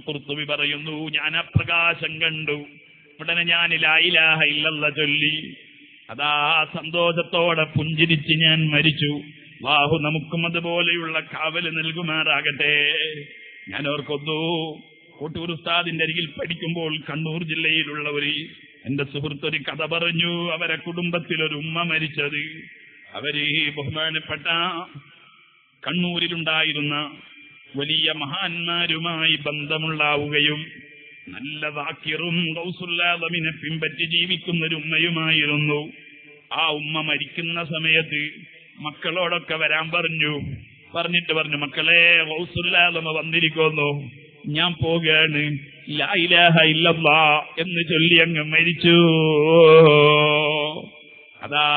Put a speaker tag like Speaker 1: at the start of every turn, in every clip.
Speaker 1: ഖുർത്തുബി പറയുന്നു, ഞാൻ ആ പ്രകാശം കണ്ടു. ഉടനെ ഞാൻ ലാ ഇലാഹ ഇല്ലല്ലാഹ് ചൊല്ലി. അതാ സന്തോഷത്തോടെ പുഞ്ചിരിച്ച് ഞാൻ മരിച്ചു. അല്ലാഹു നമുക്കും അതുപോലെയുള്ള കാവല് നൽകുമാറാകട്ടെ. ഞാൻ ഓർക്കുന്നു, കോട്ടൂർ ഉസ്താദിന്റെ അരികിൽ പഠിക്കുമ്പോൾ കണ്ണൂർ ജില്ലയിലുള്ള എന്റെ സുഹൃത്തൊരു കഥ പറഞ്ഞു. അവരെ കുടുംബത്തിലൊരു ഉമ്മ മരിച്ചത്. അവര് ബഹുമാനപ്പെട്ട കണ്ണൂരിലുണ്ടായിരുന്ന വലിയ മഹാന്മാരുമായി ബന്ധമുണ്ടാവുകയും നല്ല ദാക്കിറും ഗൗസുല്ലാദമിനെ പിൻപറ്റി ജീവിക്കുന്നൊരു ഉമ്മയുമായിരുന്നു. ആ ഉമ്മ മരിക്കുന്ന സമയത്ത് മക്കളോടൊക്കെ വരാൻ പറഞ്ഞിട്ട് പറഞ്ഞു, മക്കളെ ഗൗസുല്ലാദമ വന്നിരിക്കുന്നു, ഞാൻ പോവുകയാണ്, ലാ ഇലാഹ ഇല്ലല്ലാഹ് എന്ന് ചൊല്ലി അങ്ങ് മരിച്ചു. അതാ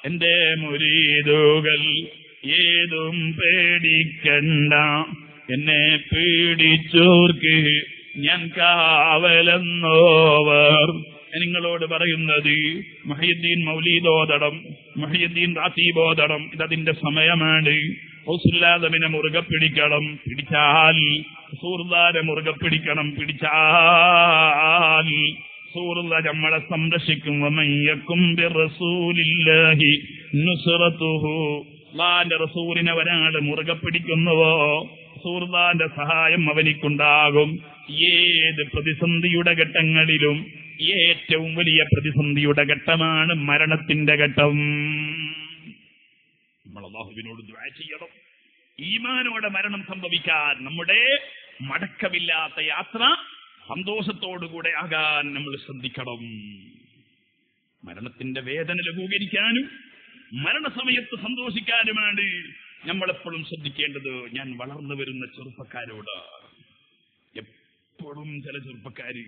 Speaker 1: എന്റെ മുരീദുകൾ ഏതും പേടിക്കണ്ട, എന്നെ പീഡിച്ചോർക്ക് ഞാൻ കാവലെന്നോവർ. നിങ്ങളോട് പറയുന്നത് മുഹയ്യിദ്ദീൻ മൗലീദോദടം, മുഹയ്യിദ്ദീൻ റാത്തീബോദടം, ഇതതിന്റെ സമയമാണ്. ഗൗസുല്ലാദമിനെ മുറുകെ പിടിക്കണം, പിടിച്ചാൽ റസൂലുള്ളാഹിനെ മുറുകെ പിടിക്കണം, പിടിച്ചാൽ റസൂലുള്ളാഹി നമ്മളെ സംരക്ഷിക്കും. വമയ്യകും ബിറസൂലില്ലാഹി നുസ്റതുഹു, അല്ലാഹുവിന്റെ റസൂലിനെ ഒരാൾ മുറുകെ പിടിക്കുന്നുവോ റസൂലുള്ളാഹിന്റെ സഹായം അവനിക്കുണ്ടാകും. ഏത് പ്രതിസന്ധിയുടെ ഘട്ടങ്ങളിലും ഏറ്റവും വലിയ പ്രതിസന്ധിയുടെ ഘട്ടമാണ് മരണത്തിന്റെ ഘട്ടം. നമ്മൾ അല്ലാഹുവിനോട് ദുആ ചെയ്യണം, ഈമാനോടെ മരണം സംഭവിക്കാൻ, നമ്മുടെ മടക്കമില്ലാത്ത യാത്ര സന്തോഷത്തോടുകൂടെ ആകാൻ നമ്മൾ ശ്രദ്ധിക്കണം. മരണത്തിന്റെ വേദന ലഘൂകരിക്കാനും മരണസമയത്ത് സന്തോഷിക്കാനുമാണ് നമ്മളെപ്പോഴും ശ്രദ്ധിക്കേണ്ടത്. ഞാൻ വളർന്നു വരുന്ന ചെറുപ്പക്കാരോട് എപ്പോഴും ചില ചെറുപ്പക്കാര്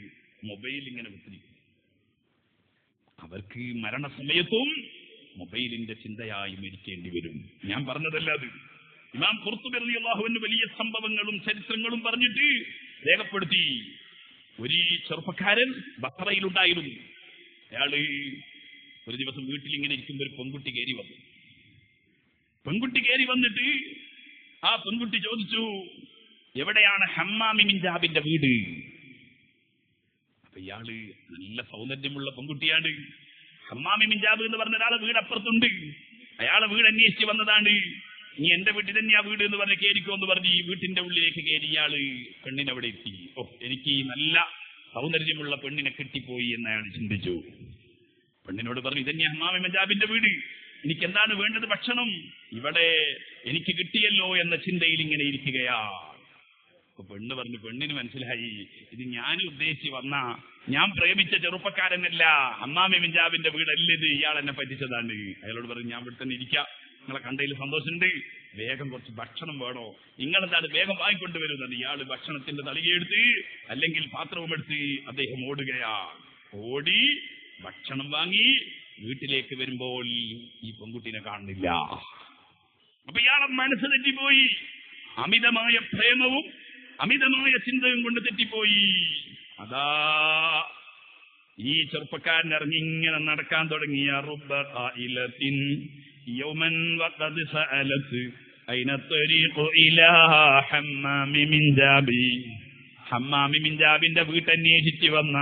Speaker 1: മൊബൈൽ ഇങ്ങനെ വെച്ചിരിക്കും. അവർക്ക് മരണസമയത്തും മൊബൈലിന്റെ ചിന്തയായി മരിക്കേണ്ടി വരും. ഞാൻ പറഞ്ഞതല്ല അത്. ഇമാം ഖുർത്തുബി റളിയല്ലാഹു അൻഹു വലിയ സംഭവങ്ങളും ചരിത്രങ്ങളും പറഞ്ഞിട്ട് രേഖപ്പെടുത്തി. ഒരു ചെറുപ്പക്കാരൻ ബസറയിലുണ്ടായിരുന്നു. അയാള് ഒരു ദിവസം വീട്ടിൽ ഇങ്ങനെ ഇരിക്കുമ്പോൾ ഒരു പെൺകുട്ടി കയറി വന്നു. പെൺകുട്ടി കയറി വന്നിട്ട് ആ പെൺകുട്ടി ചോദിച്ചു, എവിടെയാണ് ഹമ്മാമി മിൻജാബിന്റെ വീട്? അപ്പൊ ഇയാള് നല്ല സൗന്ദര്യമുള്ള പെൺകുട്ടിയാണ്. ഹമ്മാമി മിൻജാബ് എന്ന് പറഞ്ഞ ഒരാളെ വീട് അപ്പുറത്തുണ്ട്. അയാളെ വീട് അന്വേഷിച്ച് വന്നതാണ്. നീ എന്റെ വീട്ടിൽ തന്നെയാ വീട് എന്ന് പറഞ്ഞ് കയറിക്കോ എന്ന് പറഞ്ഞ് ഈ വീട്ടിന്റെ ഉള്ളിലേക്ക് കയറി ഇയാള് പെണ്ണിനവിടെ എത്തി. ഓ, എനിക്ക് ഈ നല്ല സൗന്ദര്യമുള്ള പെണ്ണിനെ കിട്ടിപ്പോയി എന്ന് അയാൾ ചിന്തിച്ചു. പെണ്ണിനോട് പറഞ്ഞു, ഇതന്നെയാ ഹമ്മാമി മിൻജാബിന്റെ വീട്, എനിക്ക് എന്താണ് വേണ്ടത്? ഭക്ഷണം ഇവിടെ എനിക്ക് കിട്ടിയല്ലോ എന്ന ചിന്തയിൽ ഇങ്ങനെ ഇരിക്കുകയാ. അപ്പൊ പെണ്ണ് പറഞ്ഞു, പെണ്ണിന് മനസ്സിലായി ഇത് ഞാൻ ഉദ്ദേശിച്ച് വന്ന, ഞാൻ പ്രേമിച്ച ചെറുപ്പക്കാരനല്ല, ഹമ്മാമി മിൻജാബിന്റെ വീടല്ല ഇത്, ഇയാൾ എന്നെ പറ്റിച്ചതാണ്. അയാളോട് പറഞ്ഞു, ഞാൻ ഇവിടെ തന്നെ ഇരിക്കാം, നിങ്ങളെ കണ്ടതിൽ സന്തോഷമുണ്ട്, വേഗം കുറച്ച് ഭക്ഷണം വേണോ, നിങ്ങളെന്താണ് വേഗം വാങ്ങിക്കൊണ്ടുവരുന്നത്. ഇയാള് ഭക്ഷണത്തിന്റെ തളികയെടുത്ത് അല്ലെങ്കിൽ പാത്രവും എടുത്ത് അദ്ദേഹം ഓടുകയാ. ഓടി ഭക്ഷണം വാങ്ങി വീട്ടിലേക്ക് വരുമ്പോൾ ഈ പെൺകുട്ടിനെ കാണുന്നില്ല. അപ്പൊ ഇയാളെ മനസ്സ് തെറ്റിപ്പോയി. അമിതമായ പ്രേമവും അമിതമായ ചിന്തയും കൊണ്ട് തെറ്റിപ്പോയി. അതാ ഈ ചെറുപ്പക്കാരൻ ഇറങ്ങി ഇങ്ങനെ നടക്കാൻ തുടങ്ങിയ റബ്ബ ഖായിലത്തിൻ യൗമൻ വഖദ് സഅലത് അയ്ന ത്വരീഖു ഇലാ ഹമ്മാമി മിൻജാബി. ഹമ്മാമി മിൻജാബിന്റെ വീട്ടന്വേഷിച്ച് വന്ന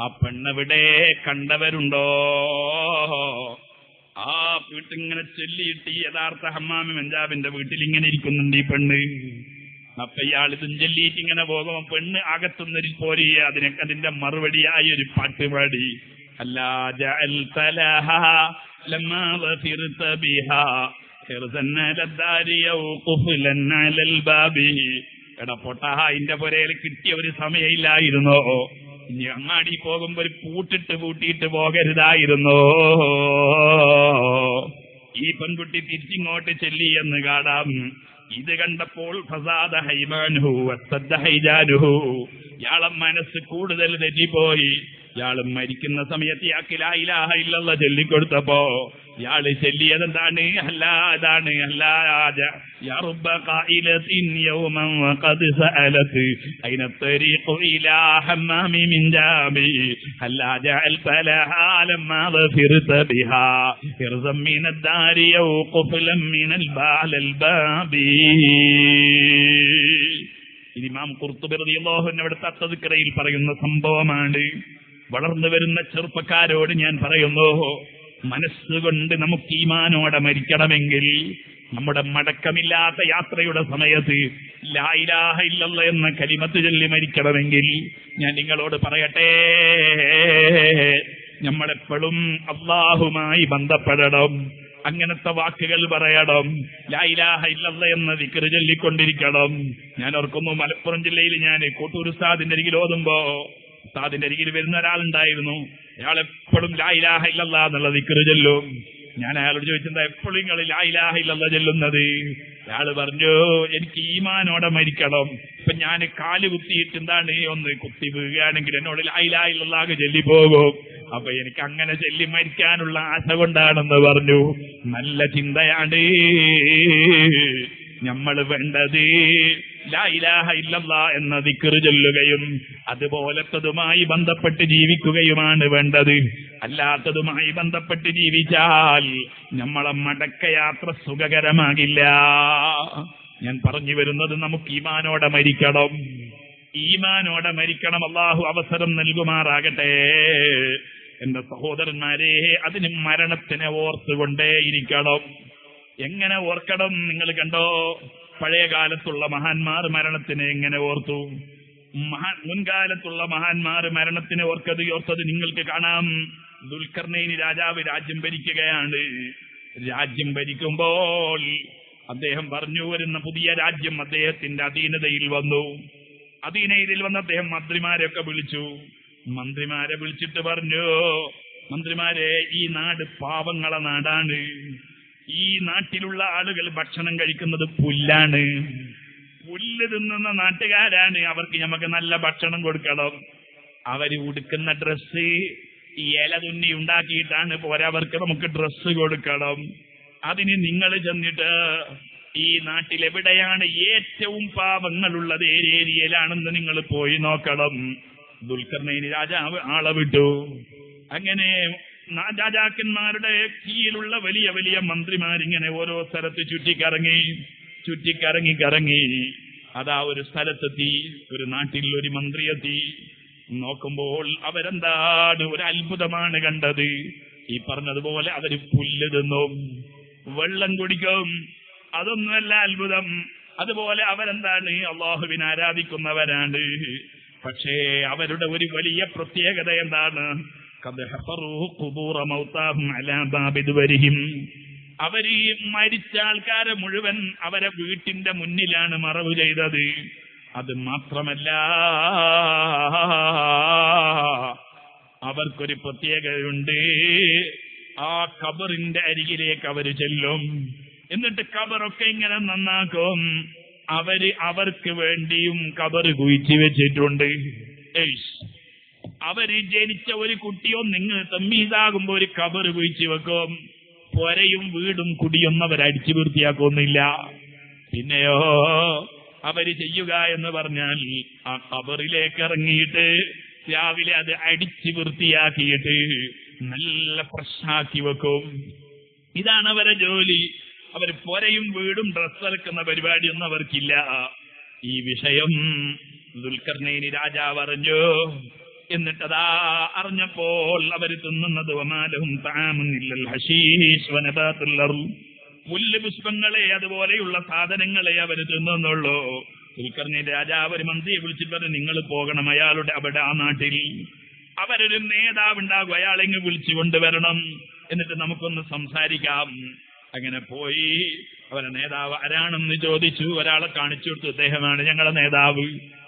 Speaker 1: ആ പെണ്ണെവിടെ, കണ്ടവരുണ്ടോ? ആ വീട്ടിങ്ങനെ ചൊല്ലിയിട്ട് യഥാർത്ഥ ഹമ്മാമി മിൻജാബിന്റെ വീട്ടിൽ ഇങ്ങനെ ഇരിക്കുന്നുണ്ട് ഈ പെണ്ണ്. അപ്പൊ ഇയാൾ ഇതും ചൊല്ലിയിട്ട് ഇങ്ങനെ പോകുമ്പോ പെണ്ണ് അകത്തുന്നൊരു പോരി അതിന്റെ മറുപടിയായി ഒരു പാട്ട് പാടി, അല്ലാ ജഅൽത ലഹാ ലമ്മാ വസിർത ബിഹാ ഖിർസൻ അലദ്ദാരി ഔ ഖുഫ്ലൻ അലൽ ബാബി. എടാ പൊട്ടാ, അതിന്റെ പുരയിൽ കിട്ടിയ ഒരു സമയമില്ലായിരുന്നോ? ഇനി അങ്ങാടി പോകുമ്പോ ഒരു പൂട്ടിയിട്ട് പോകരുതായിരുന്നോ? ഈ പെൺകുട്ടി തിരിച്ചിങ്ങോട്ട് ചെല്ലി എന്ന് കാണാം. ഇത് കണ്ടപ്പോൾ ഫസാദ ഹൈമാനുഹു വസ്തദ്ദ ഹൈജാനുഹു, ഇയാളെ മനസ്സ് കൂടുതൽ തെറ്റിപ്പോയി. ഇയാള് മരിക്കുന്ന സമയത്ത് ഇയാൾക്ക് ലാ ഇലാഹ ഇല്ലല്ലാഹ് ചൊല്ലിക്കൊടുത്തപ്പോ ഇയാള് ചൊല്ലിയതെന്താണ്? അല്ലാതാണ് അല്ലാജ യാ റബ്ബ ഖായിലത്തിൻ യൗമൻ വഖദ് സഅലത് ഐന തരീഖു ഇലാ ഹമ്മാമി മിൻ ജാബി അല്ലാ ജഅൽത ലഹാ ലമ്മാ ظفرت بها ارزا من الدار او قفلا من البال البابي. ഇമാം ഖുർത്തുബി റളിയല്ലാഹു അൻഹു അവിടുത്തെ തദ്കിറയിൽ പറയുന്ന സംഭവമാണ്. വളർന്നു വരുന്ന ചെറുപ്പക്കാരോട് ഞാൻ പറയുന്നു, മനസ്സുകൊണ്ട് നമുക്ക് ഈമാനോടെ മരിക്കണമെങ്കിൽ നമ്മുടെ മടക്കമില്ലാത്ത യാത്രയുടെ സമയത്ത് ലാ ഇലാഹ ഇല്ലല്ലാഹ് എന്ന കലിമത്ത് ചൊല്ലി മരിക്കണമെങ്കിൽ ഞാൻ നിങ്ങളോട് പറയട്ടെ, നമ്മളെപ്പോഴും അല്ലാഹുമായി ബന്ധപ്പെടണം. അങ്ങനത്തെ വാക്കുകൾ പറയണം. ലാ ഇലാഹ ഇല്ലല്ലാഹ് എന്ന ദിക്ർ ചൊല്ലിക്കൊണ്ടിരിക്കണം. ഞാൻ ഓർക്കുന്നു, മലപ്പുറം ജില്ലയിൽ ഞാൻ കോട്ടൂർ ഉസ്താദിന്റെ അരികിൽ ഓതുമ്പോ ഉസ്താദിന്റെ അരികിൽ വരുന്ന ഒരാളുണ്ടായിരുന്നു. അയാൾ എപ്പോഴും ലാ ഇലാഹ ഇല്ലല്ലാഹ് എന്നുള്ള ദിക്ർ ചൊല്ലും. ഞാൻ അയാളോട് ചോദിച്ചെന്താ എപ്പോഴും നിങ്ങൾ ലാ ഇലാഹ ഇല്ലല്ലാഹ് ചൊല്ലുന്നത്? അയാൾ പറഞ്ഞു, എനിക്ക് ഈമാനോടെ മരിക്കണം. ഇപ്പൊ ഞാൻ കാല് കുത്തിയിട്ട് എന്താണ് ഒന്ന് കുത്തി വീഴുകയാണെങ്കിൽ എന്നോട് ലാ ഇലാഹ ഇല്ലല്ലാഹ് ചൊല്ലി പോകും. അപ്പൊ എനിക്ക് അങ്ങനെ ചൊല്ലി മരിക്കാനുള്ള ആശ കൊണ്ടാണെന്ന് പറഞ്ഞു. നല്ല ചിന്തയാണ് നമ്മൾ വേണ്ടത്. ലാ ഇലാഹ ഇല്ലല്ലാഹ് എന്ന ദിക്ർ ചൊല്ലുകയും അതുപോലത്തതുമായി ബന്ധപ്പെട്ട് ജീവിക്കുകയുമാണ് വേണ്ടത്. അല്ലാത്തതുമായി ബന്ധപ്പെട്ട് ജീവിച്ചാൽ നമ്മളെ മടക്കയാത്ര സുഖകരമാകില്ല. ഞാൻ പറഞ്ഞു വരുന്നത്, നമുക്ക് ഈമാനോടെ മരിക്കണം. ഈമാനോടെ മരിക്കണം. അല്ലാഹു അവസരം നൽകുമാറാകട്ടെ. എന്റെ സഹോദരന്മാരെ, അതിന് മരണത്തിനെ ഓർത്തുകൊണ്ടേയിരിക്കണം. എങ്ങനെ ഓർക്കണം? നിങ്ങൾ കണ്ടോ, പഴയ കാലത്തുള്ള മഹാന്മാർ മരണത്തിനെ എങ്ങനെ ഓർത്തു? മുൻകാലത്തുള്ള മഹാന്മാർ മരണത്തിനെ ഓർത്തത് നിങ്ങൾക്ക് കാണാം. ദുൽഖർനൈൻ രാജാവ് രാജ്യം ഭരിക്കുകയാണ്. രാജ്യം ഭരിക്കുമ്പോൾ അദ്ദേഹം പറഞ്ഞു, വരുന്ന പുതിയ രാജ്യം അദ്ദേഹത്തിന്റെ അധീനതയിൽ വന്നു. അധീനതയിൽ വന്ന് അദ്ദേഹം മന്ത്രിമാരെയൊക്കെ വിളിച്ചു. മന്ത്രിമാരെ വിളിച്ചിട്ട് പറഞ്ഞു, മന്ത്രിമാരെ, ഈ നാട് പാവങ്ങളെ നാടാണ്. ഈ നാട്ടിലുള്ള ആളുകൾ ഭക്ഷണം കഴിക്കുന്നത് പുല്ലാണ്. പുല്ല് തിന്നുന്ന നാട്ടുകാരാണ്. അവർക്ക് നമുക്ക് നല്ല ഭക്ഷണം കൊടുക്കണം. അവര് ഉടുക്കുന്ന ഡ്രസ്സ് ഇല തുന്നി ഉണ്ടാക്കിയിട്ടാണ് പോരാ, അവർക്ക് നമുക്ക് ഡ്രസ്സ് കൊടുക്കണം. അതിന് നിങ്ങൾ ചെന്നിട്ട് ഈ നാട്ടിൽ എവിടെയാണ് ഏറ്റവും പാവങ്ങളുള്ളത്, ഏരിയയിലാണെന്ന് നിങ്ങൾ പോയി നോക്കണം. ദുൽഖർനൈൻ രാജാവ് ആളെ വിട്ടു. അങ്ങനെ രാജാക്കന്മാരുടെ കീഴിലുള്ള വലിയ വലിയ മന്ത്രിമാരിങ്ങനെ ഓരോ സ്ഥലത്ത് ചുറ്റിക്കറങ്ങി അതാ ഒരു സ്ഥലത്തെത്തി. ഒരു നാട്ടിൽ ഒരു മന്ത്രി എത്തി. നോക്കുമ്പോൾ അവരെന്താണ്, ഒരു അത്ഭുതമാണ് കണ്ടത്. ഈ പറഞ്ഞതുപോലെ അവര് പുല്ല് തിന്നും, വെള്ളം കുടിക്കും. അതൊന്നുമല്ല അത്ഭുതം. അതുപോലെ അവരെന്താണ്, അല്ലാഹുവിനെ ആരാധിക്കുന്നവരാണ്. പക്ഷേ അവരുടെ ഒരു വലിയ പ്രത്യേകത എന്താണ്? അവര് മരിച്ച ആൾക്കാരെ മുഴുവൻ അവരെ വീട്ടിന്റെ മുന്നിലാണ് മറവ് ചെയ്തത്. അത് മാത്രമല്ല, അവർക്കൊരു പ്രത്യേകതയുണ്ട്. ആ ഖബറിന്റെ അരികിലേക്ക് അവര് ചെല്ലും. എന്നിട്ട് ഖബറൊക്കെ ഇങ്ങനെ നന്നാക്കും. അവർക്ക് വേണ്ടിയും ഖബറ് കുഴിച്ചു വെച്ചിട്ടുണ്ട്. അവര് ജനിച്ച ഒരു കുട്ടിയോ നിങ്ങൾ തമ്മീതാകുമ്പോ ഒരു ഖബറ് കുഴിച്ചു വെക്കും. പൊരയും വീടും കുടിയൊന്നും അവരടിച്ചു വൃത്തിയാക്കൊന്നില്ല. പിന്നെയോ അവര് ചെയ്യുക എന്ന് പറഞ്ഞാൽ ആ ഖബറിലേക്ക് ഇറങ്ങിയിട്ട് രാവിലെ അത് അടിച്ചു വൃത്തിയാക്കിയിട്ട് നല്ല ഫ്രഷാക്കി വെക്കും. ഇതാണ് അവരെ ജോലി. അവർ പൊരയും വീടും ഡ്രസ് ഇറക്കുന്ന പരിപാടിയൊന്നും അവർക്കില്ല. ഈ വിഷയം ദുൽഖർനൈൻ രാജാവ് അറിഞ്ഞു. എന്നിട്ടതാ അറിഞ്ഞപ്പോൾ അവര് തിന്നുന്നത് പുല്ല് പുഷ്പങ്ങളെ അതുപോലെയുള്ള സാധനങ്ങളെ അവര് തിന്നുന്നുള്ളൂ. ദുൽഖർനൈൻ രാജാവ് ഒരു മന്ത്രിയെ വിളിച്ചിട്ട് പറഞ്ഞു, നിങ്ങൾ പോകണം അയാളുടെ അവിടെ ആ നാട്ടിൽ. അവരൊരു നേതാവുണ്ടാകും, അയാളെങ്ങ് വിളിച്ചു കൊണ്ടുവരണം. എന്നിട്ട് നമുക്കൊന്ന് സംസാരിക്കാം. അങ്ങനെ പോയി അവരെ നേതാവ് ആരാണെന്ന് ചോദിച്ചു. ഒരാളെ കാണിച്ചു കൊടുത്തു. അദ്ദേഹമാണ് ഞങ്ങളുടെ നേതാവ്,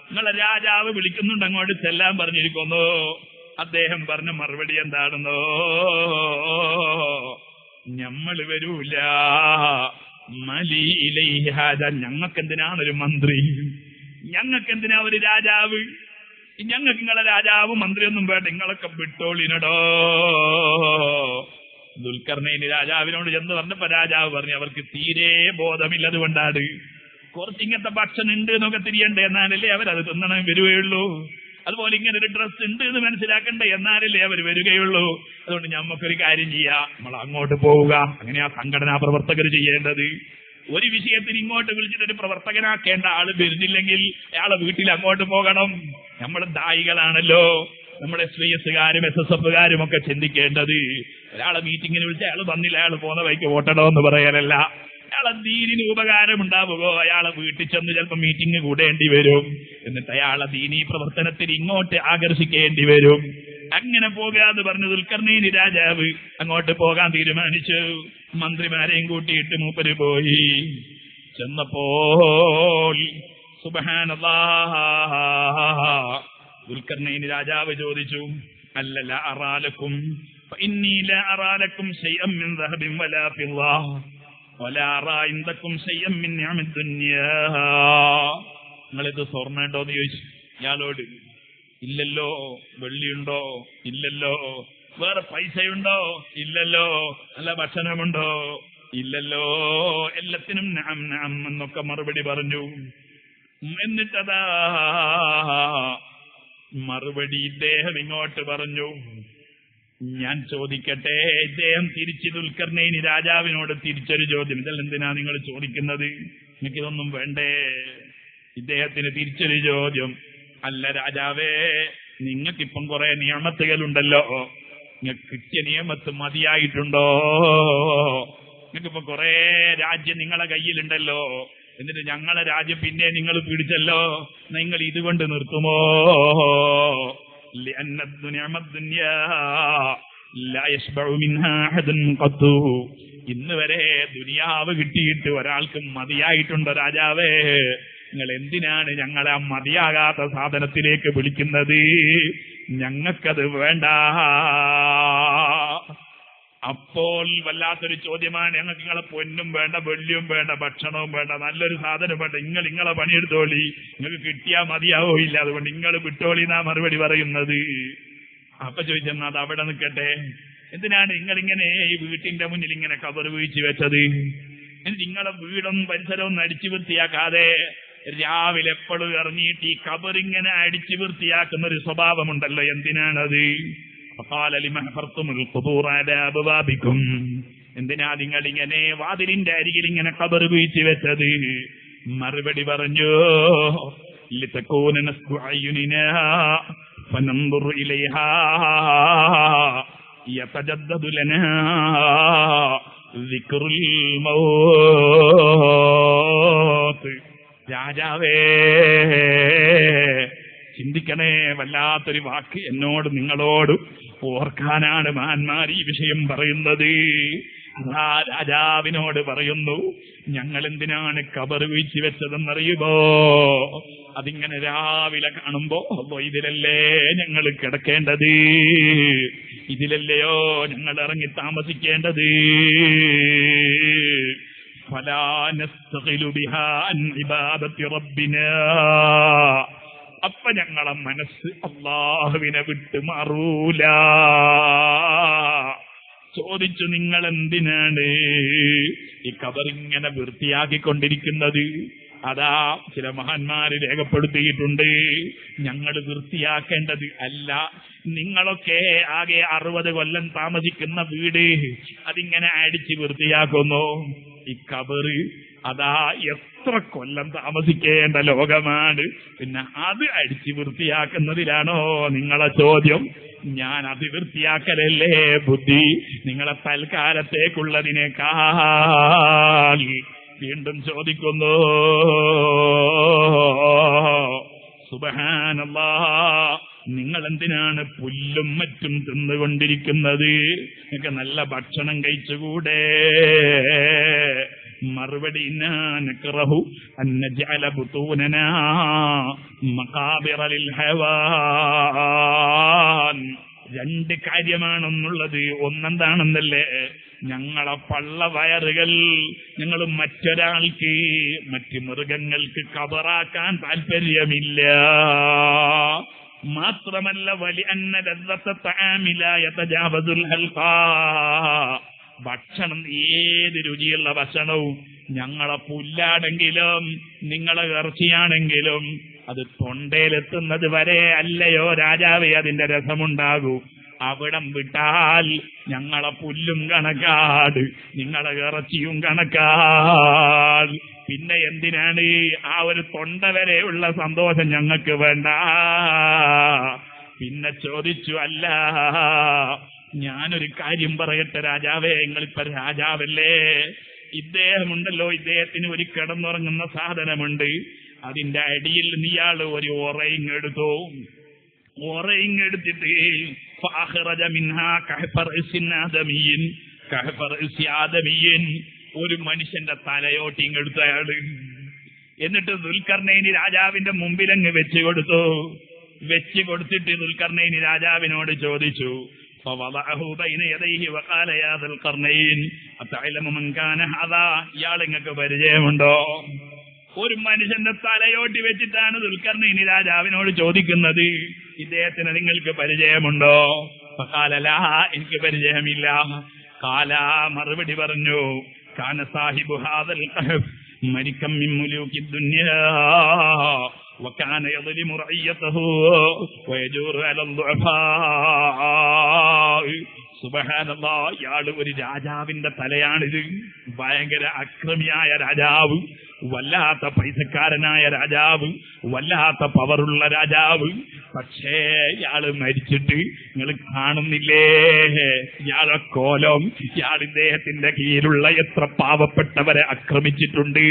Speaker 1: നിങ്ങളെ രാജാവ് വിളിക്കുന്നുണ്ട്, അങ്ങോട്ട് ചെല്ലാൻ പറഞ്ഞിരിക്കുന്നു. അദ്ദേഹം പറഞ്ഞ മറുപടി എന്താണെന്നോ, ഞമ്മള് വരൂല, ഞങ്ങൾക്കെന്തിനാണ് ഒരു മന്ത്രി, ഞങ്ങൾക്കെന്തിനാ ഒരു രാജാവ്? ഞങ്ങൾക്ക് നിങ്ങളെ രാജാവും മന്ത്രിയൊന്നും വേണ്ട, നിങ്ങളൊക്കെ വിട്ടോളിനടോ. ദുൽഖർനൈൻ രാജാവിനോട് ചെന്ന് പറഞ്ഞപ്പോ രാജാവ് പറഞ്ഞു അവർക്ക് തീരെ ബോധമില്ല, അതുകൊണ്ടാണ് കുറച്ച് ഇങ്ങനത്തെ ഭക്ഷണം ഉണ്ട് എന്നൊക്കെ തിരിയണ്ടേ, എന്നാലല്ലേ അവരത് തിന്നണം വരുകയുള്ളൂ. അതുപോലെ ഇങ്ങനെ ഒരു ഡ്രസ് ഉണ്ട് എന്ന് മനസ്സിലാക്കണ്ടേ, എന്നാലല്ലേ അവർ വരികയുള്ളൂ. അതുകൊണ്ട് ഞമ്മക്കൊരു കാര്യം ചെയ്യാം, നമ്മൾ അങ്ങോട്ട് പോവുക. അങ്ങനെയാ സംഘടനാ പ്രവർത്തകർ ചെയ്യേണ്ടത്. ഒരു വിഷയത്തിന് ഇങ്ങോട്ട് വിളിച്ചിട്ടൊരു പ്രവർത്തകനാക്കേണ്ട ആള് വരുന്നില്ലെങ്കിൽ അയാളെ വീട്ടിൽ അങ്ങോട്ട് പോകണം. നമ്മൾ ദായികളാണല്ലോ, നമ്മുടെ SYSകാരും SSFകാരും ഒക്കെ ചിന്തിക്കേണ്ടത് ഒരാളെ മീറ്റിങ്ങിന് വിളിച്ച് അയാൾ വന്നില്ല, അയാൾ പോകുന്ന വഴിക്ക് വോട്ടടോ എന്ന് പറയലല്ല. അയാളെ ദീനിന് ഉപകാരം ഉണ്ടാവുകയോ അയാളെ വീട്ടിൽ ചെന്ന് ചിലപ്പോൾ മീറ്റിംഗ് കൂടേണ്ടി വരും. എന്നിട്ട് അയാളെ ദീനീ പ്രവർത്തനത്തിന് ഇങ്ങോട്ട് ആകർഷിക്കേണ്ടി വരും. അങ്ങനെ പോകാന്ന് പറഞ്ഞു ദുൽഖർനൈൻ രാജാവ് അങ്ങോട്ട് പോകാൻ തീരുമാനിച്ചു. മന്ത്രിമാരെയും കൂട്ടിയിട്ട് മൂപ്പര് പോയി. ചെന്നപ്പോൾ സുബ്ഹാനല്ലാഹ്, ദുൽഖർനൈൻ രാജാവ് ചോദിച്ചു, അല്ലല്ല അറാലക്കും ഇന്നി ലാ അറാലക്കും ശൈഅൻ മിൻ ദഹബിൻ വലാ ഫിദ്ദ വലാ അറാ ഇൻദക്കും ശൈഅൻ മിൻ നിഅമിദ് ദുനിയാ. നിങ്ങളിത് സ്വർണ്ണുണ്ടോ എന്ന് ചോദിച്ചു ഇയാളോട്. ഇല്ലല്ലോ. വെള്ളിയുണ്ടോ? ഇല്ലല്ലോ. വേറെ പൈസയുണ്ടോ? ഇല്ലല്ലോ. നല്ല ഭക്ഷണമുണ്ടോ? ഇല്ലല്ലോ. എല്ലാത്തിനും നഅം നഅം എന്നൊക്കെ മറുപടി പറഞ്ഞു. എന്നിട്ടതാ മറുപടി ഇദ്ദേഹം ഇങ്ങോട്ട് പറഞ്ഞു, ഞാൻ ചോദിക്കട്ടെ. ഇദ്ദേഹം തിരിച്ച് ദുൽഖർനൈൻ രാജാവിനോട് തിരിച്ചൊരു ചോദ്യം, ഇതെല്ലാം എന്തിനാ നിങ്ങൾ ചോദിക്കുന്നത്, എനിക്കിതൊന്നും വേണ്ടേ? ഇദ്ദേഹത്തിന് തിരിച്ചൊരു ചോദ്യം, അല്ല രാജാവേ, നിങ്ങൾക്കിപ്പം കുറെ നിയമത്തുകളുണ്ടല്ലോ, നിങ്ങൾക്ക് കിട്ടിയ നിയമത്ത് മതിയായിട്ടുണ്ടോ? നിങ്ങൾക്കിപ്പോ കുറെ രാജ്യം നിങ്ങളെ കയ്യിലുണ്ടല്ലോ, എന്നിട്ട് ഞങ്ങളെ രാജ്യം പിന്നെ നിങ്ങൾ പിടിച്ചല്ലോ, നിങ്ങൾ ഇതുകൊണ്ട് നിർത്തുമോ? ഇന്ന് വരെ ദുനിയാവ് കിട്ടിയിട്ട് ഒരാൾക്ക് മതിയായിട്ടുണ്ടോ രാജാവേ? നിങ്ങൾ എന്തിനാണ് ഞങ്ങളെ ആ മതിയാകാത്ത സാധനത്തിലേക്ക് വിളിക്കുന്നത്? ഞങ്ങൾക്കത് വേണ്ട. അപ്പോൾ വല്ലാത്തൊരു ചോദ്യമാണ്. ഞങ്ങൾക്ക് നിങ്ങളെ പൊന്നും വേണ്ട, വെള്ളിയും വേണ്ട, ഭക്ഷണവും വേണ്ട, നല്ലൊരു സാധനം വേണ്ട, നിങ്ങളെ പണിയെടുത്തോളി, നിങ്ങൾക്ക് കിട്ടിയാൽ മതിയാവോ ഇല്ല, അതുകൊണ്ട് നിങ്ങൾ വിട്ടോളി എന്നാ മറുപടി പറയുന്നത്. അപ്പൊ ചോദിച്ചെന്നാ അത് അവിടെ നിൽക്കട്ടെ, എന്തിനാണ് നിങ്ങളിങ്ങനെ ഈ വീട്ടിന്റെ മുന്നിൽ ഇങ്ങനെ കബർ വീഴ്ച വെച്ചത്? നിങ്ങളെ വീടും പരിസരവും അടിച്ചു വൃത്തിയാക്കാതെ രാവിലെ എപ്പോഴും ഇറങ്ങിയിട്ട് ഈ കബറിങ്ങനെ അടിച്ചു വൃത്തിയാക്കുന്ന ഒരു സ്വഭാവമുണ്ടല്ലോ, എന്തിനാണത്? എന്തിനാ നിങ്ങൾ ഇങ്ങനെ വാതിലിന്റെ അരികിൽ ഇങ്ങനെ ഖബർ വീഴ്ച വെച്ചത്? മറുപടി പറഞ്ഞു, രാജാവേ ചിന്തിക്കണേ, വല്ലാത്തൊരു വാക്ക് എന്നോട് നിങ്ങളോട് ഓർക്കാനാണ് മഹാന്മാർ ഈ വിഷയം പറയുന്നത്. ആ രാജാവിനോട് പറയുന്നു, ഞങ്ങൾ എന്തിനാണ് ഖബർ വീഴ്ച വെച്ചതെന്നറിയുമോ? അതിങ്ങനെ രാവിലെ കാണുമ്പോ ഇതിലല്ലേ ഞങ്ങൾ കിടക്കേണ്ടത്, ഇതിലല്ലയോ ഞങ്ങൾ ഇറങ്ങി താമസിക്കേണ്ടത്. ഫലാ നസ്തഖിലു ബിഹാ അൻ ഇബാദത്തി റബ്ബിനാ. അപ്പൊ ഞങ്ങളെ മനസ്സ് അല്ലാഹുവിനെ വിട്ട് മാറൂല. ചോദിച്ചു, നിങ്ങൾ എന്തിനാണ് ഈ ഖബറിങ്ങനെ വൃത്തിയാക്കിക്കൊണ്ടിരിക്കുന്നത്? അതാ ചില മഹാന്മാര് രേഖപ്പെടുത്തിയിട്ടുണ്ട്, ഞങ്ങൾ വൃത്തിയാക്കേണ്ടത് അല്ല, നിങ്ങളൊക്കെ ആകെ 60 കൊല്ലം താമസിക്കുന്ന വീട് അതിങ്ങനെ അടിച്ച് വൃത്തിയാക്കുന്നു. ഈ ഖബറ് അതാ എത്ര കൊല്ലം താമസിക്കേണ്ട ലോകമാണ്, പിന്നെ അത് അടിച്ച് വൃത്തിയാക്കുന്നതിലാണോ നിങ്ങളെ ചോദ്യം? ഞാൻ അത് വൃത്തിയാക്കലല്ലേ ബുദ്ധി, നിങ്ങളെ തൽക്കാലത്തേക്കുള്ളതിനേക്കാൾ. വീണ്ടും ചോദിക്കുന്നു, സുബ്ഹാനല്ലാഹ്, നിങ്ങൾ എന്തിനാണ് പുല്ലും മറ്റും തിന്നുകൊണ്ടിരിക്കുന്നത്? നിങ്ങൾക്ക് നല്ല ഭക്ഷണം കഴിച്ചുകൂടെ? മറുപടി, നക്റഹു അൻ നജഅല ബുതൂനനാ മഖാബിറ ലിൽ ഹയവാൻ. 2 കാര്യമാണെന്നുള്ളത്. ഒന്നെന്താണെന്നല്ലേ, ഞങ്ങളെ പള്ള വയറുകൾ ഞങ്ങൾ മറ്റൊരാൾക്ക്, മറ്റ് മൃഗങ്ങൾക്ക് ഖബറാക്കാൻ താല്പര്യമില്ല. മാത്രമല്ല വലി അന്ന ലദ്ദത്ത തആമി ലാ യതജാവസുൽ ഹൽഖാ, ഭക്ഷണം ഏത് രുചിയുള്ള ഭക്ഷണവും ഞങ്ങളെ പുല്ലാണെങ്കിലും നിങ്ങളെ ഇറച്ചിയാണെങ്കിലും അത് തൊണ്ടയിലെത്തുന്നത് വരെ അല്ലയോ രാജാവേ അതിന്റെ രസമുണ്ടാകൂ. അവിടം വിട്ടാൽ ഞങ്ങളെ പുല്ലും കണക്കാട്, നിങ്ങളെ ഇറച്ചിയും കണക്കാട്. പിന്നെ എന്തിനാണ് ആ ഒരു തൊണ്ട വരെയുള്ള സന്തോഷം ഞങ്ങൾക്ക് വേണ്ട? പിന്നെ ചോദിച്ചു, അല്ല ഞാനൊരു കാര്യം പറയട്ടെ രാജാവേ, നിങ്ങളിപ്പോ രാജാവല്ലേ, ഇദ്ദേഹമുണ്ടല്ലോ, ഇദ്ദേഹത്തിന് ഒരു കിടന്നുറങ്ങുന്ന സാധനമുണ്ട്, അതിന്റെ അടിയിൽ ഇയാള് ഒരു ഒറയിങ്ങെടുത്തു. ഒറയിങ്ങെടുത്തിട്ട് ഒരു മനുഷ്യന്റെ തലയോട്ടിങ്ങെടുത്തു അയാള്. എന്നിട്ട് ദുൽഖർനൈനി രാജാവിന്റെ മുമ്പിലങ്ങ് വെച്ചു കൊടുത്തു. വെച്ചു കൊടുത്തിട്ട് ദുൽഖർനൈനി രാജാവിനോട് ചോദിച്ചു, ഇയാൾ നിങ്ങൾക്ക് പരിചയമുണ്ടോ? ഒരു മനുഷ്യന്റെ തലയോട്ടി വെച്ചിട്ടാണ് ദുൽഖർനൈനി രാജാവിനോട് ചോദിക്കുന്നത്, ഇദ്ദേഹത്തിന് നിങ്ങൾക്ക് പരിചയമുണ്ടോ? കാലലാ, എനിക്ക് പരിചയമില്ല. കാല, മറുപടി പറഞ്ഞു, കാന സാഹിബു ഹാദൽ ഖഹഫ് മലികം മിൻ മുലൂകി ദുനിയാ വകാന യദ്ലിമു റഅയതഹു വയജൂറു അലൽ ദുഅഫാ. സുബ്ഹാനല്ലാഹ്, ഇയാള് ഒരു രാജാവിന്റെ തലയാണിത്. ഭയങ്കര അക്രമിയായ രാജാവ്, വല്ലാത്ത പൈസക്കാരനായ രാജാവ്, വല്ലാത്ത പവറുള്ള രാജാവ്. പക്ഷേ ഇയാള് മരിച്ചിട്ട് നിങ്ങൾ കാണുന്നില്ലേ ഇയാളെ കോലം? ഇയാൾ ഇദ്ദേഹത്തിന്റെ കീഴിലുള്ള എത്ര പാവപ്പെട്ടവരെ ആക്രമിച്ചിട്ടുണ്ട്.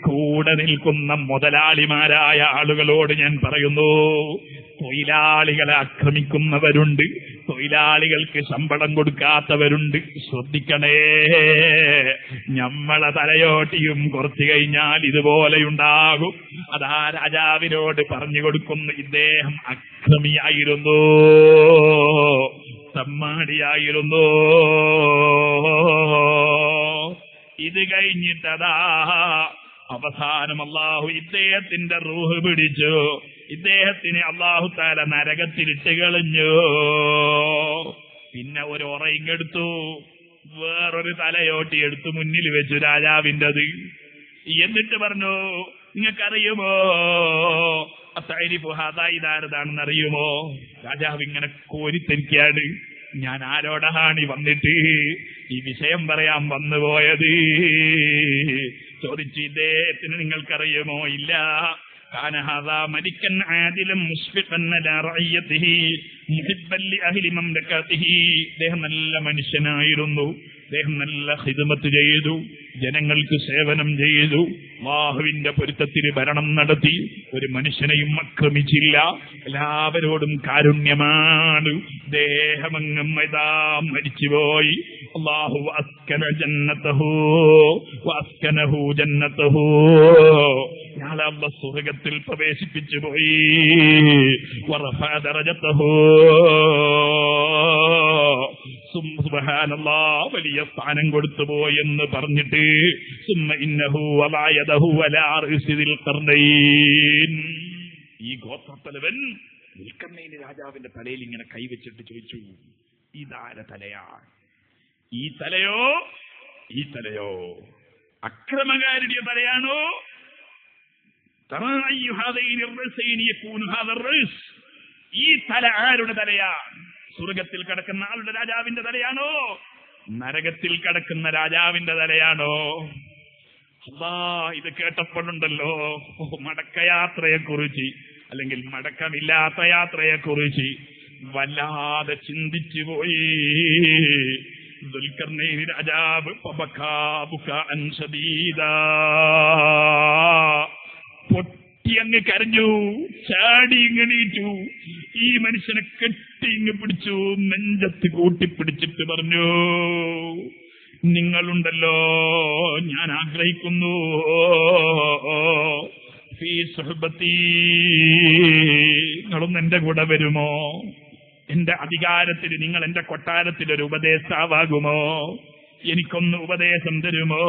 Speaker 1: കൂടെ നിൽക്കുന്ന മുതലാളിമാരായ ആളുകളോട് ഞാൻ പറയുന്നു, തൊഴിലാളികളെ ആക്രമിക്കുന്നവരുണ്ട്, തൊഴിലാളികൾക്ക് ശമ്പളം കൊടുക്കാത്തവരുണ്ട്. ശ്രദ്ധിക്കണേ, നമ്മളെ തലയോട്ടിയും കുറച്ചു കഴിഞ്ഞാൽ ഇതുപോലെയുണ്ടാകും. അതാ രാജാവിനോട് പറഞ്ഞു കൊടുക്കുന്നു, ഇദ്ദേഹം അക്രമിയായിരുന്നു, തമ്മാടിയായിരുന്നു. ഇത് കഴിഞ്ഞിട്ടതാ അവസാനം അല്ലാഹു ഇദ്ദേഹത്തിന്റെ റൂഹ് പിടിച്ചു. ഇദ്ദേഹത്തിന് അല്ലാഹു തആല നരകത്തിലിട്ട് കളഞ്ഞു. പിന്നെ ഒരു ഉറയിങ്ങെടുത്തു, വേറൊരു തലയോട്ടി എടുത്തു മുന്നിൽ വെച്ചു രാജാവിൻ്റെത്. എന്നിട്ട് പറഞ്ഞു, നിങ്ങൾക്കറിയുമോ ഇതാരതാണെന്ന് അറിയുമോ? രാജാവ് ഇങ്ങനെ കോരിത്തിരിക്കുകയാണ്. ഞാൻ ആരോടാണ് വന്നിട്ട് ഈ വിഷയം പറയാൻ വന്നുപോയത്? ചോദിച്ചു, ഇദ്ദേഹത്തിന് നിങ്ങൾക്കറിയുമോ? ഇല്ല. കാന ഹാദാ മലിക്കൻ ആദിലൻ മുശ്ഫിഖൻ അലാ റഅയതിഹി മുഹിബ്ബൻ ലിഅഹ്ലി മംലകതിഹി. അദ്ദേഹം നല്ല മനുഷ്യനായിരുന്നു, അദ്ദേഹം നല്ല ഖിദ്മത്ത് ചെയ്തു, ജനങ്ങൾക്ക് സേവനം ചെയ്തു, അല്ലാഹുവിന്റെ പൊരുത്തത്തിൽ ഭരണം നടത്തി, ഒരു മനുഷ്യനെയും ആക്രമിച്ചില്ല, എല്ലാവരോടും കാരുണ്യമാണ്. ദേഹമങ്ങും മരിച്ചുപോയി. അല്ലാഹു അസ്കന ജന്നതഹു വഅസ്കനഹു ജന്നതഹു. ഇയാളെ അല്ലാഹു സ്വർഗ്ഗത്തിൽ പ്രവേശിപ്പിച്ചു പോയി. വറഫഅ ദറജതഹു. സുബ്ഹാനല്ലാഹ്, വലിയ സ്ഥാനം കൊടുത്തുപോയി എന്ന് പറഞ്ഞിട്ട് സുമ്മ ഇന്നഹു വലായദഹു വലാ റഅസിൽ ഖർനൈൻ. ഈ ഗോത്രത്തലവൻ ദുൽഖർനൈൻ രാജാവിന്റെ തലയിൽ ഇങ്ങനെ കൈവച്ചിട്ട് ചോദിച്ചു, ഇതാര തലയാണ്? ഈ തലയോ, ഈ തലയോ അക്രമകാരിയുടെ തലയാണോ? ഈ തല ആരുടെ തലയാണ്? സ്വർഗത്തിൽ കിടക്കുന്ന ആളുടെ രാജാവിന്റെ തലയാണോ? നരകത്തിൽ കിടക്കുന്ന രാജാവിന്റെ തലയാണോ? അല്ലാ, ഇത് കേട്ടപ്പോഴുണ്ടല്ലോ മടക്കയാത്രയെ കുറിച്ച്, അല്ലെങ്കിൽ മടക്കമില്ലാത്ത യാത്രയെ കുറിച്ച് വല്ലാതെ ചിന്തിച്ചു പോയി ദുൽഖർനൈൻ രാജാവ്. പൊട്ടി അങ്ങ് കരഞ്ഞു, ചാടി ഇങ്ങണീറ്റു. ഈ മനുഷ്യനെ കെട്ടി ഇങ്ങ് പിടിച്ചു, നെഞ്ചത്ത് കൂട്ടിപ്പിടിച്ചിട്ട് പറഞ്ഞു, നിങ്ങളുണ്ടല്ലോ, ഞാൻ ആഗ്രഹിക്കുന്നു, ഫീ സുഹ്ബത്തി, നിങ്ങളൊന്ന് എന്റെ കൂടെ വരുമോ? എന്റെ അധികാരത്തിൽ, നിങ്ങൾ എന്റെ കൊട്ടാരത്തിൽ ഒരു ഉപദേഷ്ടാവാകുമോ? എനിക്കൊന്ന് ഉപദേശം തരുമോ?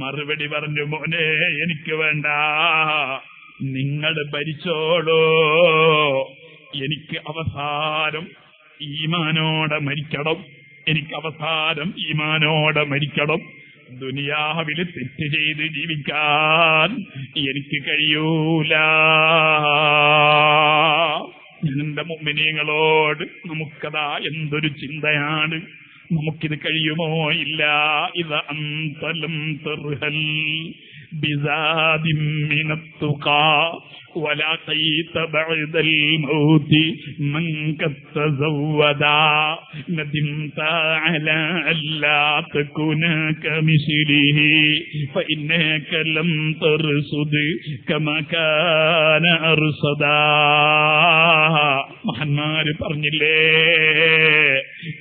Speaker 1: മറുപടി പറഞ്ഞു, മോനെ എനിക്ക് വേണ്ട, നിങ്ങൾ ഭരിച്ചോളൂ, എനിക്ക് അവസാനം ഈമാനോടെ മരിക്കണം, എനിക്ക് അവസാനം ഈമാനോടെ മരിക്കണം. ദുനിയാവിൽ തെറ്റ് ചെയ്ത് ജീവിക്കാൻ എനിക്ക് കഴിയൂല. എന്റെ മുഅ്മിനീങ്ങളോട് നമുക്കതാ എന്തൊരു ചിന്തയാണ്, നമുക്കിത് കഴിയുമോ? ഇല്ല. ഇദ അൻതലം തർഹൽ ബിസാദിൻ മിനത്തുഖാ ولقيت بعد الموت من قد تزودا ندمت على ألا تكون كمثله فإنك لم ترصد كما كان أرصدا. മഹാന്മാര് പറഞ്ഞില്ലേ,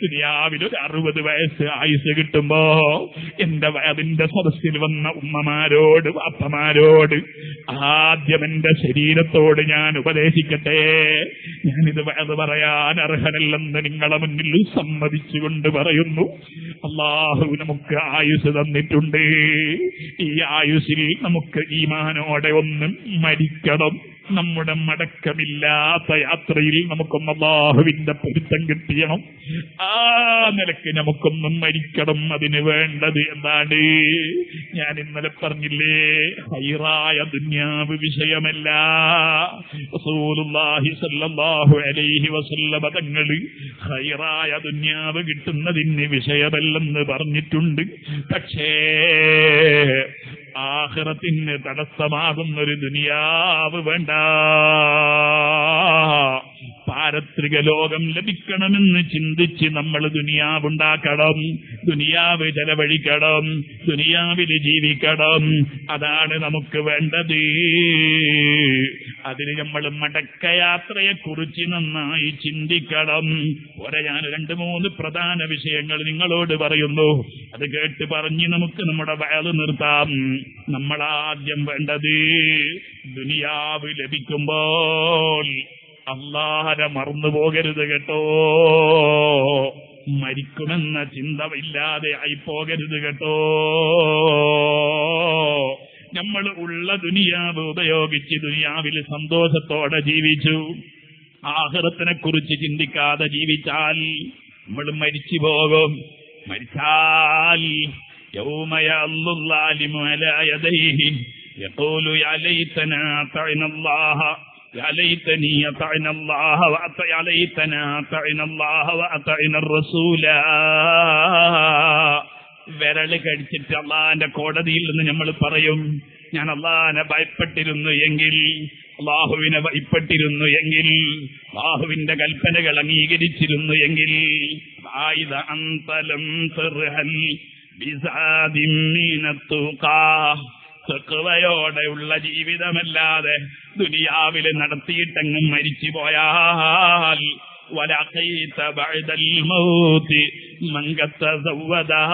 Speaker 1: ദുനിയാവിൽ ഒരു 60 വയസ്സ് ആയുസ് കിട്ടുമ്പോ അതിന്റെ സദസ്സിൽ വന്ന ഉമ്മമാരോട് വാപ്പമാരോട് ആദ്യം എന്റെ ശരീരത്തോട് ഞാൻ ഉപദേശിക്കട്ടെ, ഞാനിത് വഅദ് പറയാൻ അർഹനല്ലെന്ന് നിങ്ങളെ മുന്നിൽ സമ്മതിച്ചുകൊണ്ട് പറയുന്നു. അല്ലാഹു നമുക്ക് ആയുസ് തന്നിട്ടുണ്ട്. ഈ ആയുസിൽ നമുക്ക് ഈമാനോടെ ഒന്നും മരിക്കണം. നമ്മുടെ മടക്കമില്ലാത്ത യാത്രയിൽ നമുക്കൊന്ന് അല്ലാഹുവിന്റെ പൊരുത്തം കിട്ടിയണം. ആ നിലയ്ക്ക് നമുക്കൊന്നും മരിക്കണം. അതിന് വേണ്ടത് എന്താണ്? ഞാൻ ഇന്നലെ പറഞ്ഞില്ലേ, ഹൈറായ ദുനിയാവ് വിഷയമല്ല. റസൂലുള്ളാഹി സ്വല്ലല്ലാഹു അലൈഹി വസല്ലം തങ്ങൾ ഹൈറായ ദുനിയാവ് കിട്ടുന്നതിന് വിഷയമല്ലെന്ന് പറഞ്ഞിട്ടുണ്ട്. പക്ഷേ ആഖിറത്തിന് തടസ്സമാകുന്നൊരു ദുനിയാവ് വേണ്ട. പാരത്രിക ലോകം ലഭിക്കണമെന്ന് ചിന്തിച്ച് നമ്മൾ ദുനിയാവുണ്ടാക്കണം, ദുനിയാവ് ചെലവഴിക്കണം, ദുനിയാവിൽ ജീവിക്കണം. അതാണ് നമുക്ക് വേണ്ടത്. അതിന് നമ്മൾ മടക്കയാത്രയെ കുറിച്ച് നന്നായി ചിന്തിക്കണം. ഒരേ ഞാൻ 2-3 പ്രധാന വിഷയങ്ങൾ നിങ്ങളോട് പറയുന്നു. അത് കേട്ട് പറഞ്ഞ് നമുക്ക് നമ്മുടെ വയല് നിർത്താം. നമ്മളാദ്യം വേണ്ടത്, ദുനിയാവ് ലഭിക്കുമ്പോൾ അല്ലാഹനെ മറന്നു പോകരുത് കേട്ടോ. മരിക്കുമെന്ന ചിന്ത ഇല്ലാതെ ആയിപ്പോകരുത് കേട്ടോ. നമ്മൾ ഉള്ള ദുനിയാവ് ഉപയോഗിച്ച് ദുനിയാവിൽ സന്തോഷത്തോടെ ജീവിച്ചു, ആഖിറത്തിനെ കുറിച്ച് ചിന്തിക്കാതെ ജീവിച്ചാൽ നമ്മൾ മരിച്ചു പോകും. മരിച്ചാൽ യൗമ യഅല്ലു ളാലിമു അലാ യദൈഹി യഖൂലു യാ ലൈതനാ അതഅന അല്ലാഹ യാ ലൈതനീ അതഅന അല്ലാഹ വഅതഅ ലൈതനാ അതഅന അല്ലാഹ വഅതഅന റസൂല. വിരല് കടിച്ചിട്ട് അള്ളാന്റെ കോടതിയിൽ നിന്ന് നമ്മൾ പറയും, ഞാൻ അള്ളാനെ ഭയപ്പെട്ടിരുന്നു എങ്കിൽ, അള്ളാഹുവിനെ ഭയപ്പെട്ടിരുന്നു എങ്കിൽ, അള്ളാഹുവിന്റെ കൽപ്പനകൾ അംഗീകരിച്ചിരുന്നു എങ്കിൽ. തഖ്വയോടെയുള്ള ജീവിതമല്ലാതെ ദുനിയാവില് നടത്തിയിട്ടെങ്ങും മരിച്ചു പോയാൽ വലഖീത ബഅദൽ മൗതി മൻ തസവദാ.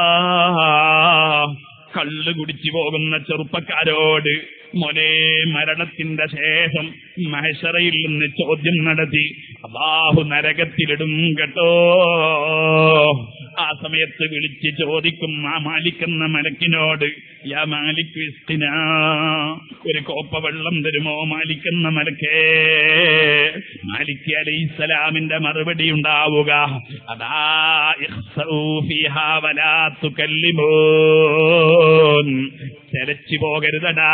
Speaker 1: കള്ള് കുടിച്ചു പോകുന്ന ചെറുപ്പക്കാരോട് മോനെ, മരണത്തിന്റെ ശേഷം മഹ്ശറയിൽ നിന്ന് ചോദ്യം നടത്തി അല്ലാഹു നരകത്തിലിടും കേട്ടോ. ആ സമയത്ത് വിളിച്ച് ചോദിക്കും ആ മാലിക്കുന്ന മലക്കിനോട്, യാ മാലിക് ഇസ്ഖിനാ, ഒരു കോപ്പ വെള്ളം തരുമോ മാലിക്കുന്ന മലക്കേ? മാലിക് അലൈഹിസ്സലാമിന്റെ മറുപടി ഉണ്ടാവുക, അതാ ഇഖ്സഊ ഫീഹാ വലാ തുകല്ലിമൂൻ, ചലച്ചു പോകരുതടാ.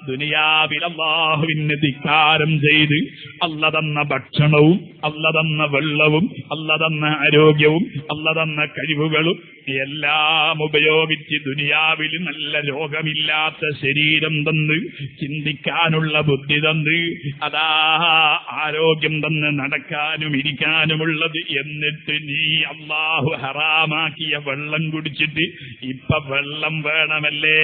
Speaker 1: ദുനിയാവിൽ അല്ലാഹുവിന് ധിക്കാരം ചെയ്ത് അല്ലാഹു തന്ന ഭക്ഷണവും അല്ലാഹു തന്ന വെള്ളവും അല്ലാഹു തന്ന ആരോഗ്യവും അല്ലാഹു തന്ന കഴിവുകളും എല്ലാം ഉപയോഗിച്ച് ദുനിയാവിൽ നല്ല രോഗമില്ലാത്ത ശരീരം തന്ന്, ചിന്തിക്കാനുള്ള ബുദ്ധി തന്ന്, അതാ ആരോഗ്യം തന്ന് നടക്കാനും ഇരിക്കാനുമുള്ളത്, എന്നിട്ട് നീ അല്ലാഹു ഹറാമാക്കിയ വെള്ളം കുടിച്ചിട്ട് ഇപ്പൊ വെള്ളം വേണമല്ലേ?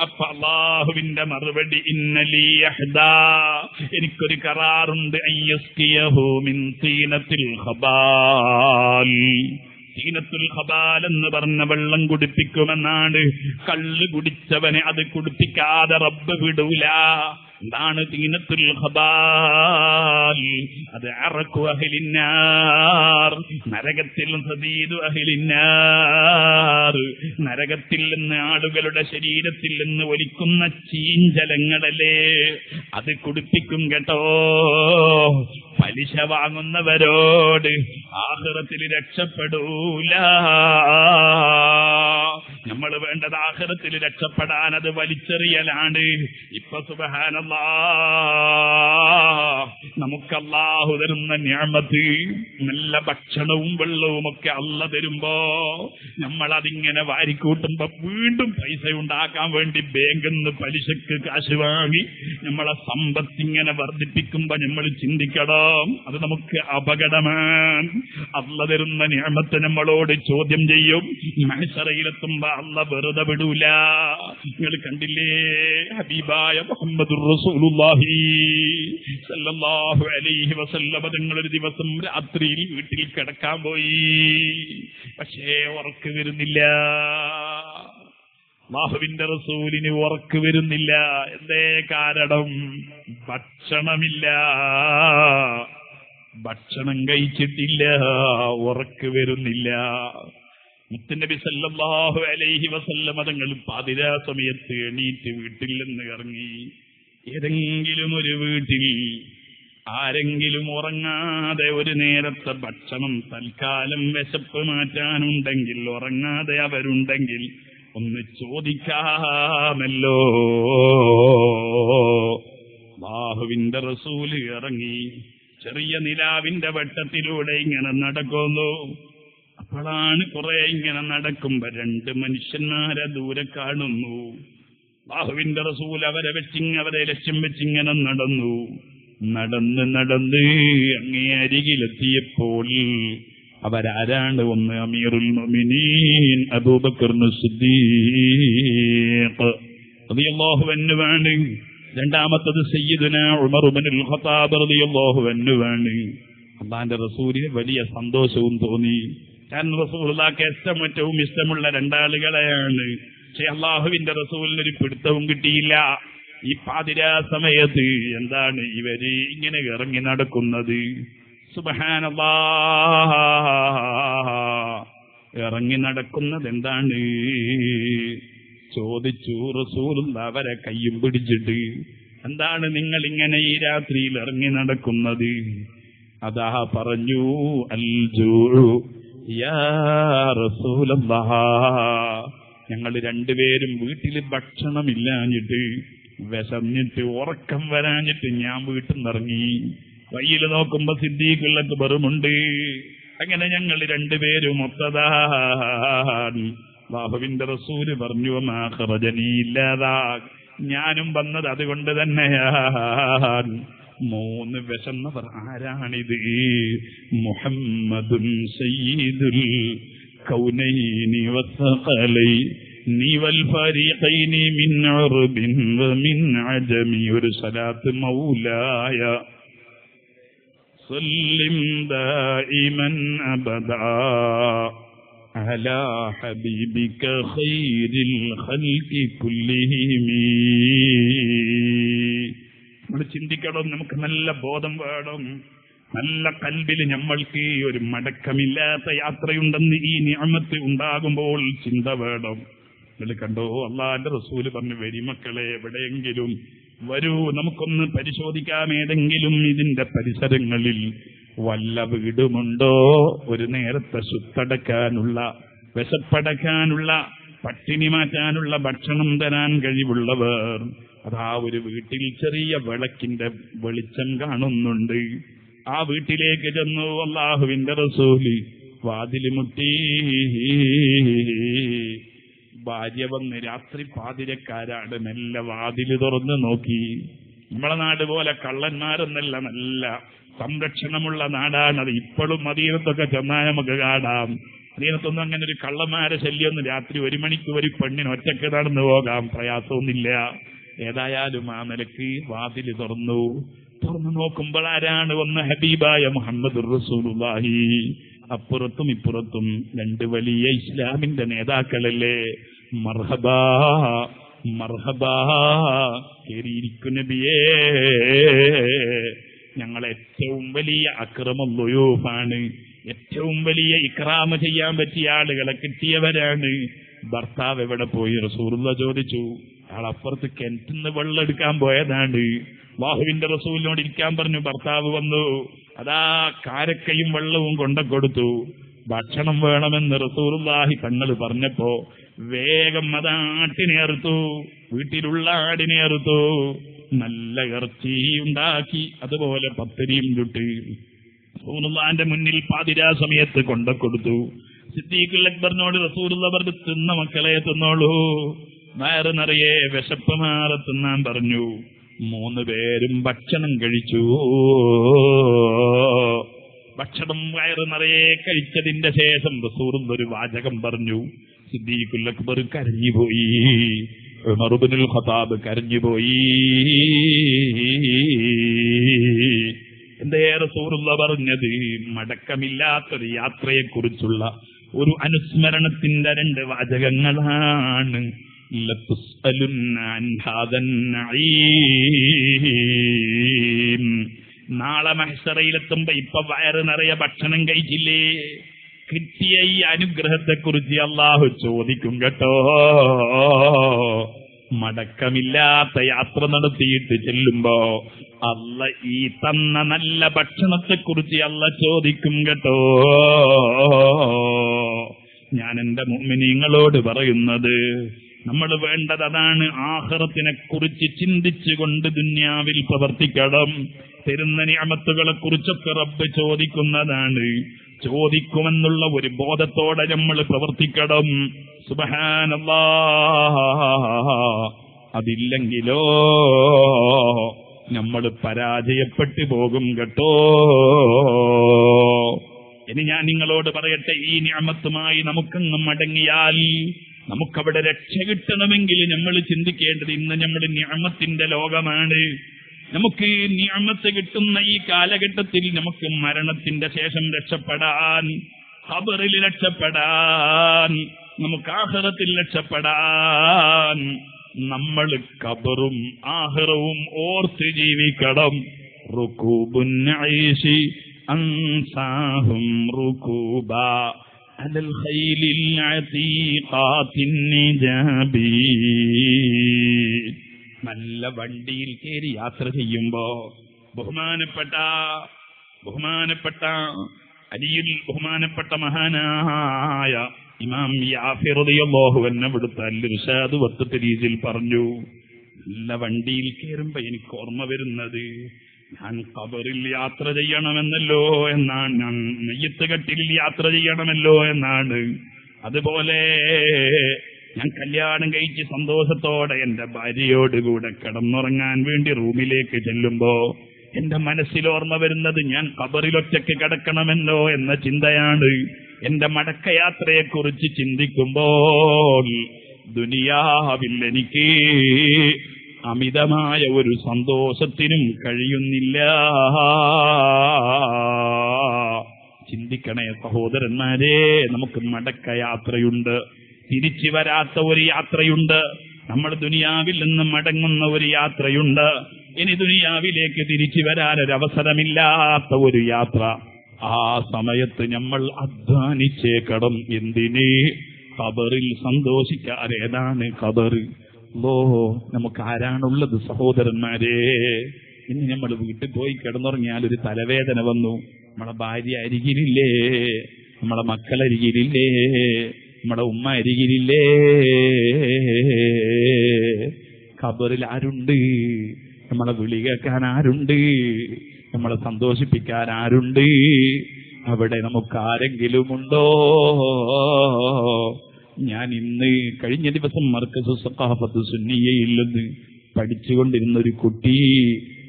Speaker 1: അപ്പൊ അല്ലാഹുവിന്റെ മറുപടി, ഇന്നലീ അഹ്ദാ, എനിക്കൊരു കരാറുണ്ട്, അയ്യസ്കിയഹു മിൻ തീനത്തിൽ ഖബാൽ. തീനത്തുൽ ഖബാൽ എന്ന് പറഞ്ഞ വെള്ളം കുടിപ്പിക്കുമെന്നാണ്. കള്ള് കുടിച്ചവനെ അത് കുടിപ്പിക്കാതെ റബ്ബ് വിടൂല. എന്താണ് തീനത്തുൽ ഖബാൽ? അത് അറഖു അഹ്ലിന്നാർ, നരകത്തിൽ സദീദു അഹ്ലിന്നാർ, നരകത്തിൽ നിന്ന് ആളുകളുടെ ശരീരത്തിൽ നിന്ന് ഒലിക്കുന്ന ചീഞ്ചലങ്ങളല്ലേ, അത് കുടിപ്പിക്കും കേട്ടോ. പലിശ വാങ്ങുന്നവരോട് ആഖിറത്തിൽ രക്ഷപ്പെടൂല. നമ്മൾ വേണ്ടത് ആഖിറത്തിൽ രക്ഷപ്പെടാൻ അത് വലിച്ചെറിയലാണ്. ഇപ്പൊ സുബ്ഹാനല്ലാഹ്, നമുക്ക് അല്ലാഹു തരുന്ന നിഅമത്ത്, നല്ല ഭക്ഷണവും വെള്ളവും ഒക്കെ അല്ല തരുമ്പോ നമ്മൾ അതിങ്ങനെ വാരിക്കൂട്ടുമ്പോ വീണ്ടും പൈസ ഉണ്ടാക്കാൻ വേണ്ടി ബാങ്കിൽ നിന്ന് പലിശക്ക് കാശ് വാങ്ങി നമ്മളെ സമ്പത്തിങ്ങനെ വർദ്ധിപ്പിക്കുമ്പോ നമ്മൾ ചിന്തിക്കണം, അത് നമുക്ക് അപകടമാണ്. അല്ല തരുന്ന നിഅമത്ത് നമ്മളോട് ചോദ്യം ചെയ്യും. മഹ്ശറയിലെത്തുമ്പോ അല്ല വെറുതെ വിടൂല. നിങ്ങൾ കണ്ടില്ലേ, ഹബീബായ മുഹമ്മദുർ റസൂലുള്ളാഹി സല്ലല്ലാഹു അലൈഹി വസല്ലം തങ്ങളൊരു ദിവസം രാത്രിയിൽ വീട്ടിൽ കിടക്കാൻ പോയി. പക്ഷേ ഉറക്ക് വരുന്നില്ല. അല്ലാഹുവിന്റെ റസൂലിന് ഉറക്ക് വരുന്നില്ല. എന്തേ കാരണം? ഭക്ഷണമില്ല, ഭക്ഷണം കഴിച്ചിട്ടില്ല, ഉറക്ക് വരുന്നില്ല. മുത്തുനബി സല്ലല്ലാഹു അലൈഹി വസല്ലം തങ്ങൾ പാതിരാ സമയത്ത് എണീറ്റ് വീട്ടിൽ നിന്ന് ഇറങ്ങി. ഏതെങ്കിലും ഒരു വീട്ടിൽ ആരെങ്കിലും ഉറങ്ങാതെ ഒരു നേരത്തെ ഭക്ഷണം തൽക്കാലം വിശപ്പ് മാറ്റാനുണ്ടെങ്കിൽ, ഉറങ്ങാതെ അവരുണ്ടെങ്കിൽ ഒന്ന് ചോദിക്കാമല്ലോ. അല്ലാഹുവിന്റെ റസൂല് ഇറങ്ങി ചെറിയ നിലാവിന്റെ വെട്ടത്തിലൂടെ ഇങ്ങനെ നടക്കുന്നു. അപ്പോഴാണ് കുറെ ഇങ്ങനെ നടക്കുമ്പോ രണ്ട് മനുഷ്യന്മാരെ ദൂരെ കാണുന്നു. അല്ലാഹുവിന്റെ റസൂൽ അവരെ ലക്ഷ്യം വെച്ചിങ്ങനെ നടന്നു. നടന്ന് അങ്ങേ അരികിലെത്തിയപ്പോൾ അവരാരാണ്? ഒന്ന് അമീറുൽ മുഅ്മിനീൻ അബൂബക്കർ സിദ്ദീഖ് റളിയല്ലാഹു അൻഹു ആണ്. രണ്ടാമത്തത് സയ്യിദുനാ ഉമർ ഇബ്നുൽ ഖത്താബ് റളിയല്ലാഹു അൻഹു ആണ്. അല്ലാഹുവിന്റെ റസൂലിന് വലിയ സന്തോഷവും തോന്നി. കാരണം റസൂലുള്ളാഹിക്ക് ഏറ്റവും ഇഷ്ടമുള്ള രണ്ടാളുകളെയാണ്. പക്ഷെ അല്ലാഹുവിന്റെ റസൂലിനൊരു പിടുത്തവും കിട്ടിയില്ല. ഈ പാതിരാ സമയത്ത് എന്താണ് ഇവര് ഇങ്ങനെ ഇറങ്ങി നടക്കുന്നത്? സുബ്ഹാനല്ലാഹ്, ഇറങ്ങി നടക്കുന്നത് എന്താണ് ചോദിച്ചു റസൂലുള്ള അവരെ കയ്യും പിടിച്ചിട്ട്. എന്താണ് നിങ്ങൾ ഇങ്ങനെ ഈ രാത്രിയിൽ ഇറങ്ങി നടക്കുന്നത്? അതാ പറഞ്ഞു, അൽ ജൂഉ യാ റസൂലല്ലാഹ്, ഞങ്ങൾ രണ്ടുപേരും വീട്ടിൽ ഭക്ഷണമില്ലാഞ്ഞിട്ട് വിശന്നിട്ട് ഉറക്കം വരാഞ്ഞിട്ട് ഞാൻ വീട്ടിൽ നിന്നിറങ്ങി. വഴിയിൽ നോക്കുമ്പോ സിദ്ദീഖുൽ അക്ബറുമുണ്ട്. അങ്ങനെ ഞങ്ങൾ രണ്ടുപേരും ഒത്തതാണ്. അല്ലാഹുവിന്റെ റസൂല് പറഞ്ഞു, മാ ഖറജനീ ഇല്ലാതാ, ഞാനും വന്നത് അതുകൊണ്ട് തന്നെയാണ്. മൂന്ന് വിശന്നവർ ആരാണിത്? മുഹമ്മദുൻ സയ്യിദുൽ കൗനൈനി വസ്സഖലൈനി വൽ ഫരീഖൈനി മിൻ അർബിൻ വമിൻ അജമി. ഒരു സലാത്ത് മൗലായ സല്ലിം ദായിമൻ അബദാ അലാ ഹബീബിക ഖൈരിൽ ഖൽഖി കുല്ലിഹിം. നമ്മൾ ചിന്തിക്കണം, നമുക്ക് നല്ല ബോധം വേണം. നല്ല കൽബിൽ നമ്മൾക്ക് ഒരു മടക്കമില്ലാത്ത യാത്രയുണ്ടെന്ന് ഈ നിഅമത്ത് ഉണ്ടാകുമ്പോൾ ചിന്ത വേണം. നിങ്ങൾ കണ്ടോ, അല്ലാഹുവിന്റെ റസൂല് പറഞ്ഞു, വരി മക്കളെ, എവിടെയെങ്കിലും വരൂ, നമുക്കൊന്ന് പരിശോധിക്കാം. ഏതെങ്കിലും ഇതിന്റെ പരിസരങ്ങളിൽ വല്ല വീടുമുണ്ടോ ഒരു നേരത്തെ സുത്തടക്കാനുള്ള, വിശപ്പടക്കാനുള്ള, പട്ടിണി മാറ്റാനുള്ള ഭക്ഷണം തരാൻ കഴിവുള്ളവർ? അതാ ഒരു വീട്ടിൽ ചെറിയ വിളക്കിന്റെ വെളിച്ചം കാണുന്നുണ്ട്. ആ വീട്ടിലേക്ക് ചെന്നു. അല്ലാഹുവിന്റെ റസൂല് വാതില് മുട്ടി. ഭാര്യ വന്ന്, രാത്രി പാതിരക്കാരാണ്, മെല്ലെ വാതില് തുറന്ന് നോക്കി. നമ്മളെ നാട് പോലെ കള്ളന്മാരൊന്നല്ല, നല്ല സംരക്ഷണമുള്ള നാടാണ്. അത് ഇപ്പോഴും മദീനത്തൊക്കെ ചെന്നാൽ നമുക്ക് കാണാം. മദീനത്തൊന്നും അങ്ങനെ ഒരു കള്ളന്മാരെ ശല്യമൊന്നും രാത്രി 1 മണിക്ക് ഒരു പെണ്ണിന് ഒറ്റക്ക് നടന്നു പോകാം, പ്രയാസമൊന്നുമില്ല. ഏതായാലും ആ നിലക്ക് വാതില് തുറന്നു നോക്കുമ്പോൾ ആരാണ്? ഒന്ന് ഹബീബായ മുഹമ്മദുർ റസൂലുള്ളാഹി. അപ്പുറത്തും ഇപ്പുറത്തും രണ്ട് വലിയ ഇസ്ലാമിന്റെ നേതാക്കളല്ലേ. മർഹബാ, മർഹബാ, കേറിയിരിക്കും നബിയേ. ഞങ്ങൾ ഏറ്റവും വലിയ അക്രമുദ്ദൂഫാണ്, ഏറ്റവും വലിയ ഇക്റാമ് ചെയ്യാൻ പറ്റിയ ആളുകളെ കിട്ടിയവരാണ്. ഭർത്താവ് എവിടെ പോയി? റസൂലുള്ളാഹി ചോദിച്ചു. അയാൾ അപ്പുറത്ത് കിണറ്റിന്ന് വെള്ളം എടുക്കാൻ പോയതാണ്. അല്ലാഹുവിന്റെ റസൂലിനോട് ഇരിക്കാൻ പറഞ്ഞു. ഭർത്താവ് വന്നു. അതാ കാരക്കയും വെള്ളവും കൊണ്ടുകൊടുത്തു. ഭക്ഷണം വേണമെന്ന് റസൂലുള്ളാഹി തങ്ങൾ പറഞ്ഞപ്പോ വേഗം അതാട്ടിനെ അറുത്തു, വീട്ടിലുള്ള ആടിനെ അറുത്തു, നല്ല ഇറച്ചി ഉണ്ടാക്കി, അതുപോലെ പത്തിരിയും ചുട്ട് റസൂലുള്ളാഹിന്റെ മുന്നിൽ പാതിരാ സമയത്ത് കൊണ്ടുകൊടുത്തു. സിദ്ദീഖുൽ അക്ബറിനോട് റസൂലുള്ളാഹി പറഞ്ഞു, തിന്ന മക്കളെ തിന്നോളൂ, വയറ് നിറയെ വിശപ്പ് മാറി തിന്നാൻ പറഞ്ഞു. 3 പേരും ഭക്ഷണം കഴിച്ചു. ഭക്ഷണം വയറ് നിറയെ കഴിച്ചതിന്റെ ശേഷം റസൂലുള്ളാഹി ഒരു വാചകം പറഞ്ഞു. സിദ്ദീഖുൽ അക്ബർ കരഞ്ഞുപോയി, ഉമർ ഇബ്നുൽ ഖത്താബ് കരഞ്ഞുപോയി. എന്തേ റസൂലുള്ളാഹി പറഞ്ഞത്? മടക്കമില്ലാത്തൊരു യാത്രയെക്കുറിച്ചുള്ള ഒരു അനുസ്മരണത്തിന്റെ 2 വാചകങ്ങളാണ്. ലതുസ്അലുന്ന അൻ ഹാദൻ നഈം. നാളെ മഹ്ശറയിലെത്തുമ്പോ ഇപ്പൊ വയറ് നിറയെ ഭക്ഷണം കഴിച്ചില്ലേ, കിട്ടിയ ഈ അനുഗ്രഹത്തെക്കുറിച്ച് അല്ലാഹു ചോദിക്കും കേട്ടോ. മടക്കമില്ലാത്ത യാത്ര നടത്തിയിട്ട് ചെല്ലുമ്പോ അല്ല ഈ തന്ന നല്ല ഭക്ഷണത്തെക്കുറിച്ച് അല്ല ചോദിക്കും കേട്ടോ. ഞാൻ എന്റെ മുഅ്മിനീങ്ങളോട് പറയുന്നത്, നമ്മൾ വേണ്ടത് അതാണ്. ആഖിറത്തിനെ കുറിച്ച് ചിന്തിച്ചുകൊണ്ട് ദുനിയാവിൽ പ്രവർത്തിക്കണം. തരുന്ന നിഅമത്തുകളെ കുറിച്ചൊക്കെ റബ്ബ് ചോദിക്കുന്നതാണ്. ചോദിക്കുമെന്നുള്ള ഒരു ബോധത്തോടെ നമ്മൾ പ്രവർത്തിക്കണം. സുബ്ഹാനല്ലാഹ്. അതില്ലെങ്കിലോ നമ്മൾ പരാജയപ്പെട്ടു പോകും കേട്ടോ. ഇനി ഞാൻ നിങ്ങളോട് പറയട്ടെ, ഈ നിഅമത്തുമായി നമുക്കങ്ങ് മടങ്ങിയാൽ നമുക്കവിടെ രക്ഷ കിട്ടണമെങ്കിൽ നമ്മൾ ചിന്തിക്കേണ്ടത്, ഇന്ന് നമ്മൾ നിഅമത്തിന്റെ ലോകമാണ്. നമുക്ക് നിഅമത്ത് കിട്ടുന്ന ഈ കാലഘട്ടത്തിൽ നമുക്ക് മരണത്തിന്റെ ശേഷം രക്ഷപ്പെടാൻ, ഖബറിൽ രക്ഷപ്പെടാൻ, നമുക്ക് ആഖിറത്തിൽ രക്ഷപ്പെടാൻ നമ്മൾ ഖബറും ആഖിറവും ഓർത്ത് ജീവിക്കണം. റുകൂബുൻ ഐശി അൻസാഹും റുകൂബാ അലൽ ഖൈലിൽ അതീഖാത്തിൻ നിജാബി. നല്ല വണ്ടിയിൽ കയറി യാത്ര ചെയ്യുമ്പോ ബഹുമാനപ്പെട്ട മഹാനായ ഇമാം യാഫിർ റളിയല്ലാഹു അൻഹു ഇവിടുത്തെ അൽ-ഇർശാദ് വത്തരീസിൽ പറഞ്ഞു, നല്ല വണ്ടിയിൽ കയറുമ്പോ എനിക്ക് ഓർമ്മ വരുന്നത്, ഞാൻ ഖബറിൽ യാത്ര ചെയ്യണമെന്നല്ലോ എന്നാണ്, ഞാൻ മയ്യിത്ത് കട്ടിൽ യാത്ര ചെയ്യണമല്ലോ എന്നാണ്. അതുപോലെ ഞാൻ കല്യാണം കഴിച്ച് സന്തോഷത്തോടെ എന്റെ ഭാര്യയോടുകൂടെ കിടന്നുറങ്ങാൻ വേണ്ടി റൂമിലേക്ക് ചെല്ലുമ്പോ എന്റെ മനസ്സിൽ ഓർമ്മ വരുന്നത്, ഞാൻ ഖബറിലൊറ്റയ്ക്ക് കിടക്കണമെന്നോ എന്ന ചിന്തയാണ്. എന്റെ മടക്കയാത്രയെക്കുറിച്ച് ചിന്തിക്കുമ്പോൾ ദുനിയാവിൽ എനിക്ക് അമിതമായ ഒരു സന്തോഷത്തിനും കഴിയുന്നില്ല. ചിന്തിക്കണേ സഹോദരന്മാരെ, നമുക്ക് മടക്കയാത്രയുണ്ട്, തിരിച്ചു വരാത്ത ഒരു യാത്രയുണ്ട്. നമ്മൾ ദുനിയാവിൽ നിന്ന് മടങ്ങുന്ന ഒരു യാത്രയുണ്ട്. ഇനി ദുനിയാവിലേക്ക് തിരിച്ചു വരാനൊരവസരമില്ലാത്ത ഒരു യാത്ര. ആ സമയത്ത് നമ്മൾ അധ്വാനിച്ചേക്കണം. എന്തിന്? ഖബറിൽ സന്തോഷിക്കാൻ. ഏതാണ് ഖബർ? നമുക്ക് ആരാണുള്ളത് സഹോദരന്മാരെ? ഇനി നമ്മൾ വീട്ടിൽ പോയി കിടന്നുറങ്ങിയാൽ ഒരു തലവേദന വന്നു, നമ്മളെ ഭാര്യ അരികിലില്ലേ, നമ്മളെ മക്കളരികിലില്ലേ, നമ്മുടെ ഉമ്മ അരികിലില്ലേ? ഖബറിൽ ആരുണ്ട്? നമ്മളെ വിളി കേൾക്കാൻ ആരുണ്ട്? നമ്മളെ സന്തോഷിപ്പിക്കാൻ ആരുണ്ട്? അവിടെ നമുക്ക് ആരെങ്കിലും ഉണ്ടോ? ഞാൻ ഇന്ന് കഴിഞ്ഞ ദിവസം മർക്കസ് സഖാഫത്ത് സുന്നിയയിൽ നിന്ന് പഠിച്ചുകൊണ്ടിരുന്ന ഒരു കുട്ടി,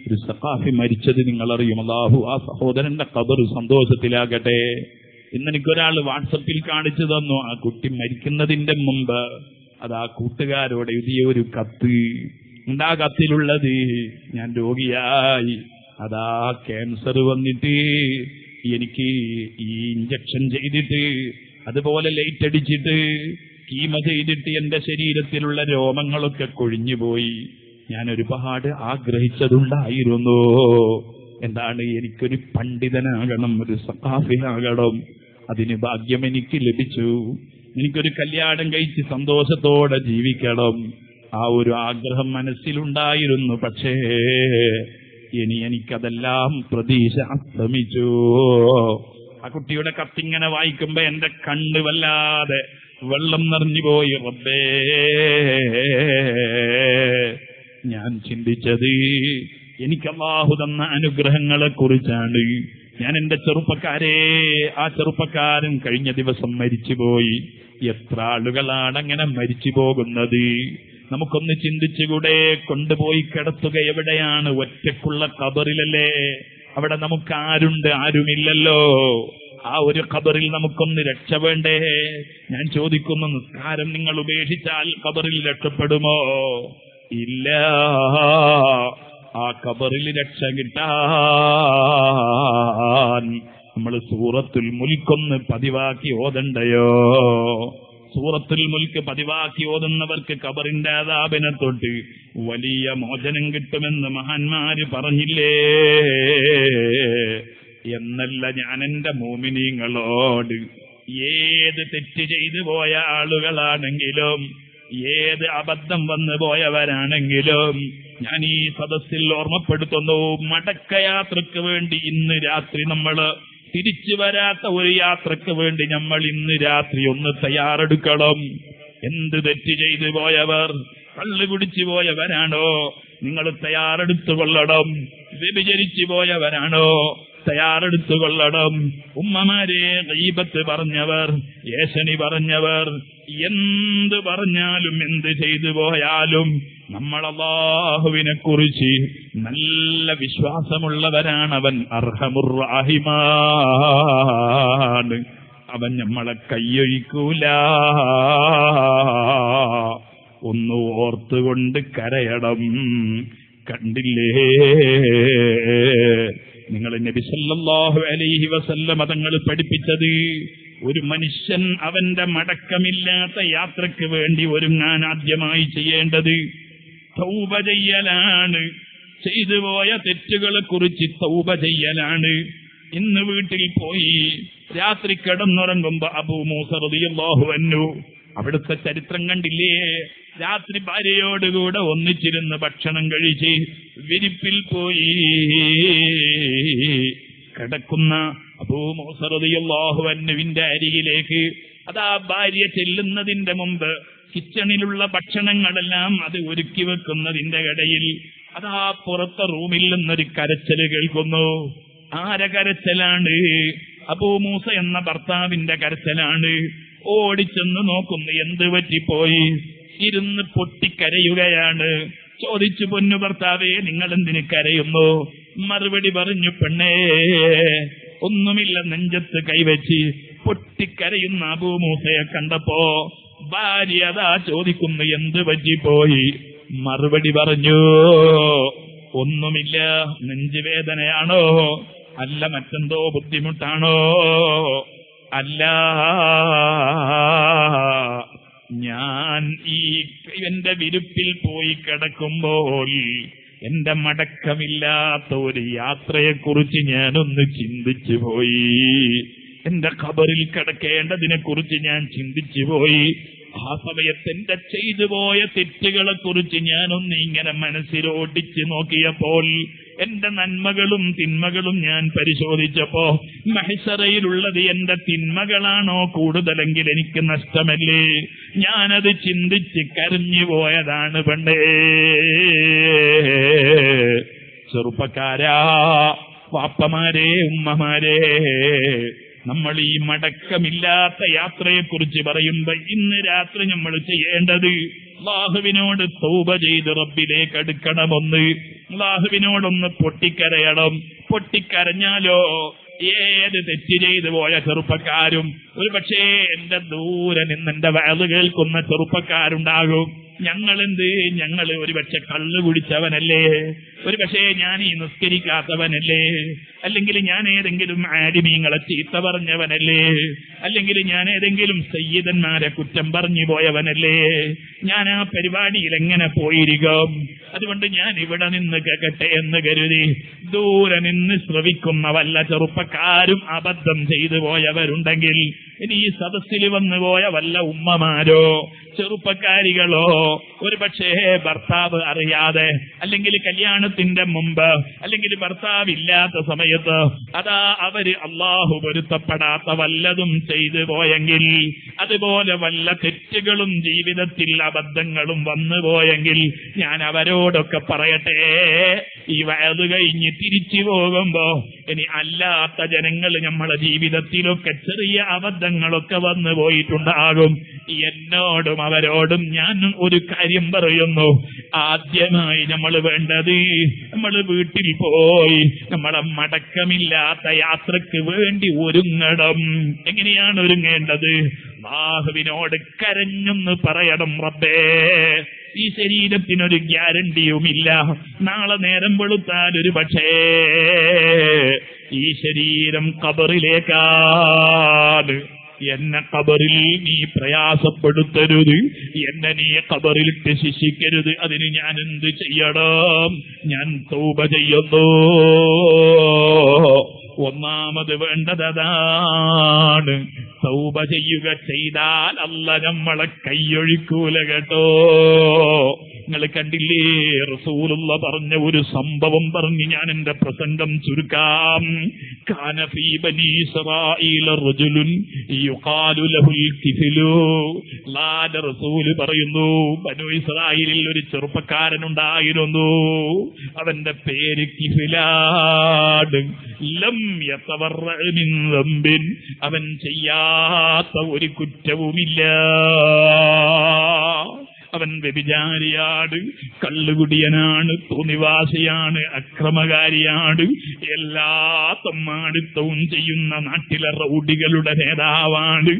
Speaker 1: ഒരു സഖാഫി മരിച്ചത് നിങ്ങൾ അറിയും. അല്ലാഹു ആ സഹോദരന്റെ ഖബർ സന്തോഷത്തിലാകട്ടെ. ഇന്ന് എനിക്കൊരാൾ വാട്സപ്പിൽ കാണിച്ചു തന്നു. ആ കുട്ടി മരിക്കുന്നതിന്റെ മുമ്പ് അത് ആ കൂട്ടുകാരോട് എഴുതിയ ഒരു കത്ത്. എന്താ കത്തിലുള്ളത്? ഞാൻ രോഗിയായി, അതാ ക്യാൻസർ വന്നിട്ട് എനിക്ക് ഈ ഇഞ്ചക്ഷൻ ചെയ്തിട്ട്, അതുപോലെ ലൈറ്റ് അടിച്ചിട്ട് കീമ ചെയ്തിട്ട് എന്റെ ശരീരത്തിലുള്ള രോമങ്ങളൊക്കെ കൊഴിഞ്ഞുപോയി. ഞാൻ ഒരുപാട് ആഗ്രഹിച്ചതുണ്ടായിരുന്നു. എന്താണ്? എനിക്കൊരു പണ്ഡിതനാകണം, ഒരു സഖാഫിയാകണം. അതിന് ഭാഗ്യം എനിക്ക് ലഭിച്ചു. എനിക്കൊരു കല്യാണം കഴിച്ച് സന്തോഷത്തോടെ ജീവിക്കണം. ആ ഒരു ആഗ്രഹം മനസ്സിലുണ്ടായിരുന്നു. പക്ഷേ ഇനി എനിക്കതെല്ലാം പ്രതീക്ഷ അസ്തമിച്ചു. ആ കുട്ടിയുടെ കത്തിങ്ങനെ വായിക്കുമ്പോ എന്റെ കണ്ണ് വല്ലാതെ വെള്ളം നിറഞ്ഞുപോയി. റബ്ബേ, ഞാൻ ചിന്തിച്ചത് എനിക്ക് അല്ലാഹു തന്ന അനുഗ്രഹങ്ങളെ കുറിച്ചാണ്. ഞാൻ എന്റെ ചെറുപ്പക്കാരെ, ആ ചെറുപ്പക്കാരൻ കഴിഞ്ഞ ദിവസം മരിച്ചുപോയി. എത്ര ആളുകളാണ് അങ്ങനെ മരിച്ചു പോകുന്നത്? നമുക്കൊന്ന് ചിന്തിച്ചുകൂടെ? കൊണ്ടുപോയി കിടത്തുക എവിടെയാണ്? ഒറ്റക്കുള്ള ഖബറിലല്ലേ? അവിടെ നമുക്ക് ആരുണ്ട്? ആരുമില്ലല്ലോ. ആ ഒരു ഖബറിൽ നമുക്കൊന്ന് രക്ഷ വേണ്ടേ? ഞാൻ ചോദിക്കുന്നു, നിസ്കാരം നിങ്ങൾ ഉപേക്ഷിച്ചാൽ ഖബറിൽ രക്ഷപ്പെടുമോ? ഇല്ല. ആ ഖബറിൽ രക്ഷ കിട്ടാൻ നമ്മൾ സൂറത്തുൽ മുൽക്കൊന്ന് പതിവാക്കി ഓതണ്ടയോ? സൂറത്തുൽ മുൽക്ക് പതിവാക്കി ഓതുന്നവർക്ക് ഖബറിന്റെ അദാബിനെ തൊട്ട് വലിയ മോചനം കിട്ടുമെന്ന് മഹാന്മാര് പറഞ്ഞില്ലേ? എന്നല്ല, ഞാൻ എന്റെ മോമിനീങ്ങളോട് ഏത് തെറ്റ് ചെയ്തു പോയ ആളുകളാണെങ്കിലും, ഏത് അബദ്ധം വന്നു പോയവരാണെങ്കിലും ഞാൻ ഈ സദസ്സിൽ ഓർമ്മപ്പെടുത്തുന്നു, മടക്കയാത്രക്ക് വേണ്ടി ഇന്ന് രാത്രി നമ്മൾ തിരിച്ചു വരാത്ത ഒരു യാത്രക്ക് വേണ്ടി നമ്മൾ ഇന്ന് രാത്രി ഒന്ന് തയ്യാറെടുക്കണം. എന്ത് തെറ്റ് ചെയ്തു പോയവർ, കള്ളു കുടിച്ചു പോയവരാണോ, നിങ്ങൾ തയ്യാറെടുത്തുകൊള്ളണം. വ്യഭിചരിച്ചു പോയവരാണോ, തയ്യാറെടുത്തുകൊള്ളണം. ഉമ്മമാരെ ഗീബത്ത് പറഞ്ഞവർ, ഏഷണി പറഞ്ഞവർ, എന്ത് പറഞ്ഞാലും എന്ത് ചെയ്തു പോയാലും നമ്മൾ അല്ലാഹുവിനെ കുറിച്ച് നല്ല വിശ്വാസമുള്ളവരാണ്. അവൻ അർഹമുർ റഹീമാണ്. അവൻ നമ്മളെ കയ്യൊഴിക്കൂല. ഒന്ന് ഓർത്തുകൊണ്ട് കരയണം. കണ്ടില്ലേ നിങ്ങൾ നബി സല്ലല്ലാഹു അലൈഹി വസല്ലം തങ്ങൾ പഠിപ്പിച്ചത്? ഒരു മനുഷ്യൻ അവന്റെ മടക്കമില്ലാത്ത യാത്രക്ക് വേണ്ടി ഒരുങ്ങാൻ ആദ്യമായി ചെയ്യേണ്ടത് തൗബ ചെയ്യലാണ്. ചെയ്തുപോയ തെറ്റുകളെ കുറിച്ച് തൗബ ചെയ്യലാണ്. ഇന്ന് വീട്ടിൽ പോയി രാത്രി കിടന്നുറങ്ങുമ്പോ അബൂ മൂസ റളിയല്ലാഹു അൻഹു, അവിടുത്തെ ചരിത്രം കണ്ടില്ലേ? രാത്രി ഭാര്യയോടുകൂടെ ഒന്നിച്ചിരുന്ന് ഭക്ഷണം കഴിച്ച് വിരിപ്പിൽ പോയി കിടക്കുന്ന അബൂ മൂസ റളിയല്ലാഹു അൻഹുവിന്റെ അരികിലേക്ക് അതാ ഭാര്യ ചെല്ലുന്നതിന്റെ മുമ്പ് കിച്ചണിലുള്ള ഭക്ഷണങ്ങളെല്ലാം അത് ഒരുക്കി വെക്കുന്നതിന്റെ ഇടയിൽ അതാ പുറത്തെ റൂമിൽ നിന്നൊരു കരച്ചില് കേൾക്കുന്നു. ആരെ കരച്ചിലാണ്? അബൂ മൂസ എന്ന ഭർത്താവിന്റെ കരച്ചിലാണ്. ഓടിച്ചെന്ന് നോക്കുന്നു, എന്ത് പറ്റിപ്പോയി? ഇരുന്ന് പൊട്ടിക്കരയുകയാണ്. ചോദിച്ചു, പൊന്നു ഭർത്താവേ, നിങ്ങൾ എന്തിന് കരയുന്നു? മറുപടി പറഞ്ഞു, പെണ്ണേ ഒന്നുമില്ല. നെഞ്ചത്ത് കൈവച്ച് പൊട്ടിക്കരയുന്ന അബൂ മൂസയെ കണ്ടപ്പോ ഭാര്യ അതാ ചോദിക്കുന്നു, എന്ത് പറ്റിപ്പോയി? മറുപടി പറഞ്ഞു, ഒന്നുമില്ല. നെഞ്ചുവേദനയാണോ? അല്ല, മറ്റെന്തോ ബുദ്ധിമുട്ടാണോ? അല്ല, ഞാൻ ഈ എന്റെ വിരുപ്പിൽ പോയി കിടക്കുമ്പോൾ എന്റെ മടക്കമില്ലാത്ത ഒരു യാത്രയെക്കുറിച്ച് ഞാനൊന്ന് ചിന്തിച്ചു പോയി. എന്റെ ഖബറിൽ കിടക്കേണ്ടതിനെ കുറിച്ച് ഞാൻ ചിന്തിച്ചു പോയി. ആ സമയത്ത് എന്റെ ചെയ്തു പോയ തെറ്റുകളെ കുറിച്ച് ഞാനൊന്ന് ഇങ്ങനെ മനസ്സിലോടിച്ച് നോക്കിയപ്പോൾ എന്റെ നന്മകളും തിന്മകളും ഞാൻ പരിശോധിച്ചപ്പോ മഹ്ശറയിലുള്ളത് എന്റെ തിന്മകളാണോ കൂടുതലെങ്കിൽ എനിക്ക് നഷ്ടമല്ലേ? ഞാനത് ചിന്തിച്ച് കരഞ്ഞു പോയതാണ് പെണ്ണേ. ചെറുപ്പക്കാരാ, വാപ്പമാരെ, ഉമ്മമാരെ, നമ്മൾ ഈ മടക്കമില്ലാത്ത യാത്രയെക്കുറിച്ച് പറയുമ്പോ ഇന്ന് രാത്രി നമ്മൾ ചെയ്യേണ്ടത് അല്ലാഹുവിനോട് തൗബ ചെയ്ത് റബ്ബിലേക്ക് അടുക്കണമെന്ന്. അല്ലാഹുവിനോടൊന്ന് പൊട്ടിക്കരയണം. പൊട്ടിക്കരഞ്ഞാലോ ഏത് തെറ്റ് ചെയ്തു പോയ ചെറുപ്പക്കാരും, ഒരു പക്ഷേ എന്റെ ദൂരെ നിന്ന് എന്റെ വയല് കേൾക്കുന്ന ചെറുപ്പക്കാരുണ്ടാകും. ഞങ്ങൾ ഒരു പക്ഷെ കള്ളു കുടിച്ചവനല്ലേ, ഒരു പക്ഷേ ഞാൻ ഈ നിസ്കരിക്കാത്തവനല്ലേ, അല്ലെങ്കിൽ ഞാൻ ഏതെങ്കിലും ആലിമീങ്ങളെ ചീത്ത പറഞ്ഞവനല്ലേ, അല്ലെങ്കിൽ ഞാൻ ഏതെങ്കിലും സയ്യിദന്മാരെ കുറ്റം പറഞ്ഞു പോയവനല്ലേ, ഞാൻ ആ പരിപാടിയിൽ എങ്ങനെ പോയിരിക്കും? അതുകൊണ്ട് ഞാൻ ഇവിടെ നിന്ന് കേൾക്കട്ടെ എന്ന് കരുതി ദൂരെ നിന്ന് ശ്രവിക്കുന്ന വല്ല ചെറുപ്പക്കാരും അബദ്ധം ചെയ്തു പോയവരുണ്ടെങ്കിൽ, ഇനി ഈ സദസ്സിൽ വന്നു പോയ വല്ല ഉമ്മമാരോ ചെറുപ്പക്കാരികളോ ഒരു പക്ഷേ ഭർത്താവ് അറിയാതെ, അല്ലെങ്കിൽ കല്യാണത്തിന്റെ മുമ്പ്, അല്ലെങ്കിൽ ഭർത്താവ് ഇല്ലാത്ത സമയത്ത് അതാ അവര് അള്ളാഹു പൊരുത്തപ്പെടാത്ത വല്ലതും ചെയ്തു പോയെങ്കിൽ, അതുപോലെ വല്ല തെറ്റുകളും ജീവിതത്തിൽ അബദ്ധങ്ങളും വന്നു പോയെങ്കിൽ, ഞാൻ അവരോടൊക്കെ പറയട്ടെ, ഈ വയത് കഴിഞ്ഞ് തിരിച്ചു പോകുമ്പോ ഇനി അല്ലാത്ത ജനങ്ങൾ നമ്മളെ ജീവിതത്തിലൊക്കെ ചെറിയ അബദ്ധങ്ങളൊക്കെ വന്നു പോയിട്ടുണ്ടാകും. എന്നോടും അവരോടും ഞാൻ ഒരു കാര്യം പറയുന്നു. ആദ്യമായി നമ്മൾ വേണ്ടത്, നമ്മൾ വീട്ടിൽ പോയി നമ്മളെ മടക്കമില്ലാത്ത യാത്രക്ക് വേണ്ടി ഒരുങ്ങണം. എങ്ങനെയാണ് ഒരുങ്ങേണ്ടത്? അല്ലാഹുവിനോട് കരഞ്ഞൊന്ന് പറയണം, റബ്ബേ, ഈ ശരീരത്തിനൊരു ഗ്യാരണ്ടിയുമില്ല. നാളെ നേരം വെളുത്താൽ ഒരു പക്ഷേ ഈ ശരീരം ഖബറിലേക്കാണ്. എന്നെ ഖബറിൽ നീ പ്രയാസപ്പെടുത്തരുത്, എന്നെ നീ ഖബറിലിട്ട് ശിക്ഷിക്കരുത്. അതിന് ഞാൻ എന്ത് ചെയ്യണം? ഞാൻ തൗബ ചെയ്യുന്നു. ഒന്നാമത് വേണ്ടതാണ് തൗബ ചെയ്യുക. ചെയ്താൽ അല്ലാഹ് നമ്മളെ കൈയൊഴിക്കൂല കേട്ടോ. നിങ്ങൾ കണ്ടില്ലേ, റസൂലുള്ള പറഞ്ഞ ഒരു സംഭവം പറഞ്ഞ് ഞാൻ എന്റെ പ്രസംഗം ചുരുക്കാം. കാന ഫീ ബനീ ഇസ്രായീല റജുലുൻ യുഖാലു ലഹുൽ കിഫിലു. അല്ലാഹുവിന്റെ റസൂൽ പറയുന്നു, ബനൂ ഇസ്രായേലിൽ ഒരു ചെറുപ്പക്കാരനുണ്ടായിരുന്നു, അവന്റെ പേര് കിഫിലാണ്. ലം യതവറഅ മിൻ ദംബിൻ, അവൻ ചെയ്യാത്ത ഒരു കുറ്റവുമില്ല. അവൻ വ്യഭിചാരിയാണ്, കള്ളുകുടിയനാണ്, തോന്നിവാസിയാണ്, അക്രമകാരിയാണ്, എല്ലാ തമ്മാടിത്തവും ചെയ്യുന്ന നാട്ടിലെ റൗഡികളുടെ നേതാവാണ്.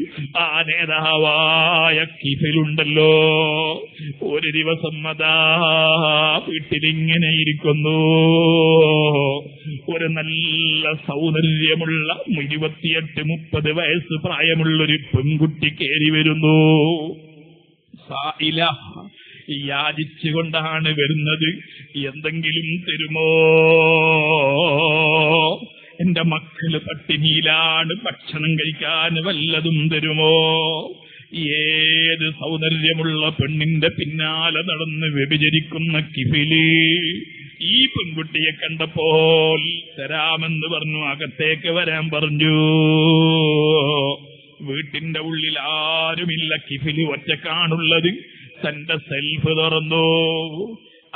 Speaker 1: ആ നേതാവായ കിഫിലുണ്ടല്ലോ, ഒരു ദിവസം അതാ വീട്ടിലിങ്ങനെ ഇരിക്കുന്നു. ഒരു നല്ല സൗന്ദര്യമുള്ള 28-30 വയസ്സ് പ്രായമുള്ളൊരു പെൺകുട്ടി കയറി വരുന്നു. സായില, യാചിച്ചുകൊണ്ടാണ് വരുന്നത്. എന്തെങ്കിലും തരുമോ? എന്റെ മക്കള് പട്ടിണിയിലാണ്, ഭക്ഷണം കഴിക്കാൻ വല്ലതും തരുമോ? ഏത് സൗന്ദര്യമുള്ള പെണ്ണിന്റെ പിന്നാലെ നടന്ന് വ്യഭിചരിക്കുന്ന കിഫില് ഈ പെൺകുട്ടിയെ കണ്ടപ്പോൾ തരാമെന്ന് പറഞ്ഞു, അകത്തേക്ക് വരാൻ പറഞ്ഞു. വീട്ടിന്റെ ഉള്ളിൽ ആരുമില്ല, കിഫില് ഒറ്റക്കാണുള്ളത്. തന്റെ സെൽഫ് തുറന്നു,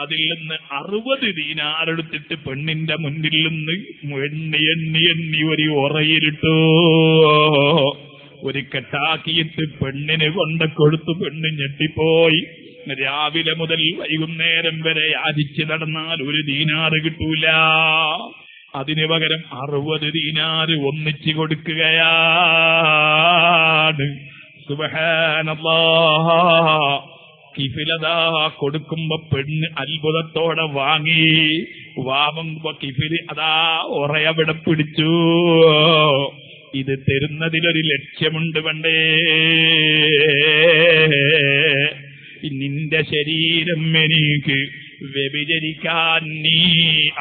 Speaker 1: അതിൽ നിന്ന് 60 ദീനാർ എടുത്തിട്ട് പെണ്ണിന്റെ മുന്നിൽ നിന്ന് എണ്ണി എണ്ണി എണ്ണി ഒരു ഉറയിലിട്ടു. ഒരു കെട്ടാക്കിയിട്ട് പെണ്ണിന് കൊണ്ട് കൊടുത്തു. പെണ്ണ് ഞെട്ടിപ്പോയി. രാവിലെ മുതൽ വൈകുന്നേരം വരെ യാചിച്ച് നടന്നാൽ 1 ദീനാർ കിട്ടൂല. അതിനു പകരം 60 ദീനാർ ഒന്നിച്ചു കൊടുക്കുകയാണ്. സുബ്ഹാനല്ലാഹ്. കിഫിലതാ കൊടുക്കുമ്പോ പെണ്ണ് അത്ഭുതത്തോടെ വാങ്ങി. വാങ്ങുമ്പോ കിഫില് അതാ ഉറയവിടെ പിടിച്ചു. ഇത് തരുന്നതിലൊരു ലക്ഷ്യമുണ്ട് വേണ്ടേ? നിന്റെ ശരീരം എനിക്ക് വ്യഭിചരിക്കാൻ നീ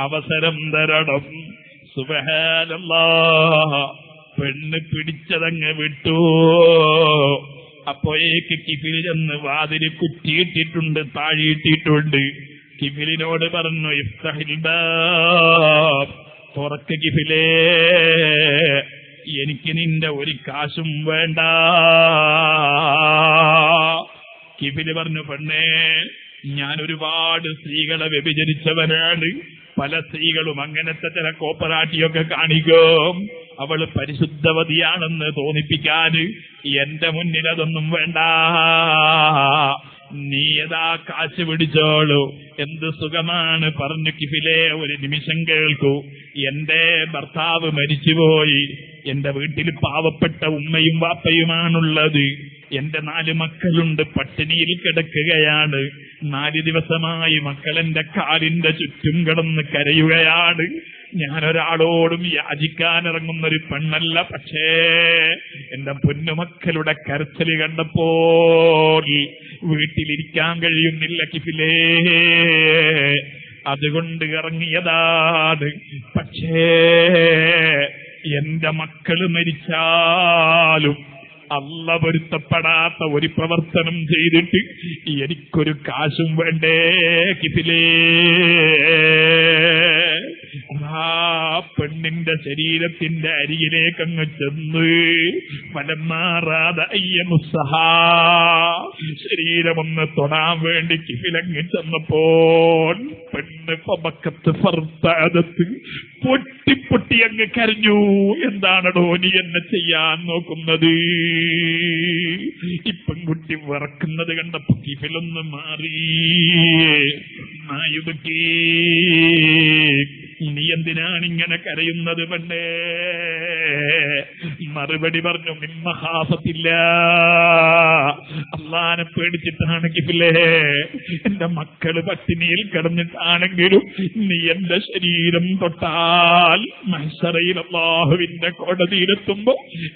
Speaker 1: അവസരം തരണം. സുബ്ഹാനല്ലാഹ്. പെണ്ണ് പിടിച്ചതങ്ങ് വിട്ടു. അപ്പോഴേക്ക് കിഫില് ചെന്ന് വാതില് കുറ്റിയിട്ടിട്ടുണ്ട്, താഴിയിട്ടിട്ടുണ്ട്. കിഫിലിനോട് പറഞ്ഞു, ഇഫ്തഹിൽ ബാബ്, തുറക്ക് കിഫിലേ, എനിക്ക് നിന്റെ ഒരു കാശും വേണ്ട. കിഫില് പറഞ്ഞു, പെണ്ണേ, ഞാൻ ഒരുപാട് സ്ത്രീകളെ വ്യഭിചരിച്ചവനാണ്. പല സ്ത്രീകളും അങ്ങനത്തെ ചില കോപ്പറാട്ടിയൊക്കെ കാണിക്കും. അവള് പരിശുദ്ധവതിയാണെന്ന് തോന്നിപ്പിക്കാൻ എന്റെ മുന്നിൽ അതൊന്നും വേണ്ട. നീ ഏതാ കാശ് പിടിച്ചോളൂ. എന്ത് സുഖമാണ് പറഞ്ഞു. കിഫിലെ, ഒരു നിമിഷം കേൾക്കൂ. എന്റെ ഭർത്താവ് മരിച്ചുപോയി. എന്റെ വീട്ടിൽ പാവപ്പെട്ട ഉമ്മയും വാപ്പയുമാണുള്ളത്. എന്റെ 4 മക്കളുണ്ട്, പട്ടിണിയിൽ കിടക്കുകയാണ്.
Speaker 2: 4 ദിവസമായി മക്കളെന്റെ കാലിന്റെ ചുറ്റും കിടന്ന് കരയുകയാണ്. ഞാനൊരാളോടും യാചിക്കാനിറങ്ങുന്നൊരു പെണ്ണല്ല. പക്ഷേ എന്റെ പൊന്നുമക്കളുടെ കരച്ചില് കണ്ടപ്പോൾ വീട്ടിലിരിക്കാൻ കഴിയുന്നില്ല കിഫിലേ. അതുകൊണ്ട് ഇറങ്ങിയതാണ്. പക്ഷേ എന്റെ മക്കള് മരിച്ചാലും അള്ള പൊരുത്തപ്പെടാത്ത ഒരു പ്രവർത്തനം ചെയ്തിട്ട് എനിക്കൊരു കാശും വേണ്ടേ കിഫിലേ. ആ പെണ്ണിന്റെ ശരീരത്തിന്റെ അരികിലേക്ക് അങ്ങ് ചെന്ന് ശരീരമൊന്ന് തൊടാൻ വേണ്ടി കിഫിലങ്ങ് ചെന്നപ്പോൾ പെണ്ണ് പബക്കത്ത് ഫർത്താദത്ത് പൊട്ടി അങ്ങ് കരഞ്ഞു. എന്താണോ നീ എന്നെ ചെയ്യാൻ നോക്കുന്നത്? ഈ പെൺകുട്ടി വിറക്കുന്നത് കണ്ടപ്പോ കിഫിലൊന്ന് മാറി. നായുബക്കീ, നീ എന്തിനാണ് ഇങ്ങനെ കരയുന്നത് പെണ്ണേ? മറുപടി പറഞ്ഞു, മിമ്മഹാഫത്തില്ല, അള്ളാനെ പേടിച്ചിട്ടാണ് കിഫിലേ. എന്റെ മക്കള് പട്ടിണിയിൽ കിടന്നിട്ടാണെങ്കിലും നീ എന്റെ ശരീരം തൊട്ടാൽ മഹ്ശറയിൽ അല്ലാഹുവിന്റെ കോടതിയിലെത്തുമ്പോ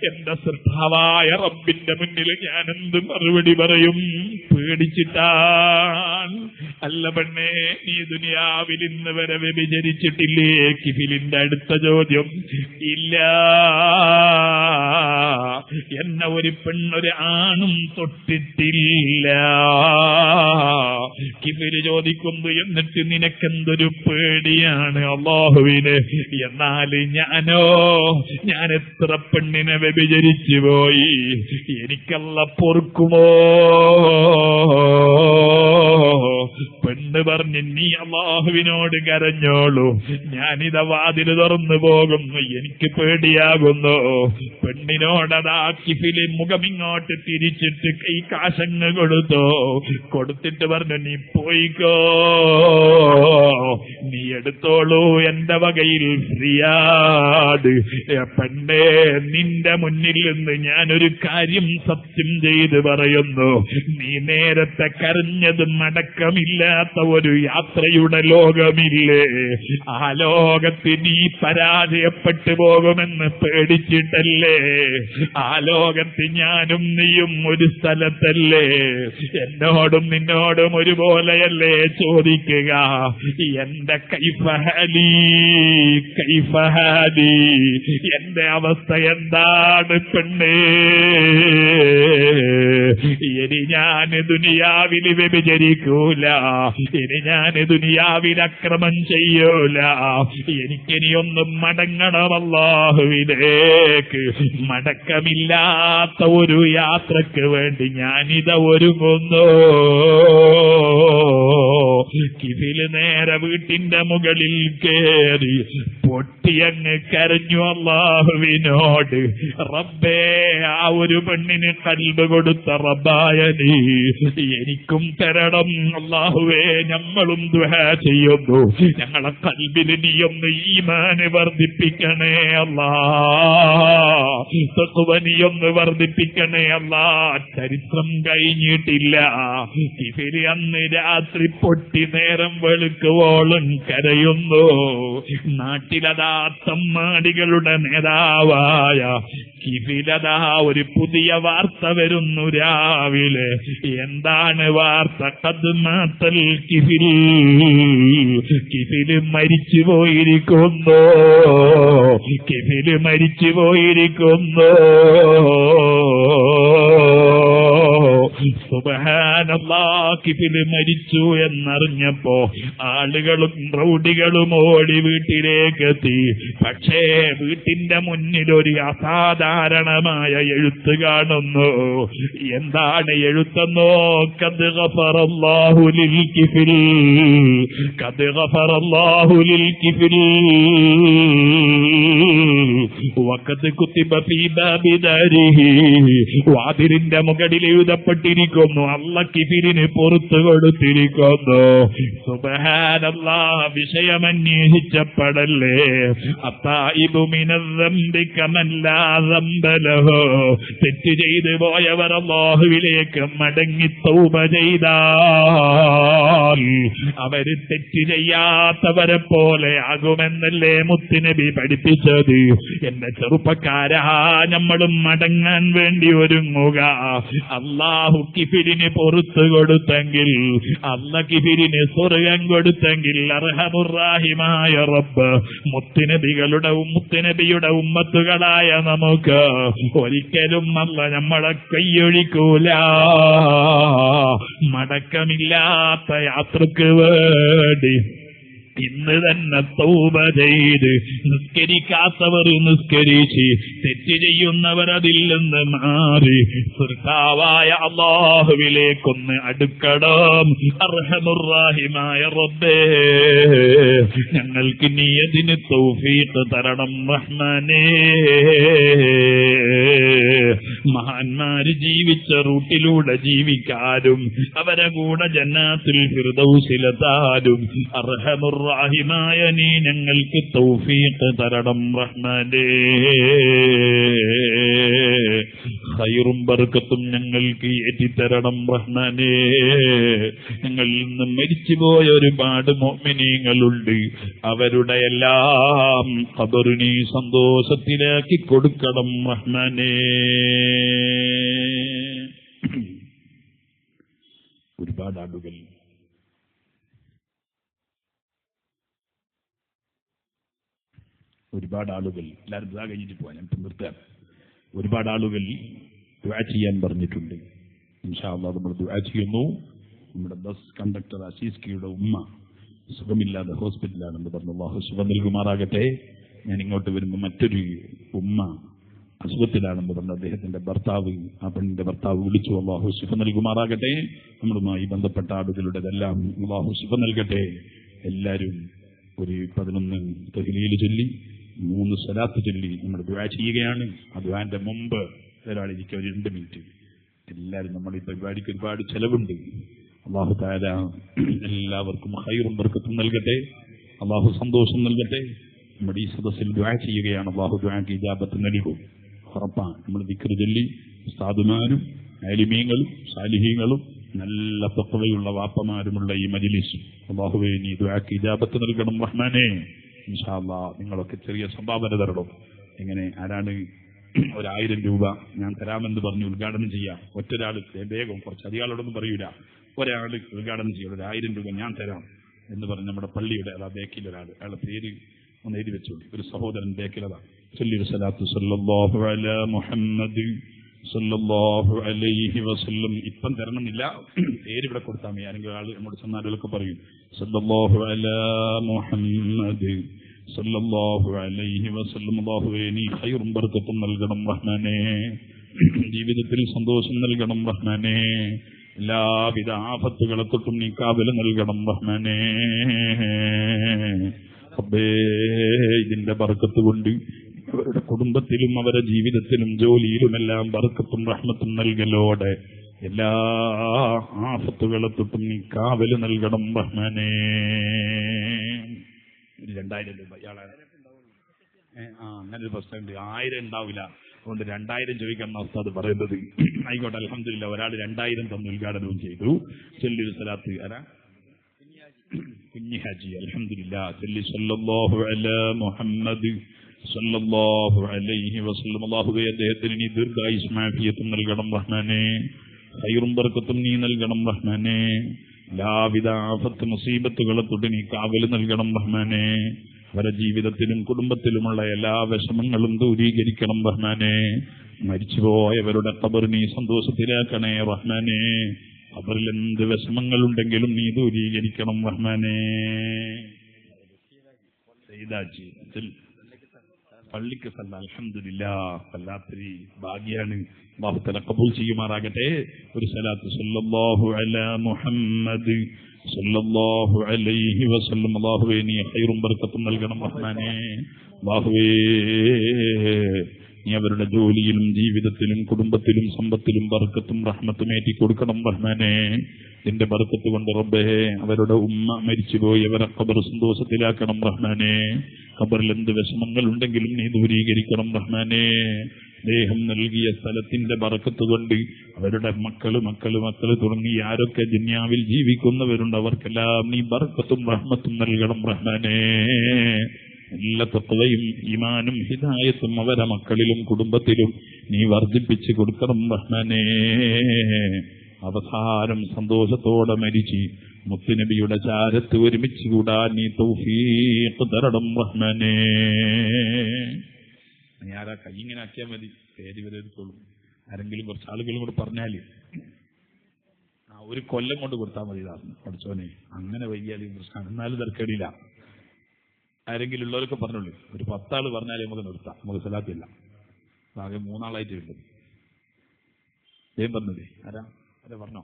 Speaker 2: എന്റെ സൃഷ്ടാവായ റബ്ബിന്റെ മുന്നിൽ ഞാൻ എന്ത് മറുപടി പറയും? പേടിച്ചിട്ടാണ്. അല്ല പെണ്ണേ, നീ ദുനിയാവിൽ ഇന്ന് വരെ വ്യഭിചരിച്ചിട്ടില്ലേ? കിഫിലിന്റെ അടുത്ത ചോദ്യം. ഇല്ല, എന്നെ ഒരു പെണ്ണൊരു ആണും തൊട്ടിട്ടില്ല. കിഫില് ചോദിക്കുന്നു, എന്നിട്ട് നിനക്കെന്തൊരു പേടിയാണ് അല്ലാഹുവിന്? എന്നാൽ ഞാൻ എത്ര പെണ്ണിനെ വ്യഭിചരിച്ചു പോയി, എനിക്കല്ല പൊറുക്കുമോ? പെണ്ണ് പറഞ്ഞു, നീ അല്ലാഹുവിനോട് കരഞ്ഞോളൂ, ഞാനിതാ വാതില് തുറന്നു പോകുന്നു, എനിക്ക് പേടിയാകുന്നു. പെണ്ണിനോടതാ കിഫില് മുഖമിങ്ങോട്ട് തിരിച്ചിട്ട് കൈ കാശങ്ങ് കൊടുത്തിട്ട് പറഞ്ഞു, നീ പോയിക്കോ, നീ എടുത്തോളൂ, എന്റെ വകയിൽ ഫ്രീയാട്. പെണ്ണേ, നിന്റെ മുന്നിൽ നിന്ന് ഞാനൊരു കാര്യം സത്യം ചെയ്ത് പറയുന്നു, നീ നേരത്തെ കരഞ്ഞത് മടക്കമില്ലാത്ത ഒരു യാത്രയുടെ ലോകമില്ലേ? ആ ലോകത്ത് നീ പരാജയപ്പെട്ടു പോകുമെന്ന് പേടിച്ചിട്ടല്ലേ? ആ ലോകത്ത് ഞാനും നീയും ഒരു സ്ഥലത്തല്ലേ? എന്നോടും നിന്നോടും ഒരുപോലെയല്ലേ ചോദിക്കുക? എന്റെ കൈഫഹാലി, എന്റെ അവസ്ഥ എന്താണ് പെണ്ണേ? ഇനി ഞാൻ ദുനിയാവിൽ വ്യഭിചരിക്കൂല, ഇനി ഞാൻ ദുനിയാവിൽ അക്രമം ചെയ്യൂല, എനിക്കിനിയൊന്നും മടങ്ങണം അല്ലാഹുവിലേക്ക്. മടക്കമില്ലാത്ത ഒരു യാത്രക്ക് വേണ്ടി ഞാനിതാ ഒരുങ്ങുന്നു. കിഫില് നേരെ വീട്ടിന്റെ മുകളിൽ കേറി പൊട്ടിയങ്ങ് കരഞ്ഞു അല്ലാഹുവിനോട്. റബ്ബേ, ആ ഒരു പെണ്ണിന് കൽബ് കൊടുത്ത റബ്ബായ നീ എനിക്കും തരണം അല്ലാഹുവേ. ഞങ്ങളും ദുആ ചെയ്യുന്നു, ഞങ്ങളെ കൽബില് നീയൊന്ന് ഈമാന് വർദ്ധിപ്പിക്കണേ അല്ലാ, തഖ്വ നീയൊന്ന് വർദ്ധിപ്പിക്കണേ അല്ലാ. ചരിത്രം കഴിഞ്ഞിട്ടില്ല. കിഫില് അന്ന് രാത്രി പൊട്ടി നേരം വെളുക്കുവോളം കരയുന്നു. നാട്ടിലതാ തമ്മാടികളുടെ നേതാവായ കിഫിലതാ ഒരു പുതിയ വാർത്ത വരുന്നു രാവിലെ. എന്താണ് വാർത്ത? ഖദ് മാതൽ കിഫിൽ, കിഫില് മരിച്ചു പോയിരിക്കുന്നു, കിഫില് മരിച്ചു പോയിരിക്കുന്നു. സുബ്ഹാനല്ലാഹ്, കിഫില് മരിച്ചു എന്നറിഞ്ഞപ്പോ ആളുകളും റൗഡികളും ഓടി വീട്ടിലേക്ക് എത്തി. പക്ഷേ വീട്ടിന്റെ മുന്നിൽ ഒരു അസാധാരണമായ എഴുത്ത് കാണുന്നു. എന്താണ് എഴുത്തെന്നോ? ഖദ് ഗഫറല്ലാഹു ലിൽ കിഫിൽ, ഖദ് ഗഫറല്ലാഹു ലിൽ കിഫിൽ. വഖദ് കുതിബ ഫീ ബാബി ദാരിഹി, വാതിലിന്റെ മുകളിൽ എഴുതപ്പെട്ടിരിക്കുന്നു അല്ലാഹ് കിഫിലിന് പുറത്തു കൊടുത്തിരിക്കുന്നു. സുബ്ഹാനല്ലാഹ്, വിഷയമന്വേഷിച്ചപ്പെടല്ലേ. അത്തായിബു മിനദ്ദംബി കമൻ ലാ ദംബ ലഹു, തെറ്റ് ചെയ്തു പോയവർ അല്ലാഹുവിലേക്ക് മടങ്ങി തൗബ ചെയ്താൽ അവര് തെറ്റ് ചെയ്യാത്തവരെ പോലെ ആകുമെന്നല്ലേ മുത്തുനബി പഠിപ്പിച്ചത്. എന്റെ ചെറുപ്പക്കാരാ, നമ്മളും മടങ്ങാൻ വേണ്ടി ഒരുങ്ങുക. അല്ലാഹു കിഫിലിന് പുറത്തു കൊടുത്തെങ്കിൽ, അല്ലാഹ് കിഫിലിന് സ്വർഗം കൊടുത്തെങ്കിൽ, അർഹമുർറാഹിമായ റബ്ബ് മുത്തുനബിയുടെ ഉമ്മത്തുകളായ നമുക്ക് ഒരിക്കലും അല്ലാഹ് നമ്മളെ കൈയൊഴിക്കൂല. മടക്കമില്ലാത്ത യാത്രക്ക് വേണ്ടി ഇന്ന് തന്നെ തൗബ ചെയ്ത്, നിസ്കരിക്കാത്തവർ നിസ്കരിച്ച്, തെറ്റ് ചെയ്യുന്നവർ അതിൽ നിന്ന് മാറി സുർഖാവായ അല്ലാഹുവിലേക്കൊന്ന് അടുക്കണം. അർഹമുർറാഹിമായ റബ്ബേ, ഞങ്ങൾക്ക് നീ അതിന് തൗഫീഖ് തരണം റഹ്മാനേ. മഹാന്മാര് ജീവിച്ച റൂട്ടിലൂടെ ജീവിക്കാനും അവരെ കൂടെ ജന്നാത്തുൽ ഫിർദൗസിലെത്താനും അർഹമുർറാഹിമായ നീ ഞങ്ങൾക്ക് തൗഫീഖ് തരണം റഹ്മാനേ. ഖൈറും ബർക്കത്തും ഞങ്ങൾക്ക് ഏറ്റിത്തരണം റഹ്മാനേ. ഞങ്ങളിൽ നിന്ന് മരിച്ചുപോയ ഒരുപാട് മുഅ്മിനീങ്ങളുണ്ട്. അവരുടെ എല്ലാം ഖബർ നീ സന്തോഷത്തിലാക്കി കൊടുക്കണം റഹ്മാനേ. ഒരുപാട് ആളുകൾ എല്ലാവരും ദുആ കഴിഞ്ഞിട്ട് പോവാൻ ഞാൻ നിർത്താം. ഒരുപാട് ആളുകൾ ദുആ ചെയ്യാൻ പറഞ്ഞിട്ടുണ്ട്. ഇൻഷാ അല്ലാഹ് നമ്മൾ ദുആ ചെയ്യുന്നു. നമ്മുടെ ബസ് കണ്ടക്ടർ അസീസ്കിയുടെ ഉമ്മ സുഖമില്ലാതെ ഹോസ്പിറ്റലാണെന്ന് പറഞ്ഞു. അല്ലാഹു സുഖം നൽകുമാറാകട്ടെ. ഞാൻ ഇങ്ങോട്ട് വരുമ്പോൾ മറ്റൊരു ഉമ്മ അസുഖത്തിലാണെന്ന് പറഞ്ഞു. അദ്ദേഹത്തിന്റെ ഭർത്താവ്, ആ പെണ്ണിന്റെ ഭർത്താവ് വിളിച്ചു. അല്ലാഹു സുഖം നൽകുമാറാകട്ടെ. നമ്മളുമായി ബന്ധപ്പെട്ട ആളുകളുടെതെല്ലാം അല്ലാഹു സുഖം നൽകട്ടെ. എല്ലാവരും ഒരു 11 തഹ്ലീൽ ചൊല്ലി 3 സ്വലാത്ത് ചൊല്ലി നമ്മൾ ദുആ ചെയ്യുകയാണ്. ആ ദുആന്റെ മുമ്പ് ഒരാളിരിക്കുക 2 മിനിറ്റ്. എല്ലാവരും നമ്മൾ ഈ പരിപാടിക്ക് ഒരുപാട് ചെലവുണ്ട്. അല്ലാഹു തആല എല്ലാവർക്കും ഖൈറും ബർക്കത്തും നൽകട്ടെ. അല്ലാഹു സന്തോഷം നൽകട്ടെ. നമ്മുടെ ഈ സദസ്സിൽ ദുആ ചെയ്യുകയാണ്. അല്ലാഹു ദുആക്ക് ഇജാബത്ത് നൽകും ഉറപ്പാണ്. നമ്മൾ ദിക്ർ ചൊല്ലി ഉസ്താദുമാരും ആലിമീങ്ങളും സാലിഹീങ്ങളും നല്ല തഖ്വയുള്ള വാപ്പമാരുമുള്ള ഈ മജ്ലിസ് അല്ലാഹുവേ നീ ദുആക്ക് ഇജാബത്ത് നൽകണം റഹ്മാനേ. ഇൻഷാ അല്ലാഹ് നിങ്ങളൊക്കെ ചെറിയ സംഭാവന തരണം. എങ്ങനെ ആരാണ് 1000 രൂപ ഞാൻ തരാമെന്ന് പറഞ്ഞ് ഉദ്ഘാടനം ചെയ്യാം. ഒറ്റൊരാൾ വേഗം, കുറച്ച് അധികാളോടൊന്നും പറയൂല, ഒരാൾ ഉദ്ഘാടനം ചെയ്യും. 1000 രൂപ ഞാൻ തരാം എന്ന് പറഞ്ഞ് നമ്മുടെ പള്ളിയുടെ ബേക്കിൽ ഒരാൾ, അയാളുടെ പേര് ഒന്ന് എഴുതി വെച്ചോളൂ. ഒരു സഹോദരൻ ബേക്കിലതാണ്. ചൊല്ലിയൊരു സ്വലാത്ത് സല്ലല്ലാഹു അലാ മുഹമ്മദ് സല്ലല്ലാഹു അലൈഹി വസല്ലം. ഇപ്പം തരണമെന്നില്ല, പേര് ഇവിടെ കൊടുത്താൽ മതി. ആരെങ്കിലും ആൾ അങ്ങോട്ട് ചെന്നാലൊക്കെ പറയും സല്ലല്ലാഹു അലാ മുഹമ്മദ് സല്ലല്ലാഹു അലൈഹി വസല്ലം. അല്ലാഹുവേ നീ ഖൈറും ബർക്കത്തും നൽകണം റഹ്മാനേ. ജീവിതത്തിൽ സന്തോഷം നൽകണം റഹ്മാനേ. എല്ലാവിധ ആഫത്തുകളെ തൊട്ടും നീ കാവൽ നൽകണം റഹ്മാനേ. റബ്ബേ, ഇതിന്റെ ബർക്കത്ത് കൊണ്ട് അവരുടെ കുടുംബത്തിലും അവരുടെ ജീവിതത്തിലും ജോലിയിലുമെല്ലാം ബർക്കത്തും റഹ്മത്തും നൽകലോടെ എല്ലാ ആഫത്തുകളെ തൊട്ടും നീ കാവല് നൽകണം റഹ്മാനേ. 2000 രൂപ ഇയാളെ അങ്ങനെ ഒരു പ്രശ്നമുണ്ട്. 1000 ഉണ്ടാവില്ല, അതുകൊണ്ട് 2000 ചോദിക്കണം ഉസ്താദ് പറയുന്നത്. ആയിക്കോട്ടെ, അൽഹംദുലില്ലാ. ഒരാൾ 2000 തന്നു ഉദ്ഘാടനവും ചെയ്തു. ചൊല്ലിയൊരു സ്വലാത്ത് ആരാ? കുഞ്ഞി ഹാജി. അൽഹംദുലില്ലാ. ചൊല്ലി സല്ലല്ലാഹു അലാ മുഹമ്മദ് സല്ലല്ലാഹു അലൈഹി വസല്ലം. അല്ലാഹുവേ അദ്ദേഹത്തിന് നീ ദീർഘായുസ്സും ആഫിയത്തും നൽകണം റഹ്മാനേ. ഖൈറും ബർക്കത്തും നീ നൽകണം റഹ്മാനേ. എല്ലാവിധ ആഫത്ത് മുസീബത്തുകളെ തൊട്ട് നീ കാവൽ നൽകണം റഹ്മാനേ. അവരുടെ ജീവിതത്തിലും കുടുംബത്തിലുമുള്ള എല്ലാ വിഷമങ്ങളും ദൂരീകരിക്കണം റഹ്മാനേ. മരിച്ചുപോയവരുടെ ഖബർ നീ സന്തോഷത്തിലാക്കണേ റഹ്മാനേ. ഖബറിൽ എന്ത് വിഷമങ്ങളുണ്ടെങ്കിലും നീ ദൂരീകരിക്കണം റഹ്മാനേ. സയ്യിദാജി പള്ളിക്ക് സല്ല. അൽഹംദുലില്ലാ, വല്ലാത്തൊരു ഭാഗ്യാണ്. അല്ലാഹു തആല ഖബൂൽ ചെയ്യുമാറാകട്ടെ. ഒരു സലാത്ത് സല്ലല്ലാഹു അലാ മുഹമ്മദ് സല്ലല്ലാഹു അലൈഹി വസല്ലം. അല്ലാഹുവേ നീ ഖൈറും ബർക്കത്തും നൽകണം റഹ്മാനേ. അല്ലാഹുവേ നീ അവരുടെ ജോലിയിലും ജീവിതത്തിലും കുടുംബത്തിലും സമ്പത്തിലും ബർക്കത്തും റഹ്മത്തും ഏറ്റി കൊടുക്കണം റഹ്മാനെ. നിന്റെ ബർക്കത്ത് കൊണ്ട് റബ്ബേ അവരുടെ ഉമ്മ മരിച്ചുപോയി അവരെ ഖബർ സന്തോഷത്തിലാക്കണം റഹ്മാനെ. ഖബറിൽ എന്ത് വിഷമങ്ങൾ ഉണ്ടെങ്കിലും നീ ദൂരീകരിക്കണം റഹ്മാനെ. ദേഹം നൽകിയ സ്ഥലത്തിന്റെ ബർക്കത്ത് കൊണ്ട് അവരുടെ മക്കള് തുടങ്ങി ആരൊക്കെ ദുനിയാവിൽ ജീവിക്കുന്നവരുണ്ട് അവർക്കെല്ലാം നീ ബർക്കത്തും റഹ്മത്തും നൽകണം റഹ്മാനെ. എല്ലാ തഖ്വയും ഈമാനും ഹിദായത്തും അവരുടെ മക്കളിലും കുടുംബത്തിലും നീ വർദ്ധിപ്പിച്ചു കൊടുക്കണം റഹ്മാനെ. അവസാനം സന്തോഷത്തോടെ മരിച്ച് മുത്തുനബിയുടെ ചാരത്ത് ഒരുമിച്ച് കൂടാൻ നീ തൗഫീഖ് തരണം റഹ്മാനെ. ആരാ കൈ ഇങ്ങനെ ആക്കിയാൽ മതി, പേര് വരെ എടുത്തോളൂ. ആരെങ്കിലും കുറച്ച് ആളുകളും കൂടെ പറഞ്ഞാല് ഒരു കൊല്ലം കൊണ്ട് കൊടുത്താൽ മതി. പഠിച്ചോനെ അങ്ങനെ വയ്യാലും പ്രശ്നമാണ്, എന്നാലും തർക്കടിയില്ല. ആരെങ്കിലും ഉള്ളവരൊക്കെ പറഞ്ഞോളൂ. ഒരു 10 ആള് പറഞ്ഞാലേ നമുക്ക് നിർത്താം, നമുക്ക് സ്ഥലത്തില്ല. ആകെ 3 ആളായിട്ട് ഉണ്ട്. പറഞ്ഞത് ആരാ പറഞ്ഞോ?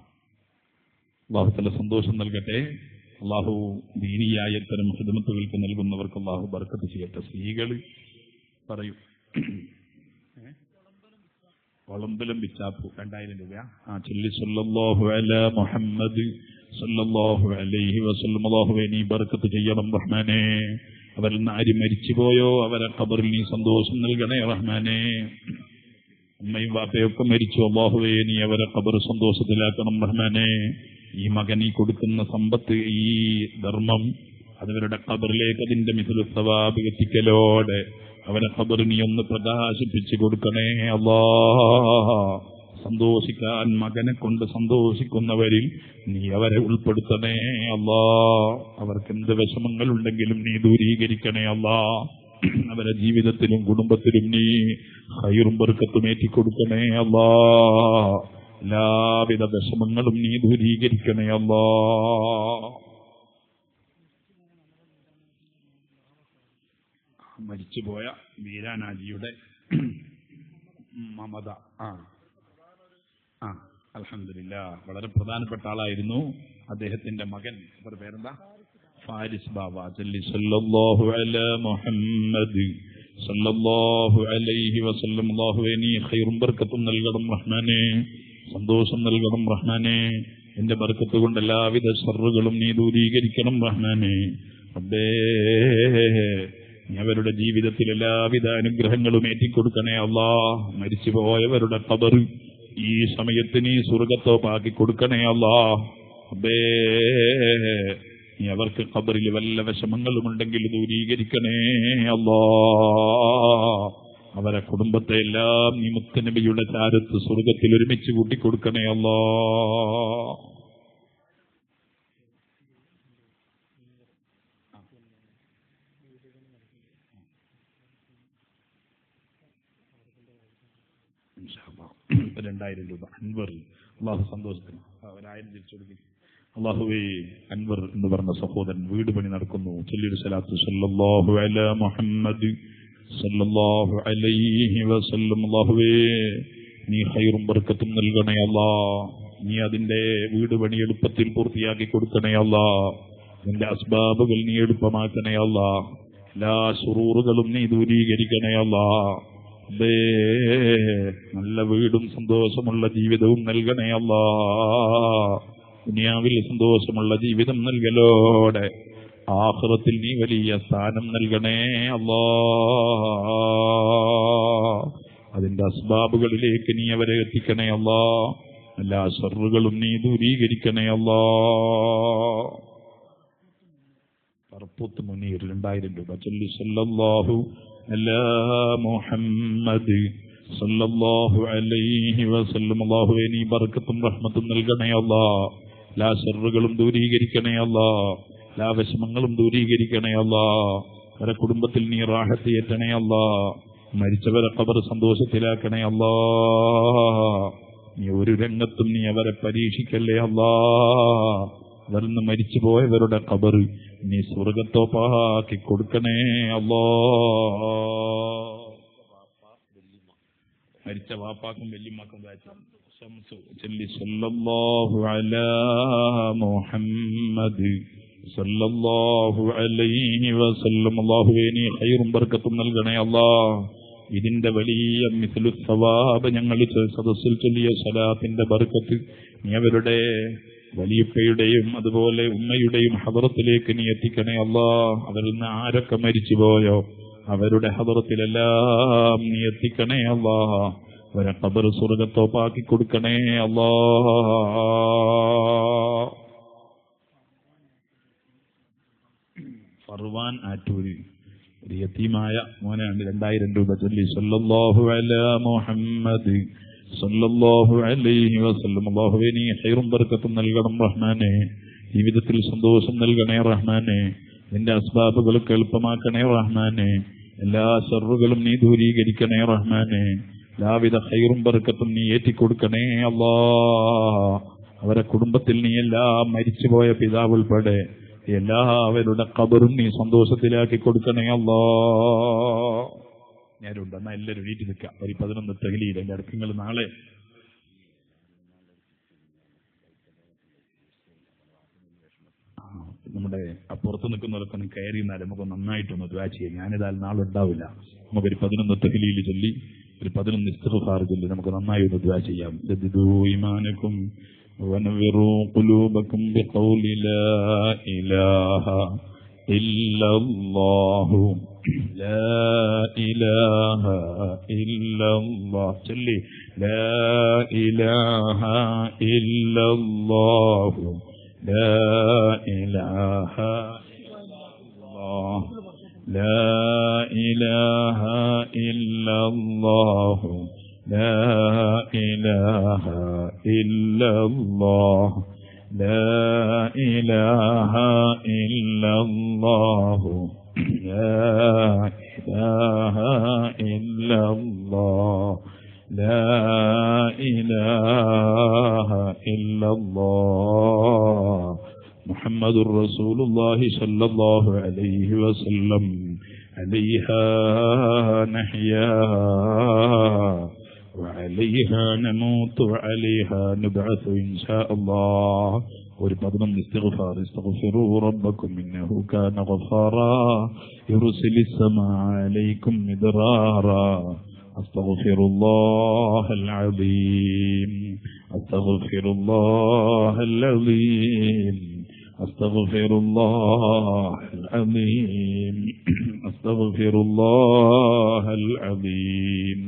Speaker 2: അള്ളാഹു തല സന്തോഷം നൽകട്ടെ. അള്ളാഹു ദീനിയായ ഇത്തരം ഖിദ്മത്തുകൾക്ക് നൽകുന്നവർക്ക് അള്ളാഹു ബർക്കത്ത് ചെയ്യട്ടെ. സ്ത്രീകള് പറയൂ. വളമ്പലം വിച്ചാപ്പു 2000 രൂപ ചൊല്ലി സല്ലല്ലാഹു അലാ മുഹമ്മദ് സല്ലല്ലാഹു അലൈഹി വസല്ലം. അല്ലാഹുവേ നീ ബർക്കത്ത് ചെയ്യണം റഹ്മാനേ. അവരിൽ നിന്ന് ആര് മരിച്ചുപോയോ അവരെ ഖബറിൽ നീ സന്തോഷം നൽകണേ റഹ്മാനേ. ഉമ്മയും വാപ്പയൊക്കെ മരിച്ചു, അല്ലാഹുവേ നീ അവരെ ഖബർ സന്തോഷത്തിലാക്കണം റഹ്മാനേ. ഈ മകൻ ഈ കൊടുക്കുന്ന സമ്പത്ത്, ഈ ധർമ്മം അതവരുടെ ഖബറിലേക്ക് അതിന്റെ മിഥുല സവാബ് എത്തിക്കലോടെ അവരെ ഖബർ നീ ഒന്ന് പ്രകാശിപ്പിച്ചു കൊടുക്കണേ അല്ലാ. സന്തോഷിക്കാൻ മകനെ കൊണ്ട് സന്തോഷിക്കുന്നവരിൽ നീ അവരെ ഉൾപ്പെടുത്തണേ അല്ലാ. അവർക്ക് എന്ത് വിഷമങ്ങൾ ഉണ്ടെങ്കിലും നീ ദൂരീകരിക്കണേ അല്ലാ. അവരെ ജീവിതത്തിലും കുടുംബത്തിലും നീ ഖൈറും ബർക്കത്തും ഏറ്റിക്കൊടുക്കണേ അല്ലാ. എല്ലാവിധ വിഷമങ്ങളും നീ ദൂരീകരിക്കണേ അല്ലാ. മരിച്ചുപോയ വീരാനാജിയുടെ മമത അൽഹംദുലില്ലാ വളരെ പ്രധാനപ്പെട്ട ആളായിരുന്നു. അദ്ദേഹത്തിന്റെ മകൻ പേരെന്താ? ഫാരിസ് ബാബ. ചൊല്ലി സല്ലല്ലാഹു അലാ മുഹമ്മദ് സല്ലല്ലാഹു അലൈഹി വസല്ലം. അല്ലാഹുവേ നീ ഖൈറും ബർക്കത്തും നൽകണം റഹ്മാനേ, സന്തോഷം നൽകണം റഹ്മാനേ. എന്റെ ബർക്കത്ത് കൊണ്ട് എല്ലാവിധ ശർറുകളും നീ ദൂരീകരിക്കണം റഹ്മാനേ. റബ്ബേ നീ അവരുടെ ജീവിതത്തിൽ എല്ലാവിധ അനുഗ്രഹങ്ങളും ഏറ്റിക്കൊടുക്കണേ അല്ലാ. മരിച്ചുപോയവരുടെ ഖബർ ഈ സമയത്ത് നീ സ്വർഗ്ഗത്തോപ്പാക്കി കൊടുക്കണേ അല്ലാ. റബ്ബേ നീ അവർക്ക് ഖബറിൽ വല്ല വിഷമങ്ങളും ഉണ്ടെങ്കിൽ ദൂരീകരിക്കണേ അല്ലാ. അവരെ കുടുംബത്തെ എല്ലാം നീ മുത്തുനബിയുടെ ചാരത്ത് സ്വർഗ്ഗത്തിൽ ഒരുമിച്ച് കൂട്ടിക്കൊടുക്കണേ അല്ലാ. $2000 അൻവർ. അള്ളാഹു സന്തോഷത്തിന് 1000 തിരിച്ചു കൊടുക്കും. അള്ളാഹുവേ അൻവർ എന്ന് പറഞ്ഞ സഹോദരൻ വീട് പണി നടക്കുന്നു. ചൊല്ലിയുടെ സ്വലാത്ത് സല്ലല്ലാഹു അലാ മുഹമ്മദ് സല്ലല്ലാഹു അലൈഹി വസല്ലം. അള്ളാഹുവേ നീ ഖൈറും ബർക്കത്തും നൽകണേ അല്ലാ. നീ അതിന്റെ വീട് പണി എളുപ്പത്തിൽ പൂർത്തിയാക്കി കൊടുക്കണേ അല്ലാ. നിന്റെ അസ്ബാബുകൾ നീ എളുപ്പമാക്കണേ അല്ലാ. എല്ലാ ശുറൂറുകളും നീ ദൂരീകരിക്കണേ അല്ലാ. നല്ല വീടും സന്തോഷമുള്ള ജീവിതവും നൽകണേ അല്ലാ. ദുനിയാവിൽ സന്തോഷമുള്ള ജീവിതം നൽകലോടെ ആഖിറത്തിൽ നീ വലിയ സ്ഥാനം നൽകണേ അല്ലാ. അതിന്റെ അസ്ബാബുകളിലേക്ക് നീ അവരെ എത്തിക്കണേ അല്ലാ. എല്ലാ ശർറുകളും നീ ദൂരീകരിക്കണേ അല്ലാ. പറപ്പൂത്ത് മുനീർ 2000 രൂപ ചൊല്ലി സല്ലല്ലാഹു അലാ മുഹമ്മദ് സല്ലല്ലാഹു അലൈഹി വസല്ലം. അല്ലാഹുവേ നീ ബർക്കത്തും റഹ്മത്തും നൽകണേ അല്ലാ. എല്ലാ ശർറുകളും ദൂരീകരിക്കണേ അല്ലാ. എല്ലാ വിഷമങ്ങളും ദൂരീകരിക്കണേ അല്ലാ. അവരെ കുടുംബത്തിൽ നീ റാഹത്ത് ഏറ്റണേ അല്ലാ. മരിച്ചവരെ ഖബർ സന്തോഷത്തിലാക്കണേ അല്ലാ. നീ ഒരു രംഗത്തും നീ അവരെ പരീക്ഷിക്കല്ലേ അല്ലാ. അവരിന്ന് മരിച്ചുപോയവരുടെ ഖബർ നീ സ്വർഗ്ഗത്തോപ്പാക്കി കൊടുക്കണേ അല്ലാ. മരിച്ച വാപ്പാക്കും വല്യമ്മക്കും സല്ലല്ലാഹു അലാ മുഹമ്മദ് സല്ലല്ലാഹു അലൈഹി വസല്ലം. അല്ലാഹുവേ നീ ഖൈറും ബർക്കത്തും നൽകണേ അല്ലാഹ്. ഇതിന്റെ വലിയ മിസ്ലു സവാബ് ഞങ്ങൾ സദസ്സിൽ ചൊല്ലിയ സലാത്തിന്റെ ബർക്കത്ത് നീ അവരുടെ വലിയപ്പയുടെയും അതുപോലെ ഉമ്മയുടെയും ഹദറത്തിലേക്ക് നീ എത്തിക്കണേ അല്ലാഹ്. അവരിൽ നിന്ന് ആരൊക്കെ മരിച്ചുപോയോ അവരുടെ ഹദറത്തിലെല്ലാം നീ എത്തിക്കണേ അല്ലാഹ്. അവരെ ഖബർ സ്വർഗ്ഗത്തോപ്പാക്കി കൊടുക്കണേ അല്ലാഹ്. ഫർവാൻ ആറ്റൂര് ഒരു യതീമായ മോനാണ്. 2000 രൂപ ചൊല്ലി സല്ലല്ലാഹു അലാ മുഹമ്മദ് സല്ലല്ലാഹു അലൈഹി വസല്ലം. അല്ലാഹുവേ നീ ഖൈറും ബർക്കത്തും നൽകണം റഹ്മാനേ. ജീവിതത്തിൽ സന്തോഷം നൽകണേ റഹ്മാനേ. നിന്റെ അസ്ബാബുകളൊക്കെ എളുപ്പമാക്കണേ റഹ്മാനേ. എല്ലാ ശർറുകളും നീ ദൂരീകരിക്കണേ റഹ്മാനേ. എല്ലാവിധ ഖൈറും ബർക്കത്തും നീ ഏറ്റിക്കൊടുക്കണേ അല്ലാഹ്. അവരെ കുടുംബത്തിൽ നീ എല്ലാം മരിച്ചുപോയ പിതാവ് ഉൾപ്പെടെ എല്ലാവരുടെ ഖബറും നീ സന്തോഷത്തിലാക്കി കൊടുക്കണേ അല്ലാഹ്. ഞാനുണ്ട് എന്നാ എല്ലാവരും വീട്ടിൽ നിൽക്കാം. ഒരു 11 തഹ്ലീൽ എന്റെ അടുക്കങ്ങൾ നാളെ നമ്മുടെ പുറത്ത് നിൽക്കുന്നവരൊക്കെ ഒന്ന് കയറി നിന്നാൽ നമുക്ക് നന്നായിട്ടൊന്ന് ദുആ ചെയ്യാം. ഞാനിതാൽ നാളെ ഉണ്ടാവില്ല. നമുക്കൊരു 11 തഹ്ലീൽ ചൊല്ലി ഒരു 11 ഇസ്തിഗ്ഫാർ ചൊല്ലി നമുക്ക് നന്നായി ഒന്ന് ദുആ ചെയ്യാം. ജദ്ദിദൂ ഈമാനക്കും ونوروا قلوبكم بقول لا إله إلا الله لا إله إلا الله صلي لا إله إلا الله لا إله إلا الله لا إله إلا الله لا إله إلا الله لا إله إلا الله لا إله إلا الله لا إله إلا الله محمد رسول الله صلى الله عليه وسلم عليها نحيا وعليها نموت وعليها نبعث إن شاء الله. ഒരു 11 ഇസ്തിഗ്ഫാർ. استغفروا ربكم إنه كان غفارا يرسل السماء عليكم مدرارا أستغفر الله العظيم أستغفر الله العظيم أستغفر الله العظيم أستغفر الله العظيم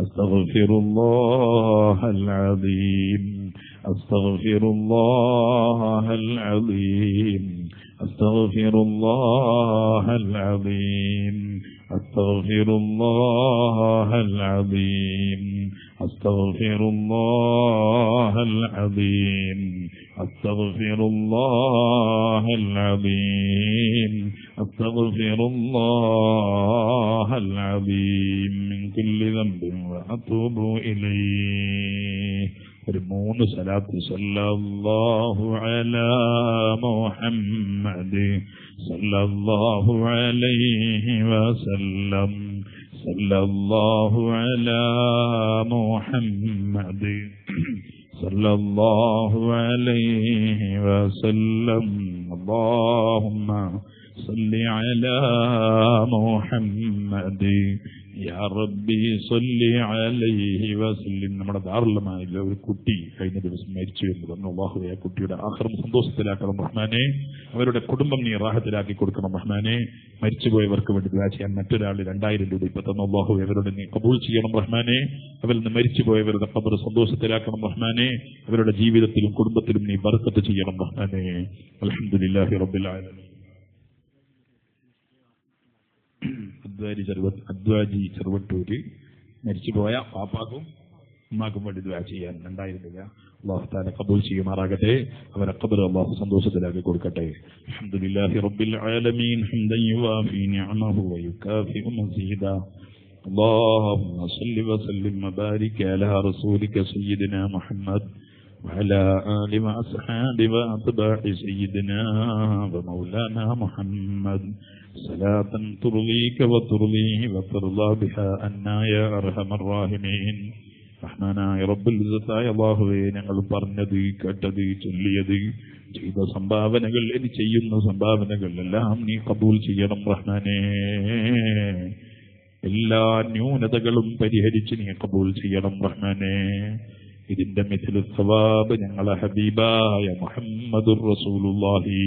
Speaker 2: أستغفر الله العظيم أستغفر الله العظيم أستغفر الله العظيم أستغفر الله العظيم أستغفر الله العظيم أستغفر الله العظيم أستغفر الله العظيم من كل ذنب وأتوب إليه. ഒരു 3 സലാത്ത് സല്ലല്ലാഹു അലാ മുഹമ്മദ് സല്ലല്ലാഹു അലൈഹി വസല്ലം സല്ലല്ലാഹു അലാ മുഹമ്മദ് സല്ലല്ലാഹു അലൈഹി വസല്ലം. അല്ലാഹുമ്മ സല്ലി അലാ മുഹമ്മദ് യാ റബ്ബി സല്ലി അലൈഹി വസല്ലം. നമ്മുടെ ദാറുള്ളമായില്ല ഒരു കുട്ടി കഴിഞ്ഞ ദിവസം മരിച്ചു എന്ന് പറഞ്ഞു. അല്ലാഹുവേ ആ കുട്ടിയുടെ ആഖിറം സന്തോഷത്തിലാക്കണം റഹ്മാനെ. അവരുടെ കുടുംബം നീ റാഹത്തിലാക്കി കൊടുക്കണം റഹ്മാനെ. മരിച്ചുപോയവർക്ക് വേണ്ടി ദുആ ചെയ്യാൻ മറ്റൊരാൾ 2000 രൂപ ഇപ്പൊ തന്നു. അല്ലാഹുവേ അവരുടെ നീ ഖബൂൽ ചെയ്യണം റഹ്മാനെ. അവരിൽ നിന്ന് മരിച്ചുപോയവരുടെ ഖബർ സന്തോഷത്തിലാക്കണം റഹ്മാനെ. അവരുടെ ജീവിതത്തിലും കുടുംബത്തിലും നീ ബർക്കത്ത് ചെയ്യണം റഹ്മാനെ. അൽഹംദുലില്ലാഹി റബ്ബിൽ ആലമീൻ. അദ്വാജി ചെറുവട്ടൂര് മരിച്ചുപോയ പാപ്പാക്കും ഉമ്മാക്കും വേണ്ടി ദുആ ചെയ്യാൻ 2000 രൂപ അല്ലാഹു തആല ഖബൂൽ ചെയ്യുമാറാകട്ടെ. അവരെ ഖബർ അല്ലാഹു സന്തോഷത്തിലാക്കി കൊടുക്കട്ടെ. അൽഹംദുലില്ലാഹി റബ്ബിൽ ആലമീൻ ഹംദൻ യുവാഫി നിഅമഹു വയുകാഫിഉ മസീദാ. اللهم صل وسلم وبارك على رسولك سيدنا محمد وعلى آل وأصحاب وأتباع سيدنا ومولانا محمد صلاة ترضيك وترضيه وترضى بها عنا يا أرحم الراحمين. റഹ്മാനായ റബ്ബുൽ ഇസ്സത്തായ അല്ലാഹുവേ, ഞങ്ങൾ പറഞ്ഞത് കേട്ടത് ചൊല്ലിയത് ചെയ്ത സംഭാവനകൾ, ഇനി ചെയ്യുന്ന സംഭാവനകൾ എല്ലാം നീ കബൂൽ ചെയ്യണം റഹ്മാനേ. എല്ലാ ന്യൂനതകളും പരിഹരിച്ച് നീ കബൂൽ ചെയ്യണം റഹ്മാനേ. ഇതിന്റെ മിഥിലു സവാബ് ഞങ്ങളെ ഹബീബായ മുഹമ്മദുർ റസൂലുള്ളാഹി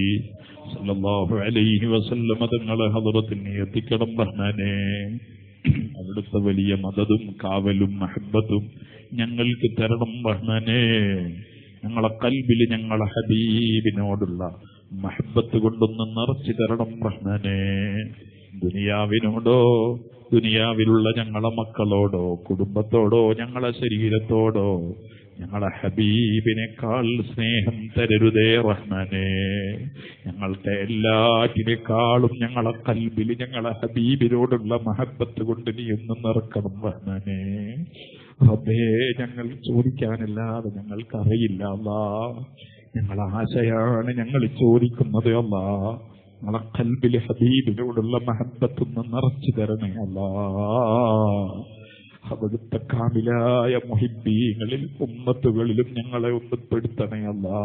Speaker 2: സ്വല്ലല്ലാഹു അലൈഹി വസല്ലമ തങ്ങളെ ഹദ്റത്തിൽ നീ എത്തിക്കണം റഹ്മാനേ. അവിടുത്തെ വലിയ മദദും കാവലും മഹബ്ബത്തും ഞങ്ങൾക്ക് തരണം റഹ്മാനേ. ഞങ്ങളെ കൽബിൽ ഞങ്ങളെ ഹബീബിനോടുള്ള മഹബ്ബത്ത് കൊണ്ടൊന്ന് നിറച്ചു തരണം റഹ്മാനേ. ദുനിയാവിനോടോ ദുനിയാവിലുള്ള ഞങ്ങളെ മക്കളോടോ കുടുംബത്തോടോ ഞങ്ങളെ ശരീരത്തോടോ ഞങ്ങളെ ഹബീബിനേക്കാൾ സ്നേഹം തരരുതേ റഹ്മാനേ. ഞങ്ങളുടെ എല്ലാറ്റിനേക്കാളും ഞങ്ങളെ കൽബിൽ ഞങ്ങളെ ഹബീബിനോടുള്ള മഹബ്ബത്ത് കൊണ്ട് നീ ഒന്ന് നിറക്കണം റഹ്മാനേ. റബ്ബേ, ഞങ്ങൾ ചോദിക്കാനല്ലാതെ ഞങ്ങൾക്കറിയില്ല അല്ലാ. ഞങ്ങളെ ആശയാണ് ഞങ്ങൾ ചോദിക്കുന്നത് അല്ലാ. ഞങ്ങളെ ഖൽബിൽ ഹബീബിനോടുള്ള മഹബ്ബത്തൊന്ന് നിറച്ചു തരണേ അല്ലാ. അവിടുത്തെ കാമിലായ മുഹിബ്ബീങ്ങളിൽ ഉമ്മത്തുകളിലും ഞങ്ങളെ ഒന്ന് പെടുത്തണേ അല്ലാ.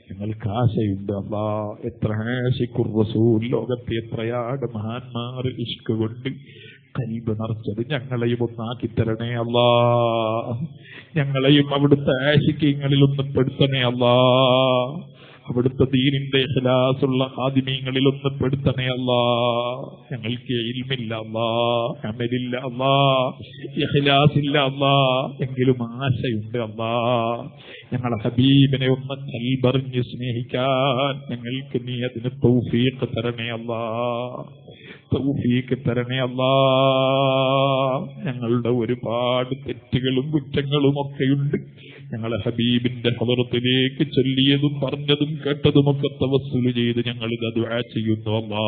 Speaker 2: ഞങ്ങൾക്ക് ആശയുണ്ട് അല്ലാ. എത്ര ആശിഖുർ റസൂൽ, ലോകത്തെ എത്രയാണ് മഹാന്മാർ ഇഷ്ക് കൊണ്ട് കൽബ് നിറച്ചത്. ഞങ്ങളെയും ഒന്നാക്കി തരണേ അല്ലാ. ഞങ്ങളെയും അവിടുത്തെ ആശിഖ്യങ്ങളിൽ ഒന്ന് പെടുത്തണേ അല്ലാ. അവിടുത്തെ ദീനിന്റെ ഇഖ്ലാസുള്ള ഖാദിമീങ്ങളിൽ ഒന്ന് പെടുത്തണേ അല്ലാ. ഞങ്ങൾക്ക് ഇൽമില്ല അല്ലാ, അമലില്ല അല്ലാ, ഇഖ്ലാസില്ല അല്ലാ, എങ്കിലും ആശയുണ്ട് അല്ലാ. ഞങ്ങളെ ഹബീബിനെ ഒന്ന് കൽബറിഞ്ഞ് സ്നേഹിക്കാൻ ഞങ്ങൾക്ക് നീ അതിന് തൗഫീഖ് തരണേ അല്ലാ. തൗഫീഖ് തരണേ അല്ലാ. ഞങ്ങളുടെ ഒരുപാട് തെറ്റുകളും കുറ്റങ്ങളും ഒക്കെയുണ്ട്. ഞങ്ങളെ ഹബീബിന്റെ ഹദറത്തിലേക്ക് ചൊല്ലിയതും പറഞ്ഞതും കേട്ടതുമൊക്കെ തവസ്സുൽ ചെയ്ത് ഞങ്ങൾ ഇത് ദുആ ചെയ്യുന്നു അല്ലാ.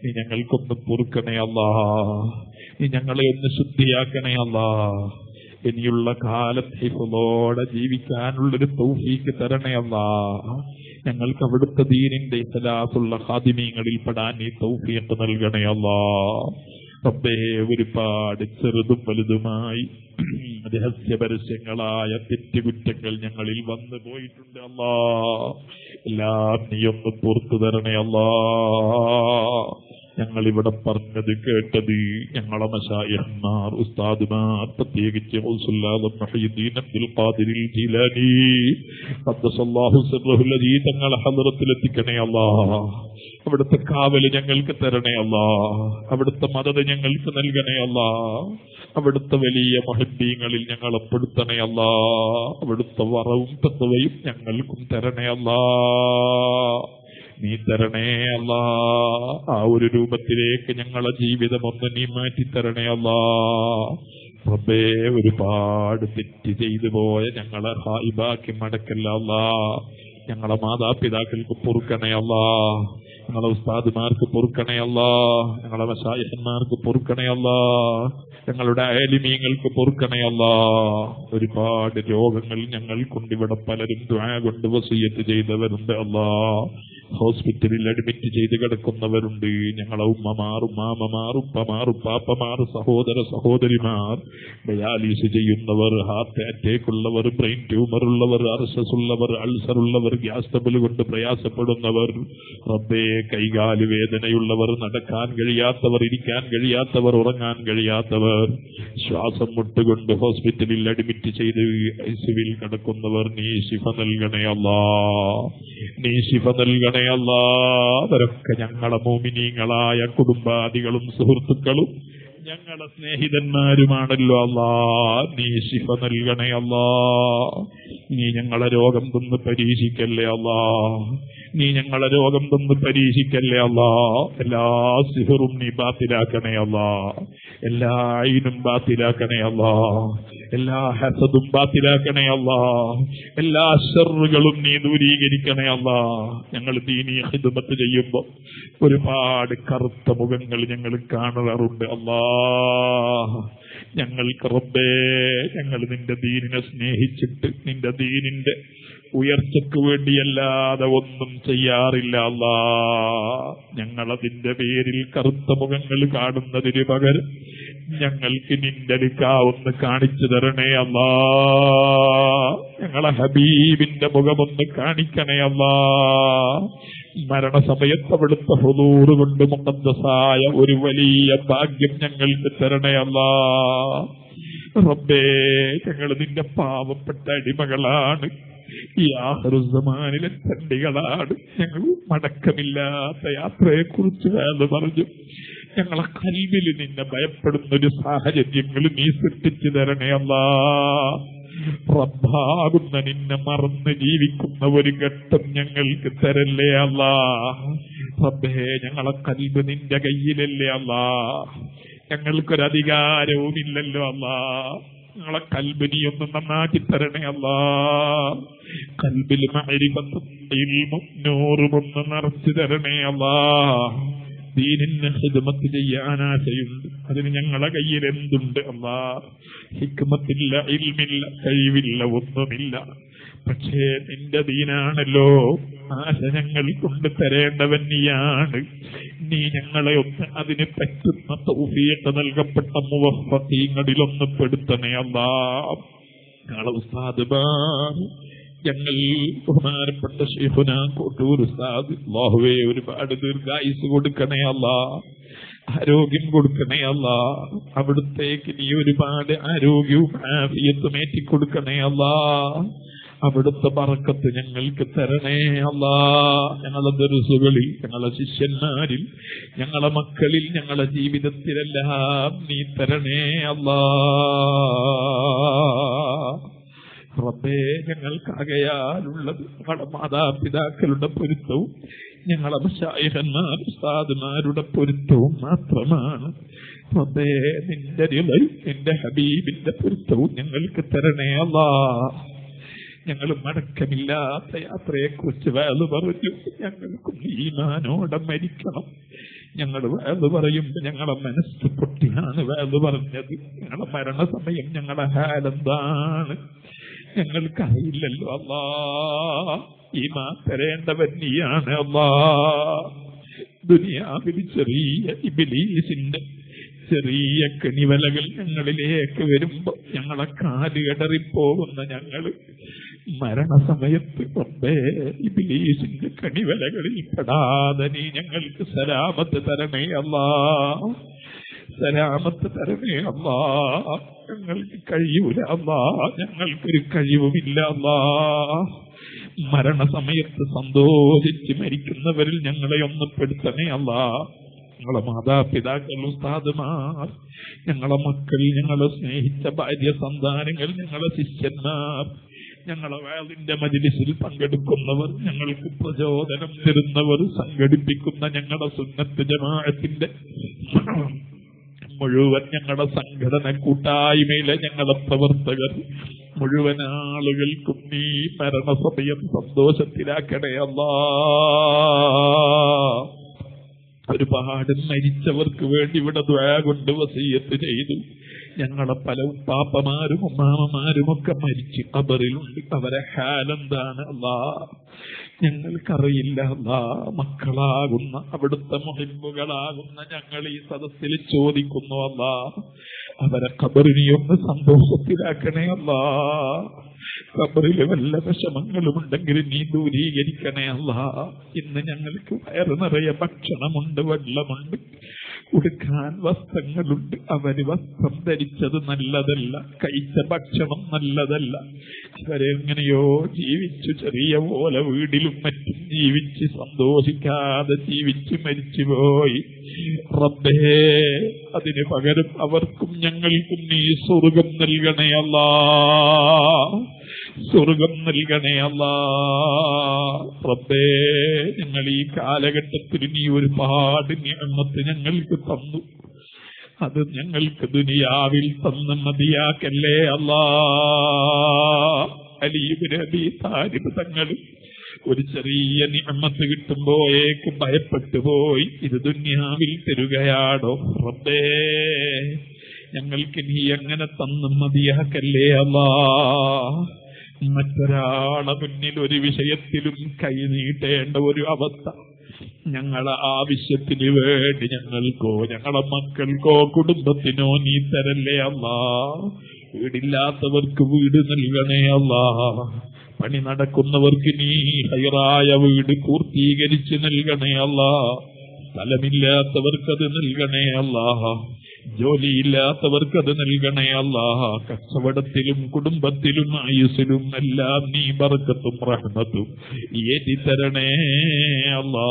Speaker 2: നീ ഞങ്ങൾക്കൊന്ന് പൊറുക്കണേ അല്ലാ. നീ ഞങ്ങളെ ഒന്ന് ശുദ്ധിയാക്കണേ അല്ലാ. ഇനിയുള്ള കാലത്ത് ഹിഫ്ളോടെ ജീവിക്കാനുള്ളൊരു തൗഫീഖ് തരണേ അല്ലാ. ഞങ്ങൾക്ക് അവിടുത്തെ ദീനിന്റെ ഇഖ്ലാസുള്ള ഖാദിമീങ്ങളിൽ പെടാൻ നീ തൗഫീഖ് നൽകണേ അല്ലാ. റബ്ബേ, ഒരുപാട് ചെറുതും വലുതുമായി രഹസ്യപരസ്യങ്ങളായ തെറ്റുകുറ്റങ്ങൾ ഞങ്ങളിൽ വന്നു പോയിട്ടുണ്ട് അല്ലാ. എല്ലാം നീ ഒന്ന് പുറത്തു തരണേ അല്ലാ. ഞങ്ങളിവിടെ പറഞ്ഞത് കേട്ടത് ഞങ്ങളെ മശായിഖ്മാർ ഉസ്താദുമാർ, പ്രത്യേകിച്ച് മുഹയ്യിദ്ദീൻ അബ്ദുൽ ഖാദിർ ജീലാനി ഖദ്ദസല്ലാഹു സിർറഹുൽ അദീ തങ്ങളെ ഹദ്റത്തിലെത്തിക്കണേ അല്ലാ. അവിടുത്തെ കാവല് ഞങ്ങൾക്ക് തരണേ അല്ലാ. അവിടുത്തെ മദദ് ഞങ്ങൾക്ക് നൽകണേ അല്ലാ. അവിടുത്തെ വലിയ മുഹിബ്ബീങ്ങളിൽ ഞങ്ങളെ പെടുത്തണേ അല്ലാ. അവിടുത്തെ വറവും തത്വയും ഞങ്ങൾക്കും തരണേ അല്ലാ. നീ തരണേ അല്ലാ. ആ ഒരു രൂപത്തിലേക്ക് ഞങ്ങളെ ജീവിതം ഒന്ന് നീ മാറ്റിത്തരണേ അല്ലാ. റബ്ബേ, ഒരുപാട് തെറ്റ് ചെയ്തു പോയ ഞങ്ങളെ ഹായിബാക്കി മടക്കല്ല അല്ലാ. ഞങ്ങളെ മാതാപിതാക്കൾക്ക് പൊറുക്കണേ അല്ലാ. ഞങ്ങളെ ഉസ്താദുമാർക്ക് പൊറുക്കണേ അല്ലാ. ഞങ്ങളെ മശായിഖന്മാർക്ക് പൊറുക്കണേ അല്ലാ. ഞങ്ങളുടെ ആലിമീങ്ങൾക്ക് പൊറുക്കണേ അല്ലാ. ഒരുപാട് രോഗങ്ങൾ ഞങ്ങൾക്കുണ്ട്. ഇവിടെ പലരും ദുആ കൊണ്ട് വസിയത്ത് ചെയ്തവരുണ്ട് അല്ലാ. ഹോസ്പിറ്റലിൽ അഡ്മിറ്റ് ചെയ്ത് കിടക്കുന്നവരുണ്ട്. ഞങ്ങളെ ഉമ്മമാർ, ഉമ്മാമമാർ, ഉപ്പമാർ, ഉപ്പാപ്പമാർ, സഹോദര സഹോദരിമാർ, ഡയാലിസിസ് ചെയ്യുന്നവർ, ഹാർട്ട് അറ്റാക്ക് ഉള്ളവർ, ബ്രെയിൻ ട്യൂമർ ഉള്ളവർ, അർശസ് ഉള്ളവർ, അൾസർ ഉള്ളവർ, ഗ്യാസ് ട്രബിൾ കൊണ്ട് പ്രയാസപ്പെടുന്നവർ, റബ്ബേ, കൈകാല് വേദനയുള്ളവർ, നടക്കാൻ കഴിയാത്തവർ, ഇരിക്കാൻ കഴിയാത്തവർ, ഉറങ്ങാൻ കഴിയാത്തവർ, ശ്വാസം മുട്ടുകൊണ്ട് ഹോസ്പിറ്റലിൽ അഡ്മിറ്റ് ചെയ്ത് ഐസിയുവിൽ കിടക്കുന്നവർ, നീ ശിഫ നൽകണേ അല്ലാ. നീ ശിഫ നൽകണേ അല്ലാ. അവരൊക്കെ ഞങ്ങളെ മോമിനീങ്ങളായ കുടുംബാദികളും സുഹൃത്തുക്കളും ഞങ്ങളെ സ്നേഹിതന്മാരുമാണല്ലോ അല്ലാ. നീ ശിഫ നൽകണേ അല്ലാ. നീ ഞങ്ങളെ രോഗം തന്ന് പരീക്ഷിക്കല്ലേ അല്ലാ. നീ ഞങ്ങളെ രോഗം തന്ന് പരീക്ഷിക്കല്ലേ അല്ലാ. എല്ലാ സിഹറും നീ ബാത്തിലാക്കണേ അല്ലാ. എല്ലാ ഐനും ബാത്തിലാക്കണേ അല്ലാ. എല്ലാ ഹസദും ബാത്തിലാക്കണേ അല്ലാ. എല്ലാ ശർറുകളും നീ ദൂരീകരിക്കണേ അല്ലാ. ഞങ്ങൾ ദീനീ ഖിദ്മത്ത് ചെയ്യുമ്പോൾ ഒരുപാട് കറുത്ത മുഖങ്ങൾ ഞങ്ങൾ കാണാറുണ്ട് അല്ലാ. ഞങ്ങൾക്ക് റബ്ബേ, ഞങ്ങൾ നിന്റെ ദീനിനെ സ്നേഹിച്ചിട്ട് നിന്റെ ദീനിന്റെ ഉയർച്ചയ്ക്ക് വേണ്ടിയല്ലാതെ ഒന്നും ചെയ്യാറില്ല അല്ലാ. ഞങ്ങളതിന്റെ പേരിൽ കറുത്ത മുഖങ്ങൾ കാണുന്നതിന് പകരം
Speaker 3: ഞങ്ങൾക്ക് നിന്റെ അടുക്കാവൊന്ന് കാണിച്ചു തരണേ അല്ലാ. ഞങ്ങളെ ഹബീബിന്റെ മുഖമൊന്ന് കാണിക്കണേ അല്ലാ. മരണസമയത്ത് അവിടുത്തെ ഹുദൂർ കൊണ്ട് മുഖദ്ദസായ ഒരു വലിയ ഭാഗ്യം ഞങ്ങൾക്ക് തരണേ അല്ലാ. റബ്ബേ, ഞങ്ങൾ നിന്റെ പാവപ്പെട്ട അടിമകളാണ്, ഈ ആഖിറുസ്സമാനിലെ തണ്ടികളാണ്. ഞങ്ങൾ മടക്കമില്ലാത്ത യാത്രയെക്കുറിച്ച് വേദ പറഞ്ഞു. ഞങ്ങളെ കൽബിൽ നിന്നെ ഭയപ്പെടുന്നൊരു സാഹചര്യങ്ങൾ നീ സൃഷ്ടിച്ചു തരണേ അല്ലാ. റബ്ബാകുന്ന നിന്നെ മറന്ന് ജീവിക്കുന്ന ഒരു ഘട്ടം ഞങ്ങൾക്ക് തരല്ലേ അല്ലാ. റബ്ബേ, ഞങ്ങളെ കൽബ് നിന്റെ കയ്യിലല്ലേ അല്ലാ. ഞങ്ങൾക്കൊരധികാരവും ഇല്ലല്ലോ അല്ലാ. ഞങ്ങളെ കൽബ് നീ ഒന്ന് നന്നാക്കി തരണേ അല്ലാ. കൽബിൽ മഅരിഫത്തും ഇൽമും നൂറും ഒന്ന് നിറച്ചു തരണേ അല്ലാ. ദീനിന് ഖിദ്മത്ത് ചെയ്യാൻ ആശയുണ്ട്, അതിന് ഞങ്ങളെ കയ്യിൽ എന്തുണ്ട് അല്ലാ? ഹിക്മത്തില്ല, ഇൽമില്ല, കഴിവില്ല, ഒന്നുമില്ല. പക്ഷേ നിന്റെ ദീനാണല്ലോ ആശ ഞങ്ങൾ കൊണ്ട് തരേണ്ടവൻ നീയാണ്. നീ ഞങ്ങളെ ഒന്ന് അതിന് പറ്റുന്ന തൗഫീഖ് നൽകപ്പെട്ട മുവഫ്ഫഖീങ്ങളിലൊന്ന് പെടുത്തണേ അല്ലാ. ഞങ്ങളെ ഉസ്താദുമാർ, ഞങ്ങൾ ബഹുമാനപ്പെട്ട ശൈഖുനാ കോട്ടൂർ ഉസ്താദ്, അല്ലാഹുവേ ഒരുപാട് ദീർഘായുസ് കൊടുക്കണേ അല്ലാ, ആരോഗ്യം കൊടുക്കണേ അല്ലാ. അവിടുത്തേക്ക് നീ ഒരുപാട് ആരോഗ്യവും ആഫിയത്തും ഏറ്റിക്കൊടുക്കണേ അല്ലാ. അവിടുത്തെ ബറക്കത്ത് ഞങ്ങൾക്ക് തരണേ അല്ലാ. ഞങ്ങളെ ദർസുകളിൽ, ഞങ്ങളെ ശിഷ്യന്മാരിൽ, ഞങ്ങളെ മക്കളിൽ, ഞങ്ങളെ ജീവിതത്തിലെല്ലാം നീ തരണേ അല്ലാ. റബ്ബേ, ഞങ്ങൾക്കാകയാലുള്ളത് ഞങ്ങളുടെ മാതാപിതാക്കളുടെ പൊരുത്തവും ഞങ്ങളെ മശായിഖന്മാർ ഉസ്താദുമാരുടെ പൊരുത്തവും മാത്രമാണ്. റബ്ബേ, നിന്റെ റിളയും നിന്റെ ഹബീബിന്റെ പൊരുത്തവും ഞങ്ങൾക്ക് തരണേ അല്ലാ. ഞങ്ങൾ മടക്കമില്ലാത്ത യാത്രയെക്കുറിച്ച് വേദ പറഞ്ഞു. ഞങ്ങൾക്കും ഈമാനോടെ മരിക്കണം. ഞങ്ങൾ വേദ പറയുമ്പോൾ ഞങ്ങളെ മനസ്സ് പൊട്ടിയാണ് വേദ പറഞ്ഞത്. ഞങ്ങളുടെ മരണസമയം ഞങ്ങളുടെ ഹാലെന്താണ് ഞങ്ങൾക്കറിയില്ലല്ലോ അല്ലാ. ഈമാൻ തരേണ്ടവൻ നീയാണ് അല്ലാ. ദുനിയാവിൽ ചെറിയ ഇബ്ലീസിന്റെ ചെറിയ കെണിവലകൾ ഞങ്ങളിലേക്ക് വരുമ്പോ ഞങ്ങളെ കാല് ഇടറിപ്പോകുന്ന ഞങ്ങള് മരണസമയത്ത് റബ്ബേ ഇബ്ലീസിന്റെ കണിവലകളിൽ പെടാതെ നീ ഞങ്ങൾക്ക് സലാമത്ത് തരണേ അല്ലാ. സലാമത്ത് തരണേ അല്ലാ. ഞങ്ങൾക്ക് കഴിയൂല അല്ലാ, ഞങ്ങൾക്കൊരു കഴിവുമില്ല അല്ലാ. മരണസമയത്ത് സന്തോഷിച്ച് മരിക്കുന്നവരിൽ ഞങ്ങളെ ഒന്ന് പെടുത്തണേ അല്ലാ. ഞങ്ങളെ മാതാപിതാക്കൾ, ഉസ്താദുമാർ, ഞങ്ങളെ മക്കൾ, ഞങ്ങളെ സ്നേഹിച്ച ഭാര്യ സന്താനങ്ങൾ, ഞങ്ങളെ ശിഷ്യന്മാർ, ഞങ്ങളെ വാളിന്റെ മജ്‌ലിസിൽ പങ്കെടുക്കുന്നവർ, ഞങ്ങൾക്ക് പ്രചോദനം തരുന്നവർ, സംഘടിപ്പിക്കുന്ന ഞങ്ങളുടെ സുന്നത്ത് ജമാഅത്തിന്റെ മുഴുവൻ ഞങ്ങളുടെ സംഘടന കൂട്ടായ്മയിലെ ഞങ്ങളുടെ പ്രവർത്തകർ മുഴുവൻ ആളുകൾക്കും നീ മരണസമയം സന്തോഷത്തിലാക്കണേ അല്ലാ. ഒരുപാട് മരിച്ചവർക്ക് വേണ്ടി ഇവിടെ ദുആ കൊണ്ട് വസിയ്യത്ത് ചെയ്തു. ഞങ്ങളെ പല പാപ്പമാരും ഉമ്മാമമാരും ഒക്കെ മരിച്ച് ഖബറിലുണ്ട്. അവരെ ഹാലെന്താണ് അല്ലാ ഞങ്ങൾക്കറിയില്ല അല്ലാ. മക്കളാകുന്ന അവിടുത്തെ മുഹിബ്ബുകളാകുന്ന ഞങ്ങൾ ഈ സദസ്സിൽ ചോദിക്കുന്നു അല്ലാ, അവരെ ഖബറിനെ ഒന്ന് സന്തോഷത്തിലാക്കണേ അല്ലാ. ഖബറില് വല്ല വിഷമങ്ങളുമുണ്ടെങ്കിൽ നീ ദൂരീകരിക്കണേ അല്ലാ. ഇന്ന് ഞങ്ങൾക്ക് വയറ് നിറയെ ഭക്ഷണമുണ്ട്, വെള്ളമുണ്ട്, ഉടുക്കാൻ വസ്ത്രങ്ങളുണ്ട്. അവര് വസ്ത്രം ധരിച്ചത് നല്ലതല്ല, കഴിച്ച ഭക്ഷണം നല്ലതല്ല. അവരെങ്ങനെയോ ജീവിച്ചു, ചെറിയ പോലെ വീടിലും മറ്റും ജീവിച്ച് സന്തോഷിക്കാതെ ജീവിച്ച് മരിച്ചുപോയി. റബ്ബേ, അതിന് പകരം അവർക്കും ഞങ്ങൾക്കും നീ സ്വർഗം നൽകണേ അല്ലാ. സ്വർഗം നൽകണേ അല്ലാ. റബ്ബേ, ഞങ്ങൾ ഈ കാലഘട്ടത്തിൽ നീ ഒരുപാട് നിഅമത്ത് ഞങ്ങൾക്ക് തന്നു. അത് ഞങ്ങൾക്ക് ദുനിയാവിൽ തന്ന് മതിയാക്കല്ലേ അല്ലാ. അലി ഇബ്നു അബീ താലിബ് തങ്ങൾ ഒരു ചെറിയ നിഅമത്ത് കിട്ടുമ്പോഴേക്ക് ഭയപ്പെട്ടു പോയി. ഇത് ദുനിയാവിൽ തരുകയാണോ റബ്ബേ? ഞങ്ങൾക്ക് നീ എങ്ങനെ തന്ന് മതിയാക്കല്ലേ അല്ലാ. മറ്റൊരാളെ മുന്നിൽ ഒരു വിഷയത്തിലും കൈ നീട്ടേണ്ട ഒരു അവസ്ഥ ഞങ്ങളെ ആവശ്യത്തിന് വേണ്ടി ഞങ്ങൾക്കോ ഞങ്ങളെ മക്കൾക്കോ കുടുംബത്തിനോ നീ തരല്ലേ അല്ലാ. വീടില്ലാത്തവർക്ക് വീട് നൽകണേ അല്ലാ. പണി നടക്കുന്നവർക്ക് നീ ഹൈറായ വീട് പൂർത്തീകരിച്ച് നൽകണേ അല്ലാ. സ്ഥലമില്ലാത്തവർക്കത് നൽകണേ അല്ലാ. ജോലിയില്ലാത്തവർക്കത് നൽകണേ അല്ലാ. കച്ചവടത്തിലും കുടുംബത്തിലും ആയുസ്സിലും എല്ലാം നീ ബർക്കത്തും റഹ്മത്തും ഏറ്റി തരണേ അല്ലാ.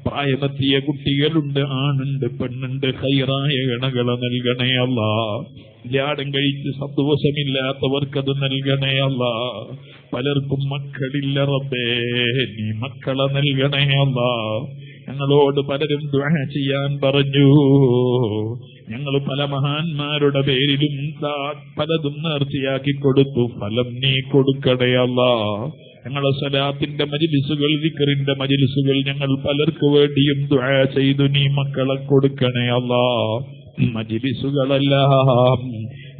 Speaker 3: പ്രായമെത്തിയ കുട്ടികളുണ്ട്, ആണുണ്ട്, പെണ്ണുണ്ട്, ഹൈറായ ഗണകളെ നൽകണേ അല്ലാ. ധ്യാനം കഴിച്ച് സന്തോഷമില്ലാത്തവർക്കത് നൽകണേ അല്ലാ. പലർക്കും മക്കളില്ല റബ്ബേ, നീ മക്കളെ നൽകണേ അല്ലാ. ഞങ്ങളോട് പലരും ദുആ ചെയ്യാൻ പറഞ്ഞു. ഞങ്ങൾ പല മഹാന്മാരുടെ പേരിലും പലതും നേർച്ചയാക്കി കൊടുത്തു. ഫലം നീ കൊടുക്കണേ അല്ലാ. ഞങ്ങളെ സ്വലാത്തിന്റെ മജ്ലിസുകൾ, ദിക്റിന്റെ മജ്ലിസുകൾ ഞങ്ങൾ പലർക്കു വേണ്ടിയും ദുആ ചെയ്തു. നീ മക്കളെ കൊടുക്കണേ അല്ലാ. മജ്ലിസുകളെല്ലാം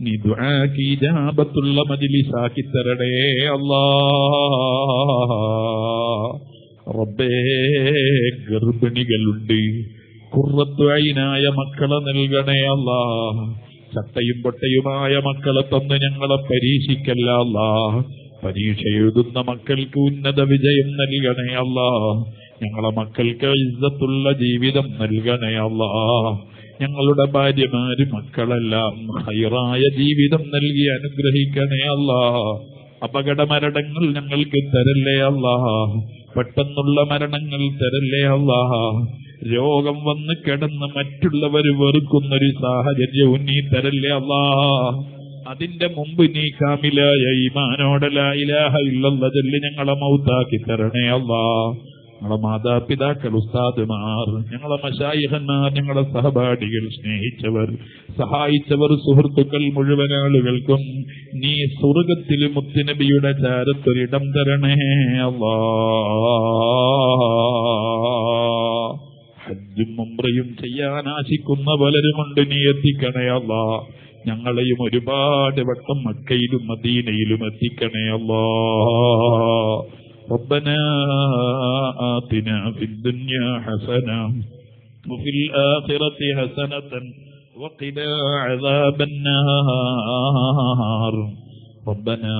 Speaker 3: നീ ദുആക്ക് ഇജാബത്തുള്ള മജ്ലിസാക്കി തരണേ അല്ലാ. റബ്ബേ, ഗർഭിണികളുണ്ട്, ഖുർറത്തു ഐനായ മക്കളെ നൽകണേ അല്ലാ. ചട്ടയും പൊട്ടയുമായ മക്കളെ തന്ന് ഞങ്ങളെ പരീക്ഷിക്കല്ല അല്ലാ. പരീക്ഷ എഴുതുന്ന മക്കൾക്ക് ഉന്നത വിജയം നൽകണേ അല്ലാ. ഞങ്ങളെ മക്കൾക്ക് ഇസ്സത്തുള്ള ജീവിതം നൽകണേ അല്ലാ. ഞങ്ങളുടെ ഭാര്യമാര് മക്കളെല്ലാം ഹൈറായ ജീവിതം നൽകി അനുഗ്രഹിക്കണേ അല്ലാ. അപകട മരണങ്ങൾ ഞങ്ങൾക്ക് തരല്ലേ അല്ലാ. പെട്ടെന്നുള്ള മരണങ്ങൾ തരല്ലേ അല്ലാ. രോഗം വന്ന് കിടന്ന് മറ്റുള്ളവർ വെറുക്കുന്നൊരു സാഹചര്യവും നീ തരല്ലേ അല്ലാ. അതിന്റെ മുമ്പ് നീ കാമിലായ ഈമാനോടെ ലാ ഇലാഹ ഇല്ലല്ലാഹ് ചൊല്ലി ഞങ്ങളെ മൗത്താക്കി തരണേ അല്ലാ. ഞങ്ങളെ മാതാപിതാക്കൾ, ഉസ്താദുമാർ, ഞങ്ങളെ മശായിഖന്മാർ, ഞങ്ങളെ സഹപാഠികൾ, സ്നേഹിച്ചവർ, സഹായിച്ചവർ, സുഹൃത്തുക്കൾ മുഴുവൻ ആളുകൾക്കും നീ സ്വർഗത്തിൽ മുത്തുനബിയുടെ ചാരത്തൊരിടം തരണേ അല്ലാ. ഹജ്ജും ഉംറയും ചെയ്യാൻ ആശിക്കുന്ന പലരുമുണ്ട്, നീ എത്തിക്കണേ അല്ലാ. ഞങ്ങളെയും ഒരുപാട് വട്ടം മക്കയിലും മദീനയിലും എത്തിക്കണേ അല്ലാ. ربنا آتنا في الدنيا حسنة وفي الآخرة حسنة وقنا عذاب النار. ربنا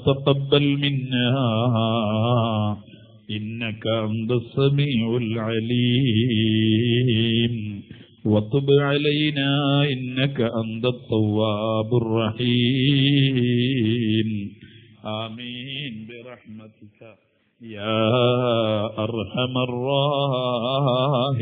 Speaker 3: تقبل منا إنك أنت السميع العليم وتب علينا إنك أنت التواب الرحيم. آمين برحمتك يا أرحم الراحمين.